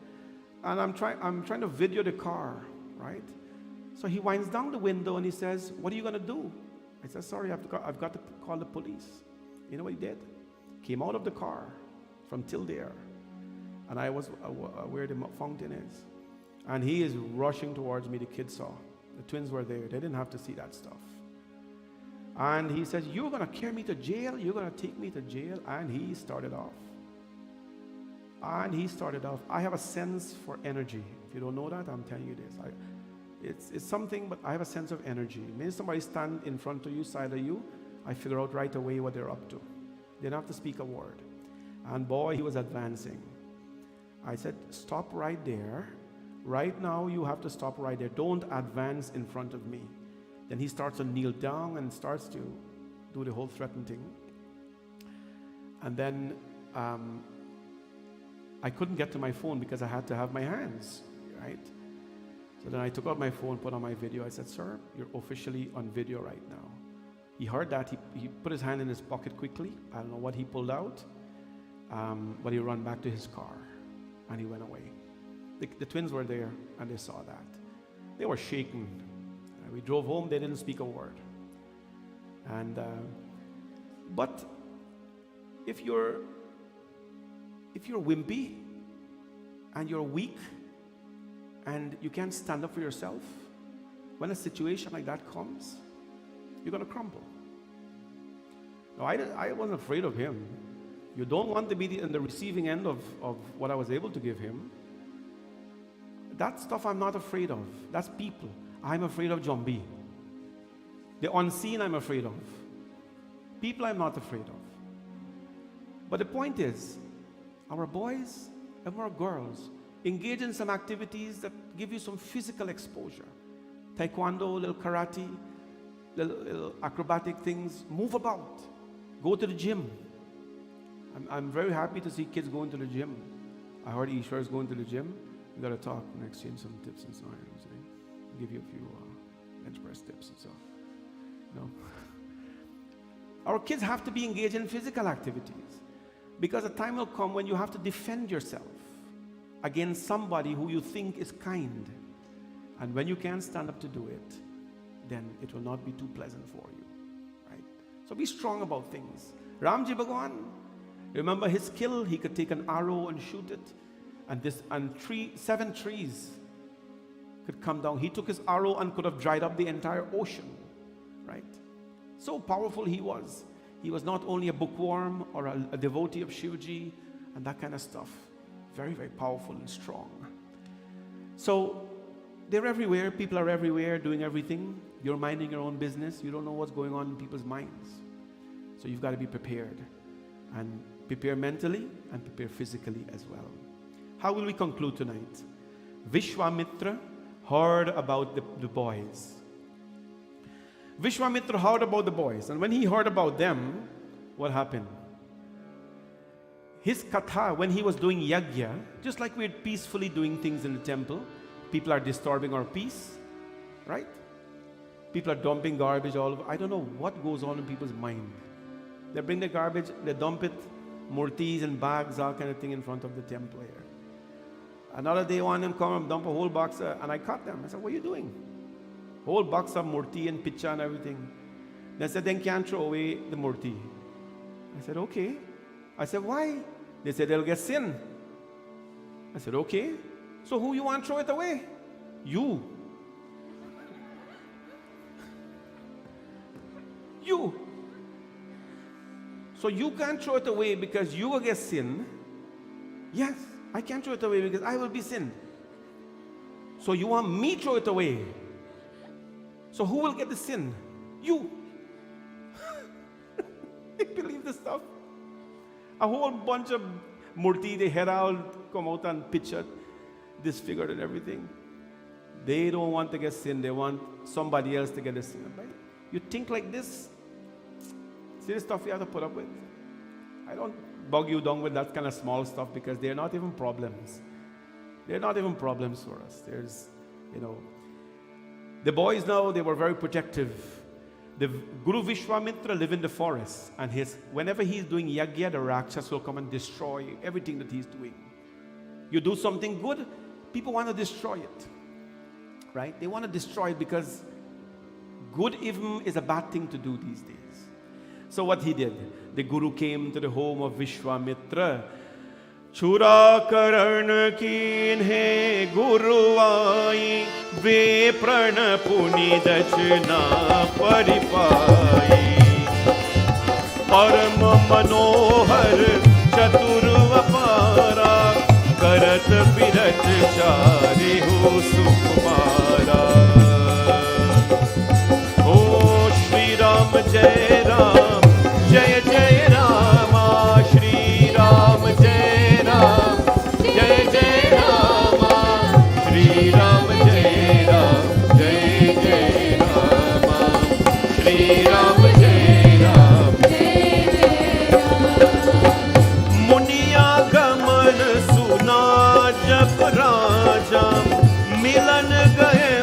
And I'm trying to video the car, right? So he winds down the window and he says, what are you going to do? I said, sorry, I've got to call the police. You know what he did? Came out of the car from till there. And I was where the fountain is. And he is rushing towards me. The kids saw. The twins were there. They didn't have to see that stuff. And he says, you're going to carry me to jail? You're going to take me to jail? And he started off. I have a sense for energy. If you don't know that, I'm telling you this. It's something, but I have a sense of energy. Maybe somebody stand in front of you, side of you, I figure out right away what they're up to. They don't have to speak a word. And boy, he was advancing. I said, stop right there. Right now, you have to stop right there. Don't advance in front of me. Then he starts to kneel down and starts to do the whole threatening thing. And then I couldn't get to my phone because I had to have my hands, right? So then I took out my phone, put on my video. I said, sir, you're officially on video right now. He heard that. He put his hand in his pocket quickly. I don't know what he pulled out. But he ran back to his car and he went away. The twins were there and they saw that. They were shaken. We drove home, they didn't speak a word. And but if you're wimpy and you're weak and you can't stand up for yourself, when a situation like that comes, you're going to crumble. No, I wasn't afraid of him. You don't want to be in the receiving end of what I was able to give him. That stuff I'm not afraid of. That's people. I'm afraid of Jambi. The unseen I'm afraid of. People I'm not afraid of. But the point is, our boys and our girls engage in some activities that give you some physical exposure. Taekwondo, little karate, little acrobatic things. Move about. Go to the gym. I'm very happy to see kids going to the gym. I heard Ishwar is going to the gym. We got to talk and exchange some tips and so on. Give you a few bench press tips and stuff. You know? Our kids have to be engaged in physical activities because a time will come when you have to defend yourself against somebody who you think is kind. And when you can't stand up to do it, then it will not be too pleasant for you. Right? So be strong about things. Ramji Bhagwan, remember his skill? He could take an arrow and shoot it. And 7 trees could come down. He took his arrow and could have dried up the entire ocean, right? So powerful he was. He was not only a bookworm or a devotee of Shivji and that kind of stuff. Very, very powerful and strong. So they're everywhere. People are everywhere doing everything. You're minding your own business. You don't know what's going on in people's minds. So you've got to be prepared. And prepare mentally and prepare physically as well. How will we conclude tonight? Vishwamitra heard about the boys. Vishwamitra heard about the boys. And when he heard about them, what happened? His katha, when he was doing yajna, just like we're peacefully doing things in the temple, people are disturbing our peace, right? People are dumping garbage all over. I don't know what goes on in people's mind. They bring the garbage, they dump it, murtis and bags, all kind of thing in front of the temple here. Another day, one of them come and dump a whole box, and I caught them. I said, what are you doing? Whole box of murti and picha and everything. They said, then can't throw away the murti. I said, okay. I said, why? They said, they'll get sin. I said, okay. So who you want to throw it away? You. You. So you can't throw it away because you will get sin. Yes. I can't throw it away because I will be sinned. So you want me to throw it away. So who will get the sin? You. They believe this stuff. A whole bunch of murti, they head out, come out and pitch it. disfigured and everything. They don't want to get sin. They want somebody else to get the sin. Right? You think like this. See the stuff you have to put up with? I don't bog you down with that kind of small stuff because they're not even problems. They're not even problems for us. There's, the boys now, they were very protective. The Guru Vishwamitra live in the forest, and whenever he's doing yagya, the Rakshas will come and destroy everything that he's doing. You do something good, people want to destroy it. Right? They want to destroy it because good even is a bad thing to do these days. So what he did, the Guru came to the home of Vishwamitra. Chura karan kin he Guru ai, ve prana puni dachna paripai. Param manohar chatur vapara, karat pirat chari ho sukumara. O Shri Ram Jai Ram, Jai Jai Rama, Shri Ram Jai Ram, Jai Jai Rama, Shri Ram Jai Ram, Jai Jai Rama, Shri Ram Jai Ram, Jai Jai Rama. Muniya gaman suna jap raja, milan gaye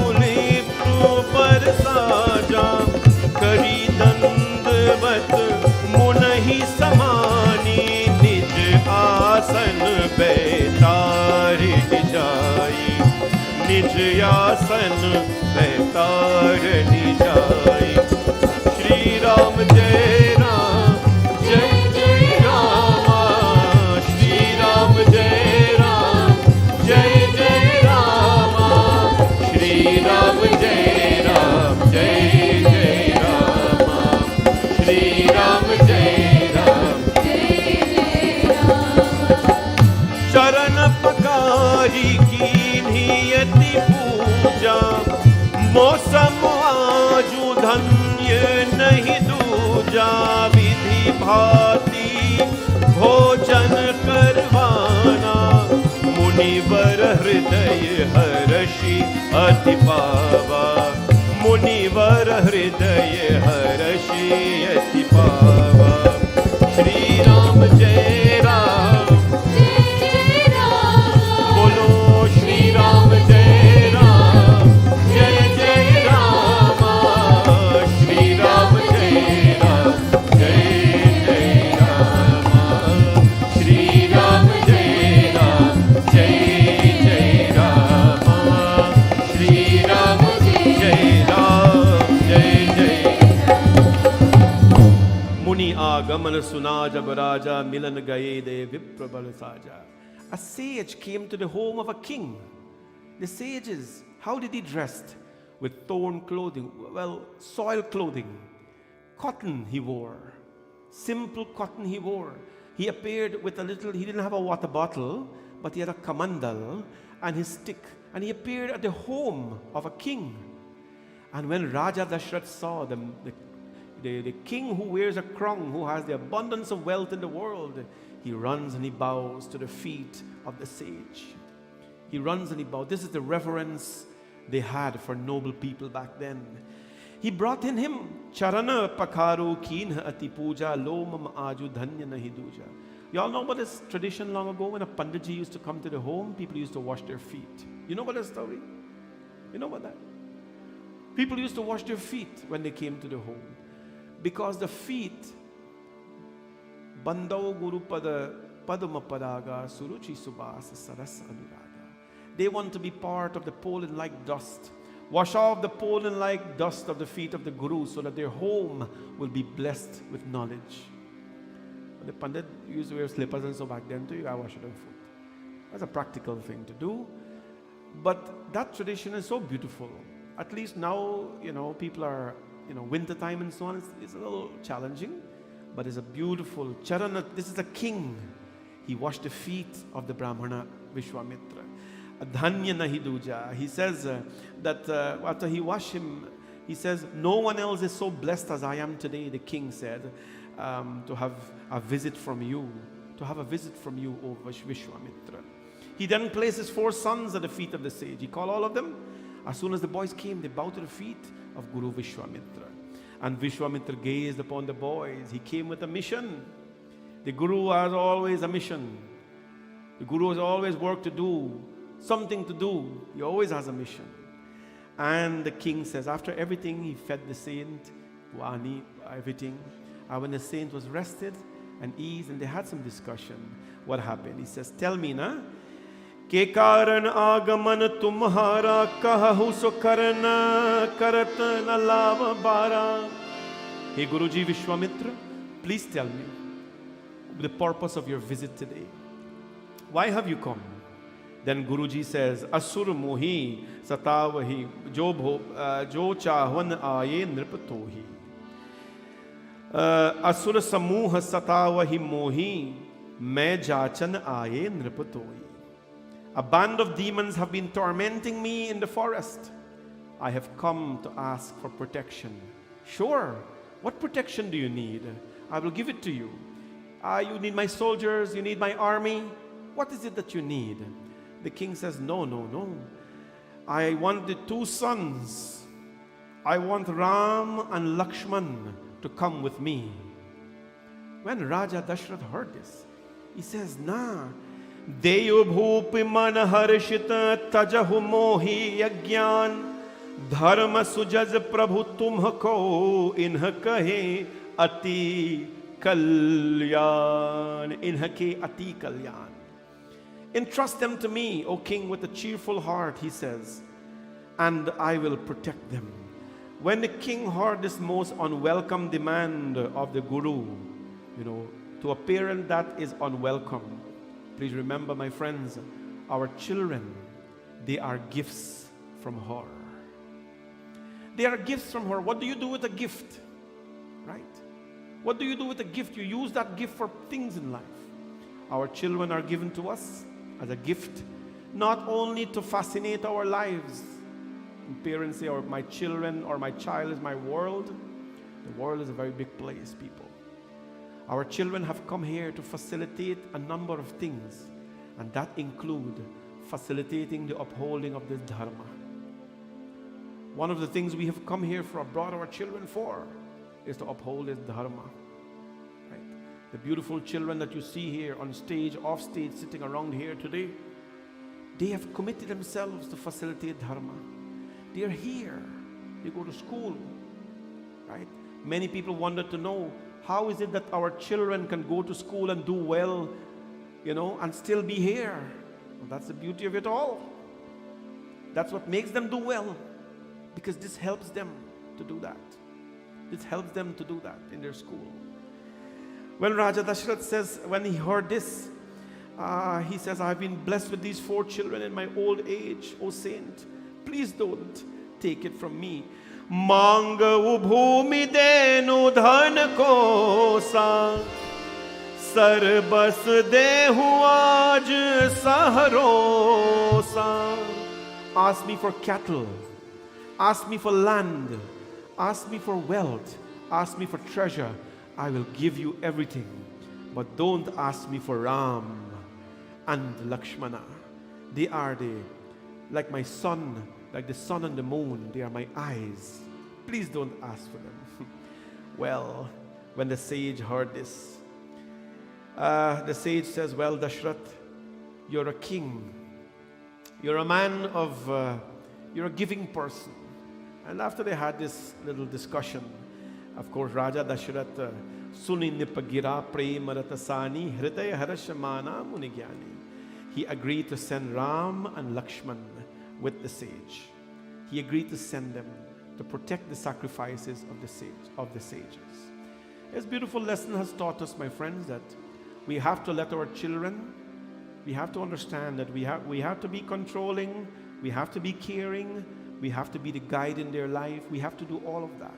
uli par saja, kari dandvat मुनहि समानी निज आसन बैतारि जाई, निज आसन बैतारि जाई। श्री राम जय राम, जय जय रामा, श्री राम जय राम, जय जय रामा, श्री राम जय राम, जय जय रामा, श्री राम जय राम, जय जय राम। चरण पकारी कीन्हियति पूजा, मौसम आजु धन्य नहीं दूजा। विधि भांति भोजन करवाना, मुनिवर हृदय हर्षि अति पावा, मुनिवर हृदय हर्षि अति पावा। श्री राम जय राम, जय जय राम, बोलो श्री राम जय राम, जय जय राम, श्री राम जय राम, जय जय राम, श्री राम जय राम, जय जय राम, श्री राम जय राम, जय जय। मुनि आगमन सुना जब राजा, मिलन गए दे विप्र बल साजा। A sage came to the home of a king. The sages, how did he dress? With torn clothing, well, soiled clothing. Cotton he wore. Simple cotton he wore. He appeared with a little, he didn't have a water bottle, but he had a kamandal and his stick. And he appeared at the home of a king. And when Raja Dashrath saw the king who wears a crown, who has the abundance of wealth in the world, he runs and he bows to the feet of the sage. He runs and he bows. This is the reverence they had for noble people back then. He brought in him charana pakaru keenha ati puja lomam aju dhanya nahi duja. You all know about this tradition long ago when a panditji used to come to the home, people used to wash their feet. You know about that story? You know about that? People used to wash their feet when they came to the home. Because the feet, bandau guru pada padma padaga suruchi subas saras anuraga. They want to be part of the pollen-like dust. Wash off the pollen-like dust of the feet of the Guru so that their home will be blessed with knowledge. The Pandit used to wear slippers and so back then too, you gotta wash your foot. That's a practical thing to do. But that tradition is so beautiful. At least now, people are, winter time and so on, it's a little challenging. But it's a beautiful charana. This is a king. He washed the feet of the Brahmana Vishwamitra. Dhanya nahi duja. He says that after he washed him, he says, no one else is so blessed as I am today, the king said, to have a visit from you. To have a visit from you, O Vishwamitra. He then placed his 4 sons at the feet of the sage. He called all of them. As soon as the boys came, they bowed to the feet of Guru Vishwamitra. And Vishwamitra gazed upon the boys. He came with a mission. The Guru has always a mission. The Guru has always work to do, something to do. He always has a mission. And the king says, after everything, he fed the saint, Wani, everything. And when the saint was rested and eased, and they had some discussion, what happened? He says, tell me, na, के कारण आगमन तुम्हारा कहु सो करना करत न लाभ बारा. Hey Guruji Vishwamitra, please tell me the purpose of your visit today. Why have you come? Then Guruji says, Asur mohi satavahi jo chahwan aaye nripatohi. Asur samuh satavahi mohi मैं जाचन आये नृपतोई. A band of demons have been tormenting me in the forest. I have come to ask for protection. Sure, what protection do you need? I will give it to you. You need my soldiers, you need my army. What is it that you need? The king says, no. I want the 2 sons. I want Ram and Lakshman to come with me. When Raja Dashrath heard this, he says, nah. Deyo bhupi man harshita tajahu mohi yagyan dharma sujaz prabhu tumhko inha kahe ati kalyan. Inha ke ati kalyan. Entrust them to me, O king, with a cheerful heart, he says, and I will protect them. When the king heard this most unwelcome demand of the Guru, to a parent that is unwelcome, please remember, my friends, our children, they are gifts from her. They are gifts from her. What do you do with a gift? Right? What do you do with a gift? You use that gift for things in life. Our children are given to us as a gift, not only to fascinate our lives. And parents say, my children or my child is my world. The world is a very big place, people. Our children have come here to facilitate a number of things, and that include facilitating the upholding of this dharma. One of the things we have come here for, brought our children for, is to uphold this dharma. Right? The beautiful children that you see here on stage, off stage, sitting around here today, they have committed themselves to facilitate dharma. They are here. They go to school. Right? Many people wonder to know, how is it that our children can go to school and do well, and still be here? Well, that's the beauty of it all. That's what makes them do well, because this helps them to do that. This helps them to do that in their school. When Raja Dashrath says, when he heard this, he says, I have been blessed with these 4 children in my old age, O saint. Please don't take it from me. मांग भूमि देनु धन को सा सर्बस देहु आज सहरोसा. Ask me for cattle, ask me for land, ask me for wealth, ask me for treasure. I will give you everything, but don't ask me for Ram and Lakshmana. They are like my son, like the sun and the moon. They are my eyes. Please don't ask for them. Well, when the sage heard this, the sage says, well, Dashrath, you're a king. You're a man of, you're a giving person. And after they had this little discussion, of course, Raja Dashrath, Suni Nipagira Premaratasani Hridaya Harashamana Munigyani. He agreed to send Ram and Lakshman with the sage. He agreed to send them to protect the sacrifices of the sages. This beautiful lesson has taught us, my friends, that we have to let our children, we have to understand that we have to be controlling, we have to be caring, we have to be the guide in their life, we have to do all of that.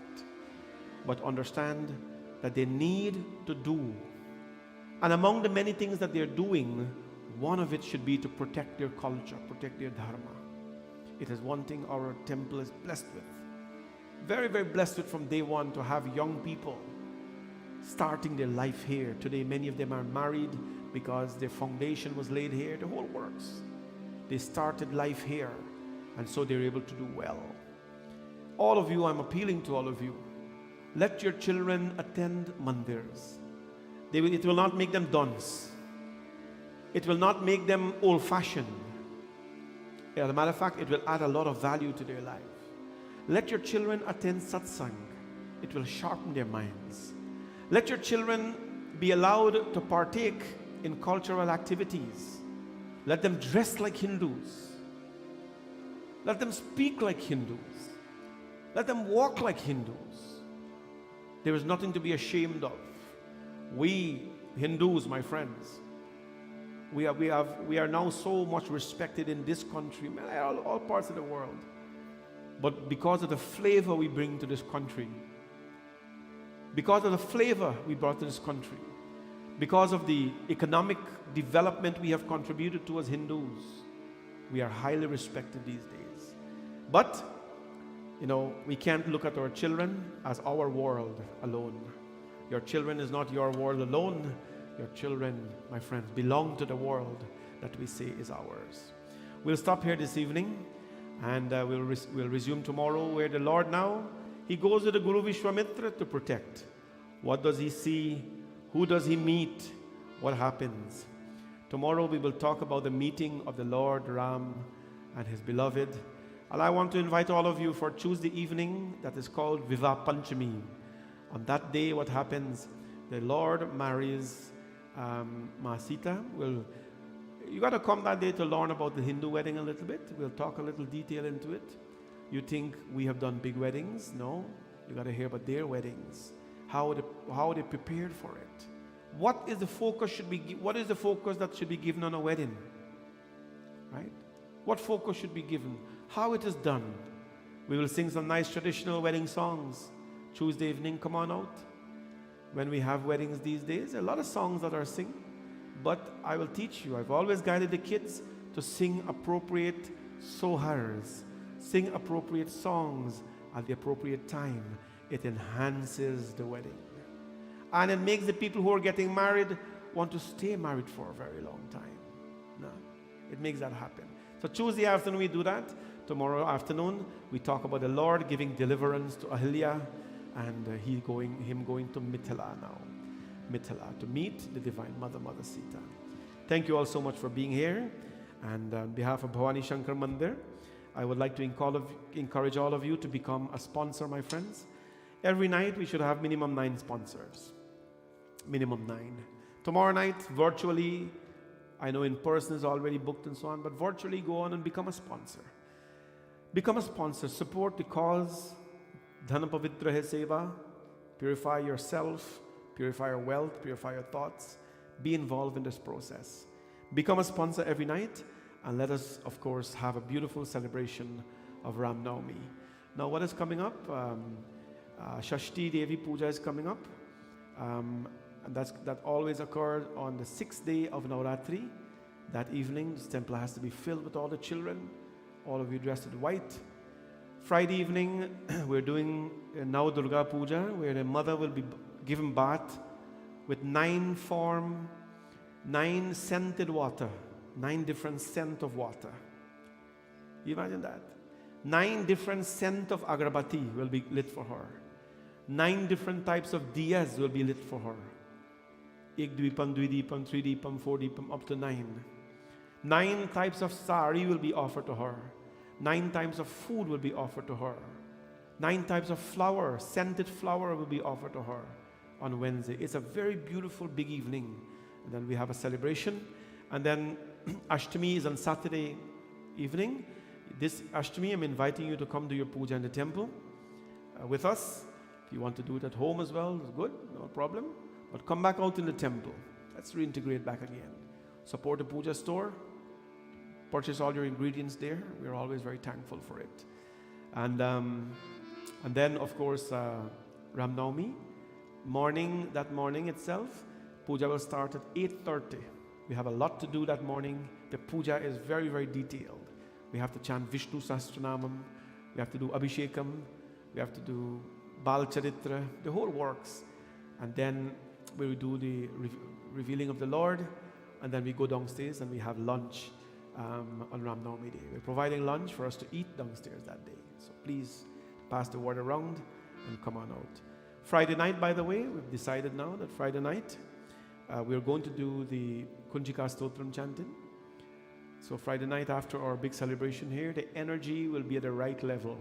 But understand that they need to do. And among the many things that they're doing, one of it should be to protect their culture, protect their dharma. It is one thing our temple is blessed with. Very, very blessed with from day one to have young people starting their life here. Today, many of them are married. because their foundation was laid here, the whole works. They started life here, and so they're able to do well. All of you, I'm appealing to all of you, let your children attend mandirs. It will not make them dunce. It will not make them old-fashioned. As a matter of fact, it will add a lot of value to their life. Let your children attend satsang. It will sharpen their minds. Let your children be allowed to partake in cultural activities. Let them dress like Hindus. Let them speak like Hindus. Let them walk like Hindus. There is nothing to be ashamed of. We Hindus, my friends, we are now so much respected in this country, all parts of the world. But because of the flavor we bring to this country, because of the flavor we brought to this country, because of the economic development we have contributed to as Hindus, we are highly respected these days. But, we can't look at our children as our world alone. Your children is not your world alone. Your children, my friends, belong to the world that we say is ours. We'll stop here this evening, and we'll resume tomorrow, where the Lord now, He goes to the Guru Vishwamitra to protect. What does He see? Who does He meet? What happens? Tomorrow we will talk about the meeting of the Lord Ram and his beloved. And I want to invite all of you for Tuesday evening that is called Vivah Panchami. On that day, what happens? The Lord marries Sita. You got to come that day to learn about the Hindu wedding a little bit. We'll talk a little detail into it. You think we have done big weddings? No. You got to hear about their weddings. How they prepared for it. What is the focus that should be given on a wedding? Right? What focus should be given? How it is done. We will sing some nice traditional wedding songs. Tuesday evening, come on out. When we have weddings these days, a lot of songs that are sung, but I will teach you. I've always guided the kids to sing appropriate sohars, sing appropriate songs at the appropriate time. It enhances the wedding. And it makes the people who are getting married want to stay married for a very long time. No, it makes that happen. So Tuesday afternoon we do that. Tomorrow afternoon we talk about the Lord giving deliverance to Ahilya, and him going to Mithila now. Mithila, to meet the Divine Mother Sita. Thank you all so much for being here. And on behalf of Bhavani Shankar Mandir, I would like to encourage all of you to become a sponsor, my friends. Every night we should have minimum 9 sponsors. Minimum 9. Tomorrow night, virtually, I know in person is already booked and so on, but virtually go on and become a sponsor. Become a sponsor. Support the cause. Dhana Pavitra Hai Seva. Purify yourself. Purify your wealth. Purify your thoughts. Be involved in this process. Become a sponsor every night, and let us, of course, have a beautiful celebration of Ram Navami. Now, what is coming up? Shashti Devi Puja is coming up. And that always occurs on the 6th day of Navratri. That evening, this temple has to be filled with all the children, all of you dressed in white. Friday evening, we're doing now Durga Puja, where the mother will be given bath with 9 scented water, 9 different scent of water. You imagine that? 9 different scent of agrabati will be lit for her. 9 different types of diyas will be lit for her. Ek dvipam, dvidipam, tridipam, 4 dipam, up to 9. 9 types of sari will be offered to her. 9 types of food will be offered to her. 9 types of flower, scented flower will be offered to her on Wednesday. It's a very beautiful big evening. And then we have a celebration. And then Ashtami is on Saturday evening. This Ashtami, I'm inviting you to come do your puja in the temple with us. If you want to do it at home as well, it's good, no problem. But come back out in the temple. Let's reintegrate back again. Support the puja store. Purchase all your ingredients there. We're always very thankful for it. And then, of course, Ram Navami. That morning itself, puja will start at 8:30. We have a lot to do that morning. The puja is very, very detailed. We have to chant Vishnu Sahasranamam. We have to do Abhishekam. We have to do Bal Charitra, the whole works. And then we will do the revealing of the Lord. and then we go downstairs and we have lunch on Ram Navami Day. We're providing lunch for us to eat downstairs that day. So please pass the word around and come on out. Friday night, by the way, we've decided now that Friday night we're going to do the Kunjika Stotram chanting. So Friday night after our big celebration here, the energy will be at the right level.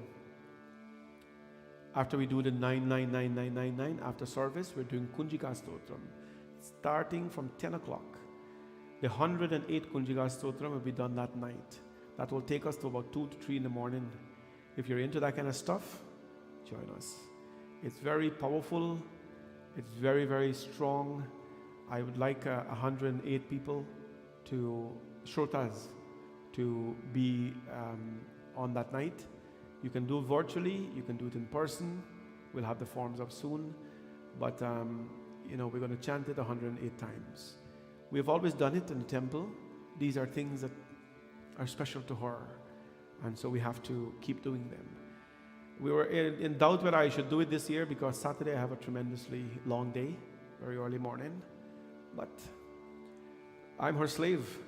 After we do the 999999 after service, we're doing Kunjika Stotram starting from 10 o'clock. The 108 Kunjika Stotram will be done that night. That will take us to about 2 to 3 in the morning. If you're into that kind of stuff, join us. It's very powerful. It's very, very strong. I would like 108 people to Shrotas to be on that night. You can do it virtually, you can do it in person. We'll have the forms up soon. But, we're going to chant it 108 times. We've always done it in the temple. These are things that are special to her. And so we have to keep doing them. We were in doubt whether I should do it this year because Saturday I have a tremendously long day, very early morning. But I'm her slave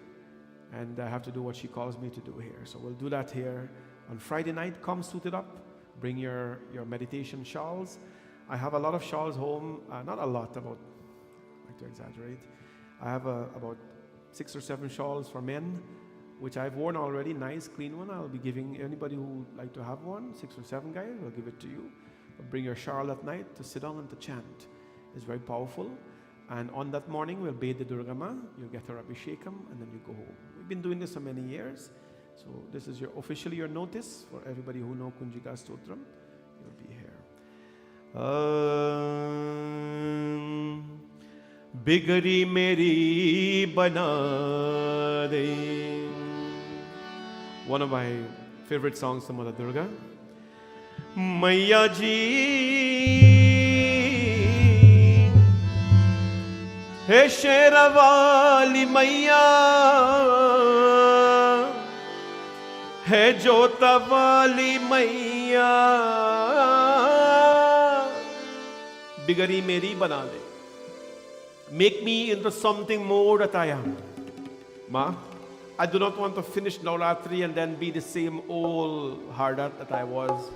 and I have to do what she calls me to do here. So we'll do that here on Friday night. Come suited up, bring your meditation shawls. I have a lot of shawls home, not a lot, I like to exaggerate. I have about 6 or 7 shawls for men, which I've worn already, nice, clean one. I'll be giving anybody who would like to have one, 6 or 7 guys, I'll give it to you. But bring your shawl at night to sit down and to chant. It's very powerful. And on that morning, we'll bathe the Durga Ma, you'll get her Abhishekam, and then you go home. We've been doing this for many years. So this is officially your notice for everybody who know Kunjika Stotram. You'll be here. बिगड़ी मेरी बना दे. One of my favorite songs from Mother Durga. मैया जी हे शेरवाली मैया है जोता वाली मैया बिगड़ी मेरी बना दे. Make me into something more that I am. Ma, I do not want to finish Navratri and then be the same old hardat that I was,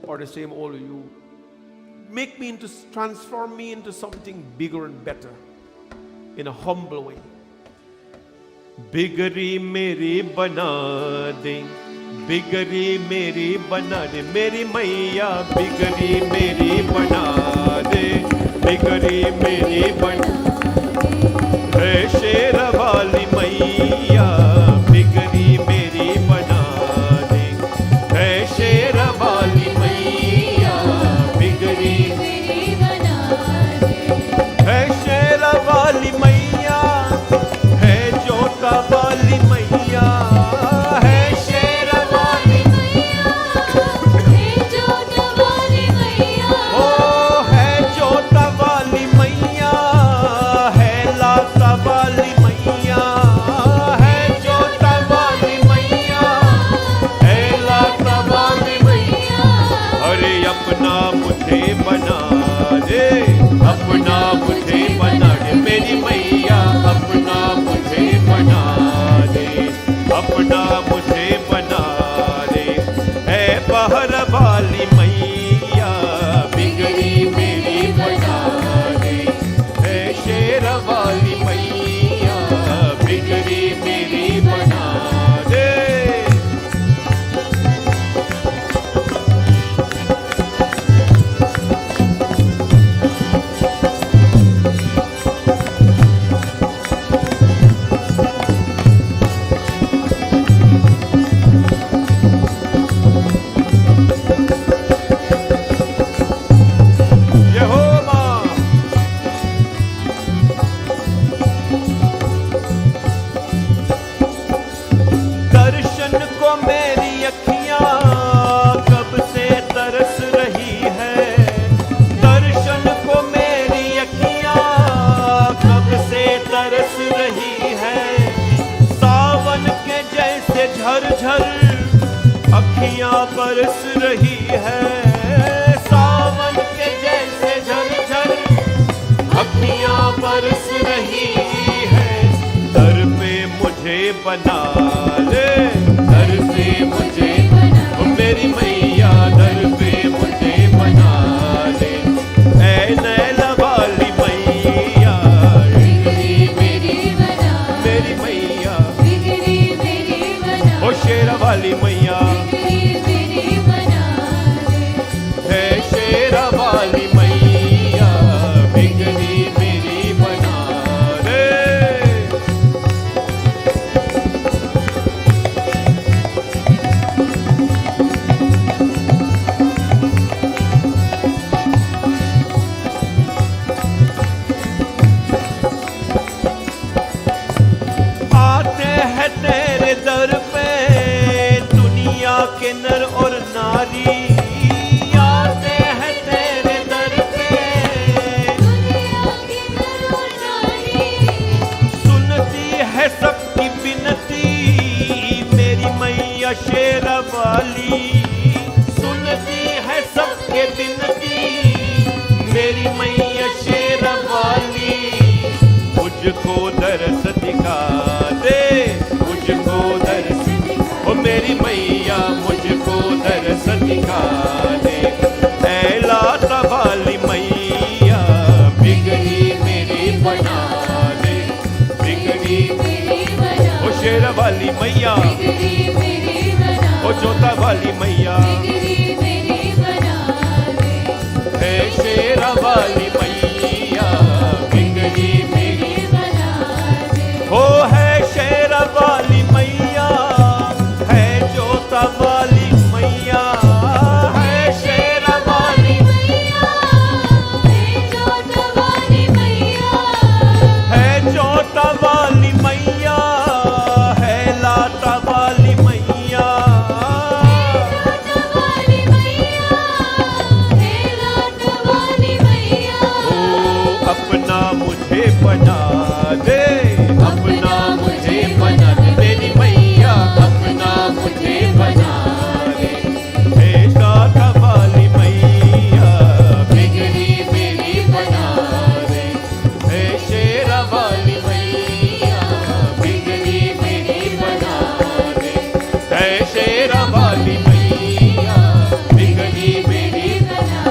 or the same old you. Make me transform me into something bigger and better, in a humble way. बिगड़ी मेरी बना दे, बिगड़ी मेरी बना दे, मेरी मैया बिगड़ी मेरी बना दे, बिगड़ी मेरी बना दे, शेर वाली मैया बिगड़ी मेरी बना दे, है शेर वाली मैया बिगड़ी मेरी बना दे, है शेर वाली मैया है जोता वाली मैया है शेर वाली मैया है जोता वाली मैया ओ है जोता वाली मैया है लाता वाली मैया है जोता वाली मैया है लाता वाली मैया. अरे अपना मुझे बना दे, अपना मुझे बना दे मेरी मैया, अपना मुझे बना दे, अपना मुझे बना दे, है बहर वाली मैया बिगड़ी मेरी बना दे, है शेर वाली मैया बिगड़ी मेरी बना दे. दर्शन को मेरी अखियां कब से तरस रही है, दर्शन को मेरी अखियां कब से तरस रही है, सावन के जैसे झरझर अखियां बरस रही है, सावन के जैसे झरझर अखियां बरस रही है, मुझे बना ले, दर से मुझे बना, मेरी मैया दर पे मुझे बना ले, ऐ नैना वाली मैया, बिगड़ी मेरी बना, मेरी मैया, बिगड़ी मेरी बना, ओ शेरा वाली मैया, बिगड़ी मेरी बना दे। है शेरा वाली मैया, बिगड़ी मेरी बना रे। आते हैं तेरे दर पे दुनिया के नर और नारी, आते हैं तेरे दर पे, दुनिया की नर और नारी, सुनती है सबकी विनती, मेरी मैया शेरा वाली, सुनती है सबके विनती, मेरी मैया शेरा वाली, मुझको दर्श दिखा दे, मुझको दर्श, ओ मेरी मैया मुझको दर्श दिखा दे, ऐ लाता वाली मैया, बिगड़ी मेरी बना दे, बिगड़ी मेरी बना, ओ शेर वाली मैया, बिगड़ी मेरी बना, ओ जोता वाली मैया, बिगड़ी मेरी बना दे। है शेरा वाली मैया, बिगड़ी मेरी, बना दे। ओ है शेरा वाली मैया, है जोता वाली मैया, है शेरा वाली, मैया, हे जोत वाली मैया, है जोता वाली मैया, है लाता वाली मैया, जोत वाली मैया, हे लाट वाली मैया, ओ अपना मुझे बना दे, अपना मुझे बना दे, मेरी मैया अपना मुझे बना दे, हे शाखा वाली मैया, बिगड़ी मेरी बना दे, हे शेरा वाली मैया, बिगड़ी मेरी बना दे, हे शेरा वाली मैया, बिगड़ी मेरी,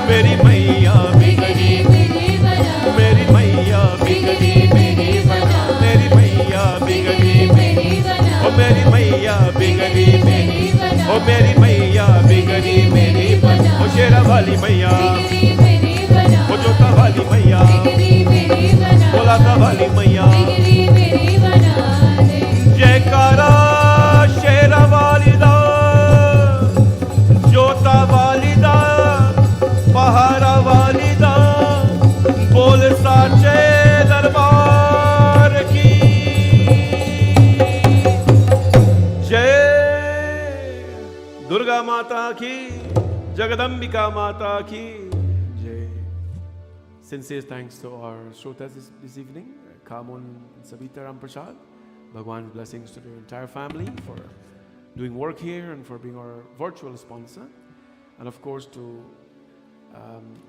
मेरी मैया बिगड़ी, मेरी बना, मेरी मैया बिगड़ी मेरी बना, मेरी मैया बिगड़ी मेरी बना, ओ मेरी मैया बिगड़ी मेरी, बना, ओ मेरी मैया बिगड़ी मेरी बना, ओ शेरा वाली मैया, बिगड़ी मेरी बना, ओ जोता वाली मैया, बिगड़ी मेरी बना, ओ लाता वाली मैया, बिगड़ी मेरी बना दे। जयकारा शेरा वाली दा, जोता वाली दा, पहाड़ा वाली दा, बोल साचे दरबार की जय, दुर्गा माता की, जगदम्बिका माता की जय। Sincere thanks to our Shrotas this evening, Kamon and Savita Ram Prasad. Bhagwan's blessings to the entire family for doing work here and for being our virtual sponsor. And of course to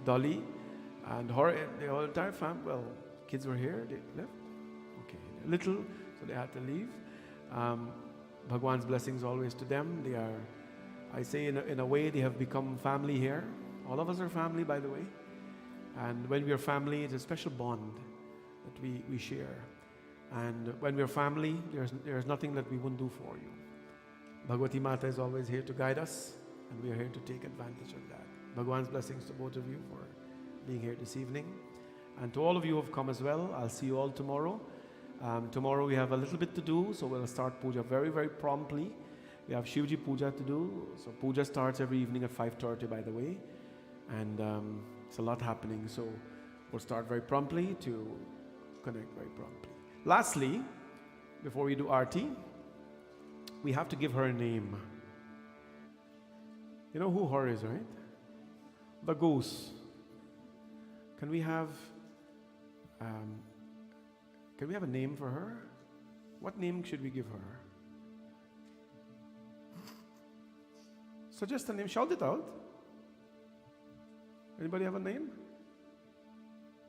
Dolly and her, the whole entire family. Well, kids were here, they left. Okay, little, so they had to leave. Bhagwan's blessings always to them. They are, I say in a way, they have become family here. All of us are family, by the way. And when we are family, it's a special bond that we share. And when we are family, there's nothing that we wouldn't do for you. Bhagwati Mata is always here to guide us, and we are here to take advantage of that. Bhagwan's blessings to both of you for being here this evening. And to all of you who have come as well, I'll see you all tomorrow. Tomorrow we have a little bit to do, so we'll start puja very, very promptly. We have Shivji puja to do, so puja starts every evening at 5:30, by the way. And it's a lot happening, so we'll start very promptly to connect very promptly. Lastly, before we do Aarti, we have to give her a name. You know who her is, right? The goose. Can we have a name for her? What name should we give her? Suggest a name. Shout it out. Anybody have a name?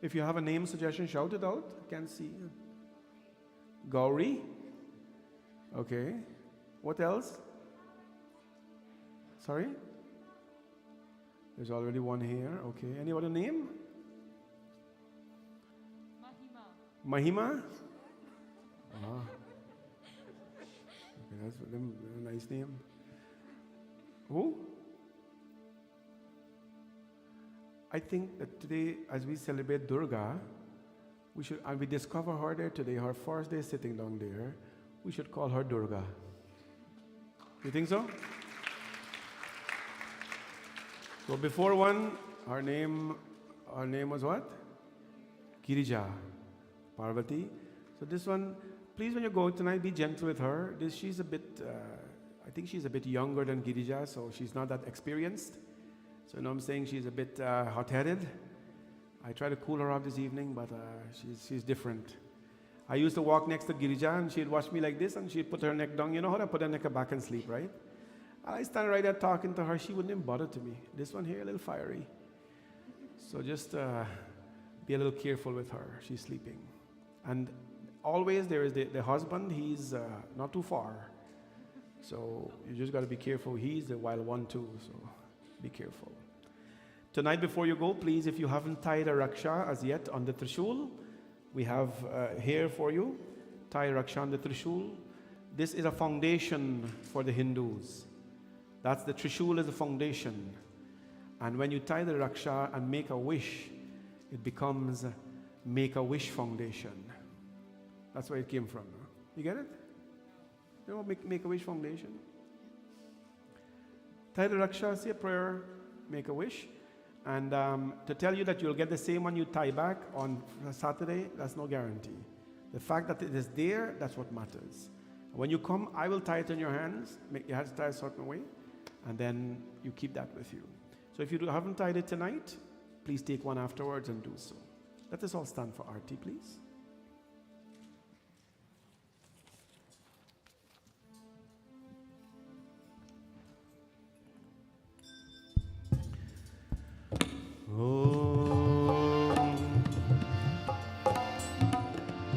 If you have a name suggestion, shout it out. I can't see. Gauri. Okay. What else? Sorry? There's already one here. Okay. Any other name? Mahima? Ah. Okay, that's a nice name. Who? I think that today, as we celebrate Durga, we should, and we discover her there today, her first day sitting down there, we should call her Durga. You think so? So before one, her name was what? Girija, Parvati. So this one, please when you go tonight, be gentle with her. She's a bit, I think she's a bit younger than Girija, so she's not that experienced. So you know what I'm saying, she's a bit hot-headed. I try to cool her off this evening, but she's different. I used to walk next to Girija and she'd watch me like this and she'd put her neck down. You know how to put her neck back and sleep, right? And I stand right there talking to her. She wouldn't even bother to me. This one here, a little fiery. So just be a little careful with her. She's sleeping. And always there is the husband. He's not too far. So you just got to be careful. He's the wild one too. So be careful. Tonight before you go, please, if you haven't tied a Raksha as yet on the Trishul, we have here for you. Tie Raksha on the Trishul. This is a foundation for the Hindus. That's the Trishul is a foundation. And when you tie the Raksha and make a wish, it becomes Make-A-Wish Foundation. That's where it came from. Huh? You get it? You know, Make-A-Wish Foundation. Tie the Raksha, say a prayer, make a wish. And to tell you that you'll get the same one you tie back on Saturday, that's no guarantee. The fact that it is there, that's what matters. When you come, I will tie it in your hands, make your hands tie a certain way, and then you keep that with you. So if you haven't tied it tonight, please take one afterwards and do so. Let us all stand for Aarti, please.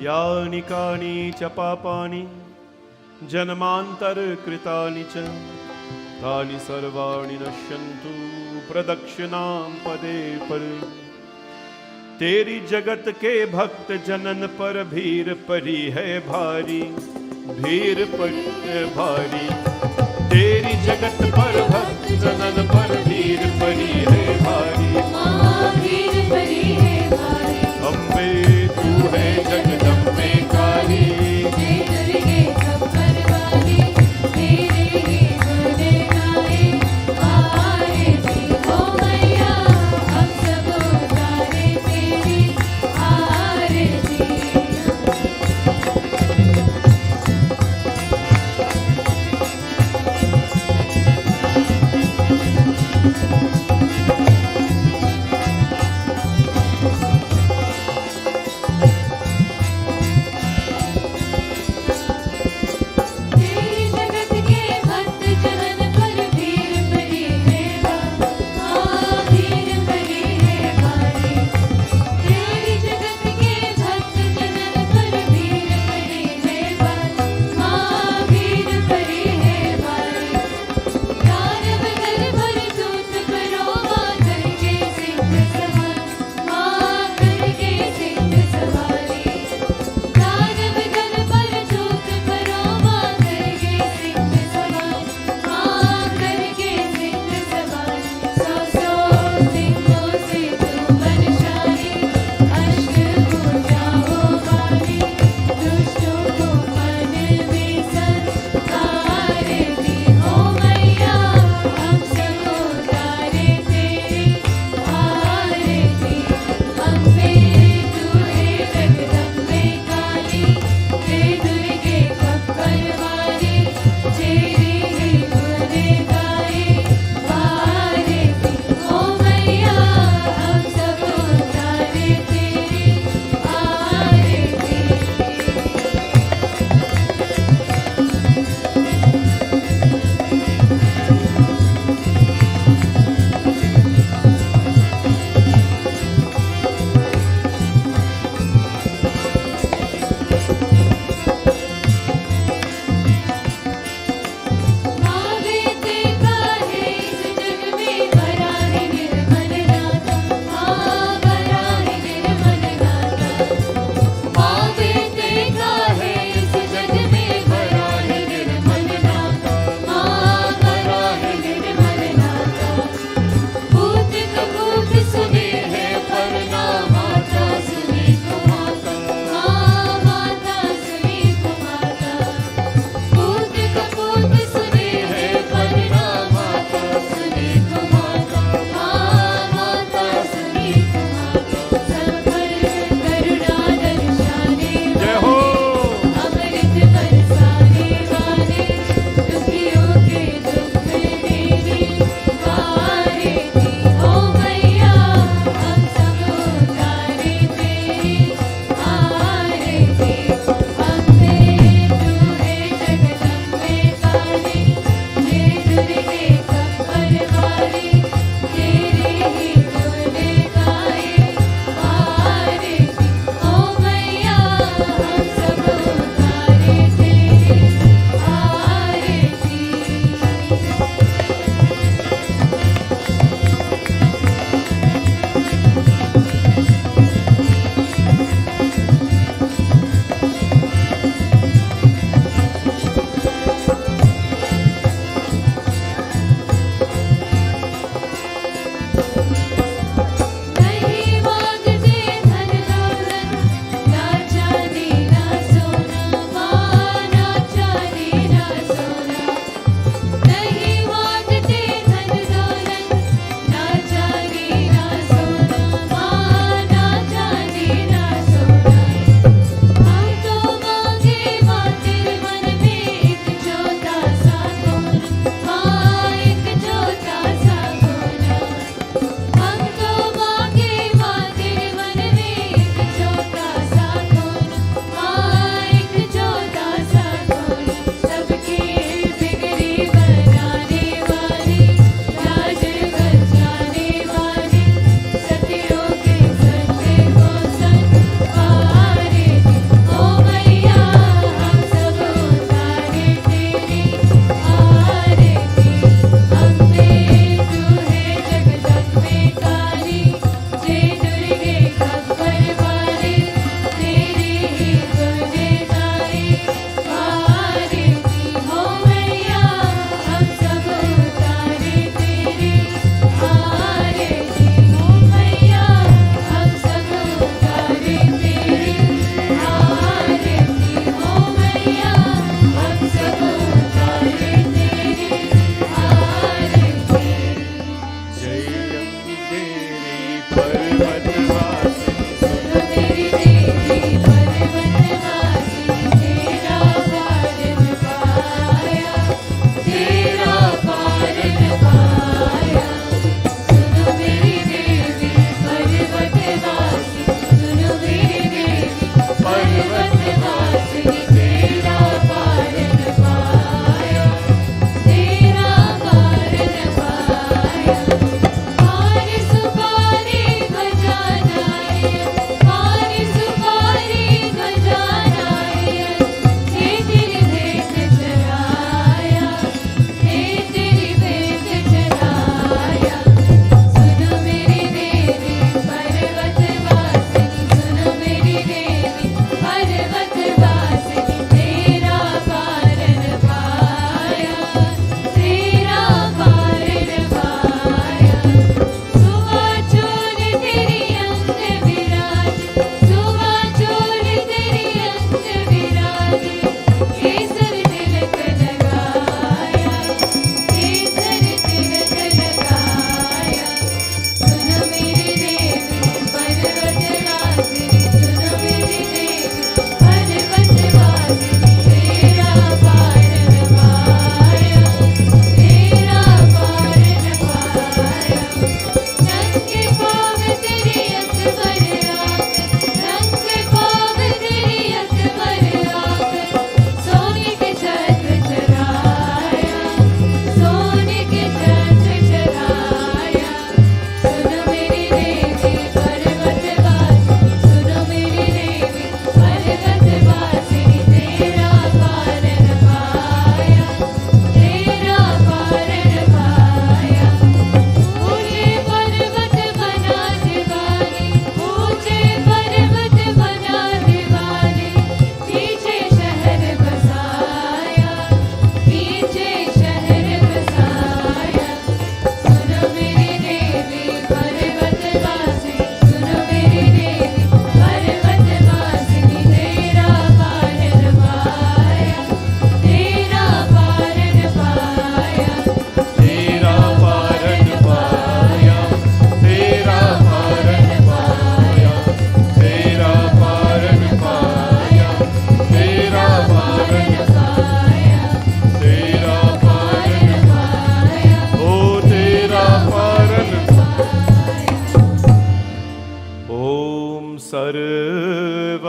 यानि कानि च पापानि जन्मान्तरकृतानि च तानि सर्वाणि नश्यन्तु प्रदक्षिणां पदे परे तेरी जगत के भक्त जनन पर भीर परी है भारी भीर परी है भारी तेरी जगत पर भक्त जनन पर भीर परी है भारी भीर परी है भारी अम्बे तू है जगदम्बे काली जय दुर्गे खप्पर वाली तेरे ही गुण गाए आरती हो मैया हम सब उतारे तेरी आरती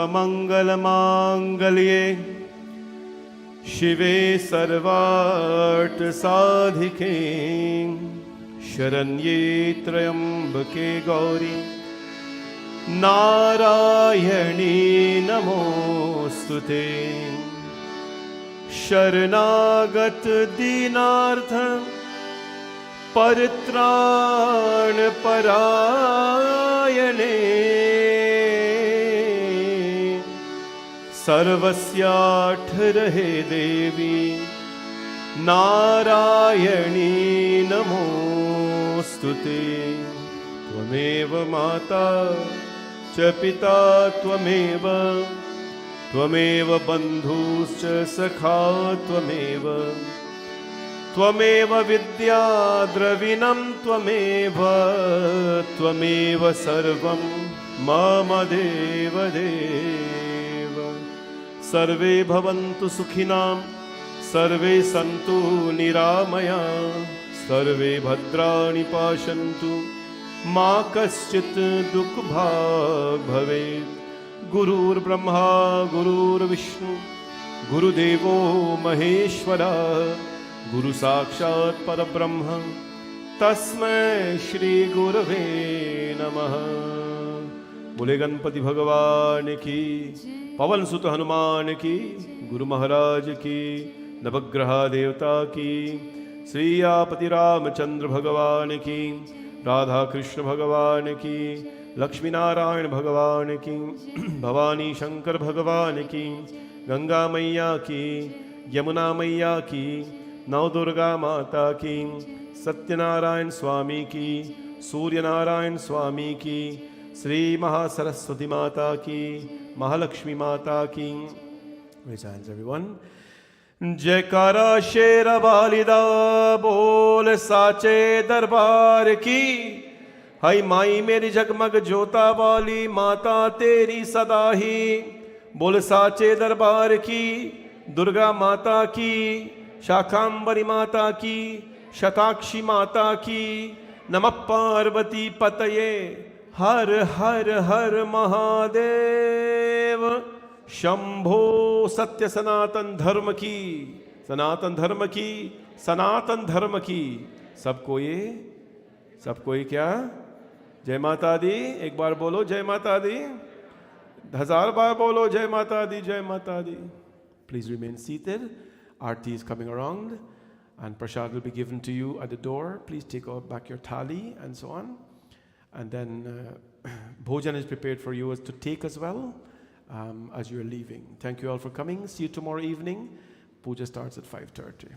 सर्वमङ्गलमाङ्गल्ये शिवे सर्वार्थसाधिके शरण्ये त्र्यम्बके गौरी नारायणी नमोऽस्तु ते शरणागत दीनार्थ परित्राण परायणे सर्वस्यार्थ रहे देवी नारायणी नमोऽस्तु ते त्वमेव माता च पिता त्वमेव त्वमेव बन्धुश्च सखा त्वमेव त्वमेव विद्या द्रविणं त्वमेव त्वमेव सर्वं मम देवदेव सर्वे भवन्तु सुखिनां सर्वे सन्तु निरामया सर्वे भद्राणि पश्यन्तु मा कश्चित् दुःखभाग् भवेत् गुरुर्ब्रह्मा गुरुर्विष्णु गुरुदेवो महेश्वरा गुरु साक्षात् परब्रह्म तस्मै श्री गुरवे नमः। बोले गणपति भगवान की, पवन सुत हनुमान की, गुरु महाराज की, नवग्रह देवता की, श्रीयापति रामचंद्र भगवान की, राधा कृष्ण भगवान की, लक्ष्मी नारायण भगवान की, भवानी शंकर भगवान की, गंगा मैया की, यमुना मैया की, नव दुर्गा माता की, सत्यनारायण स्वामी की, सूर्य नारायण स्वामी की, श्री महासरस्वती माता की, महालक्ष्मी माता की। Raise your hands everyone. जयकारा शेर वालिदा बोल साचे दरबार की, हाय माई मेरी जगमग जोता वाली माता तेरी सदा ही, बोल साचे दरबार की, दुर्गा माता की, शाकांबरी माता की, शताक्षी माता की, नमः पार्वती पतये हर हर हर महादेव शंभो। सत्य सनातन धर्म की, सनातन धर्म की, सनातन धर्म की। सबको ये क्या जय माता दी। एक बार बोलो जय माता दी, 1000 बार बोलो जय माता दी, जय माता दी। Please remain seated. Aarti is coming around and prasad will be given to you at the door. Please take out back your thali and so on. And then bhojan is prepared for you to take as well as you are leaving. Thank you all for coming. See you tomorrow evening. Puja starts at 5:30.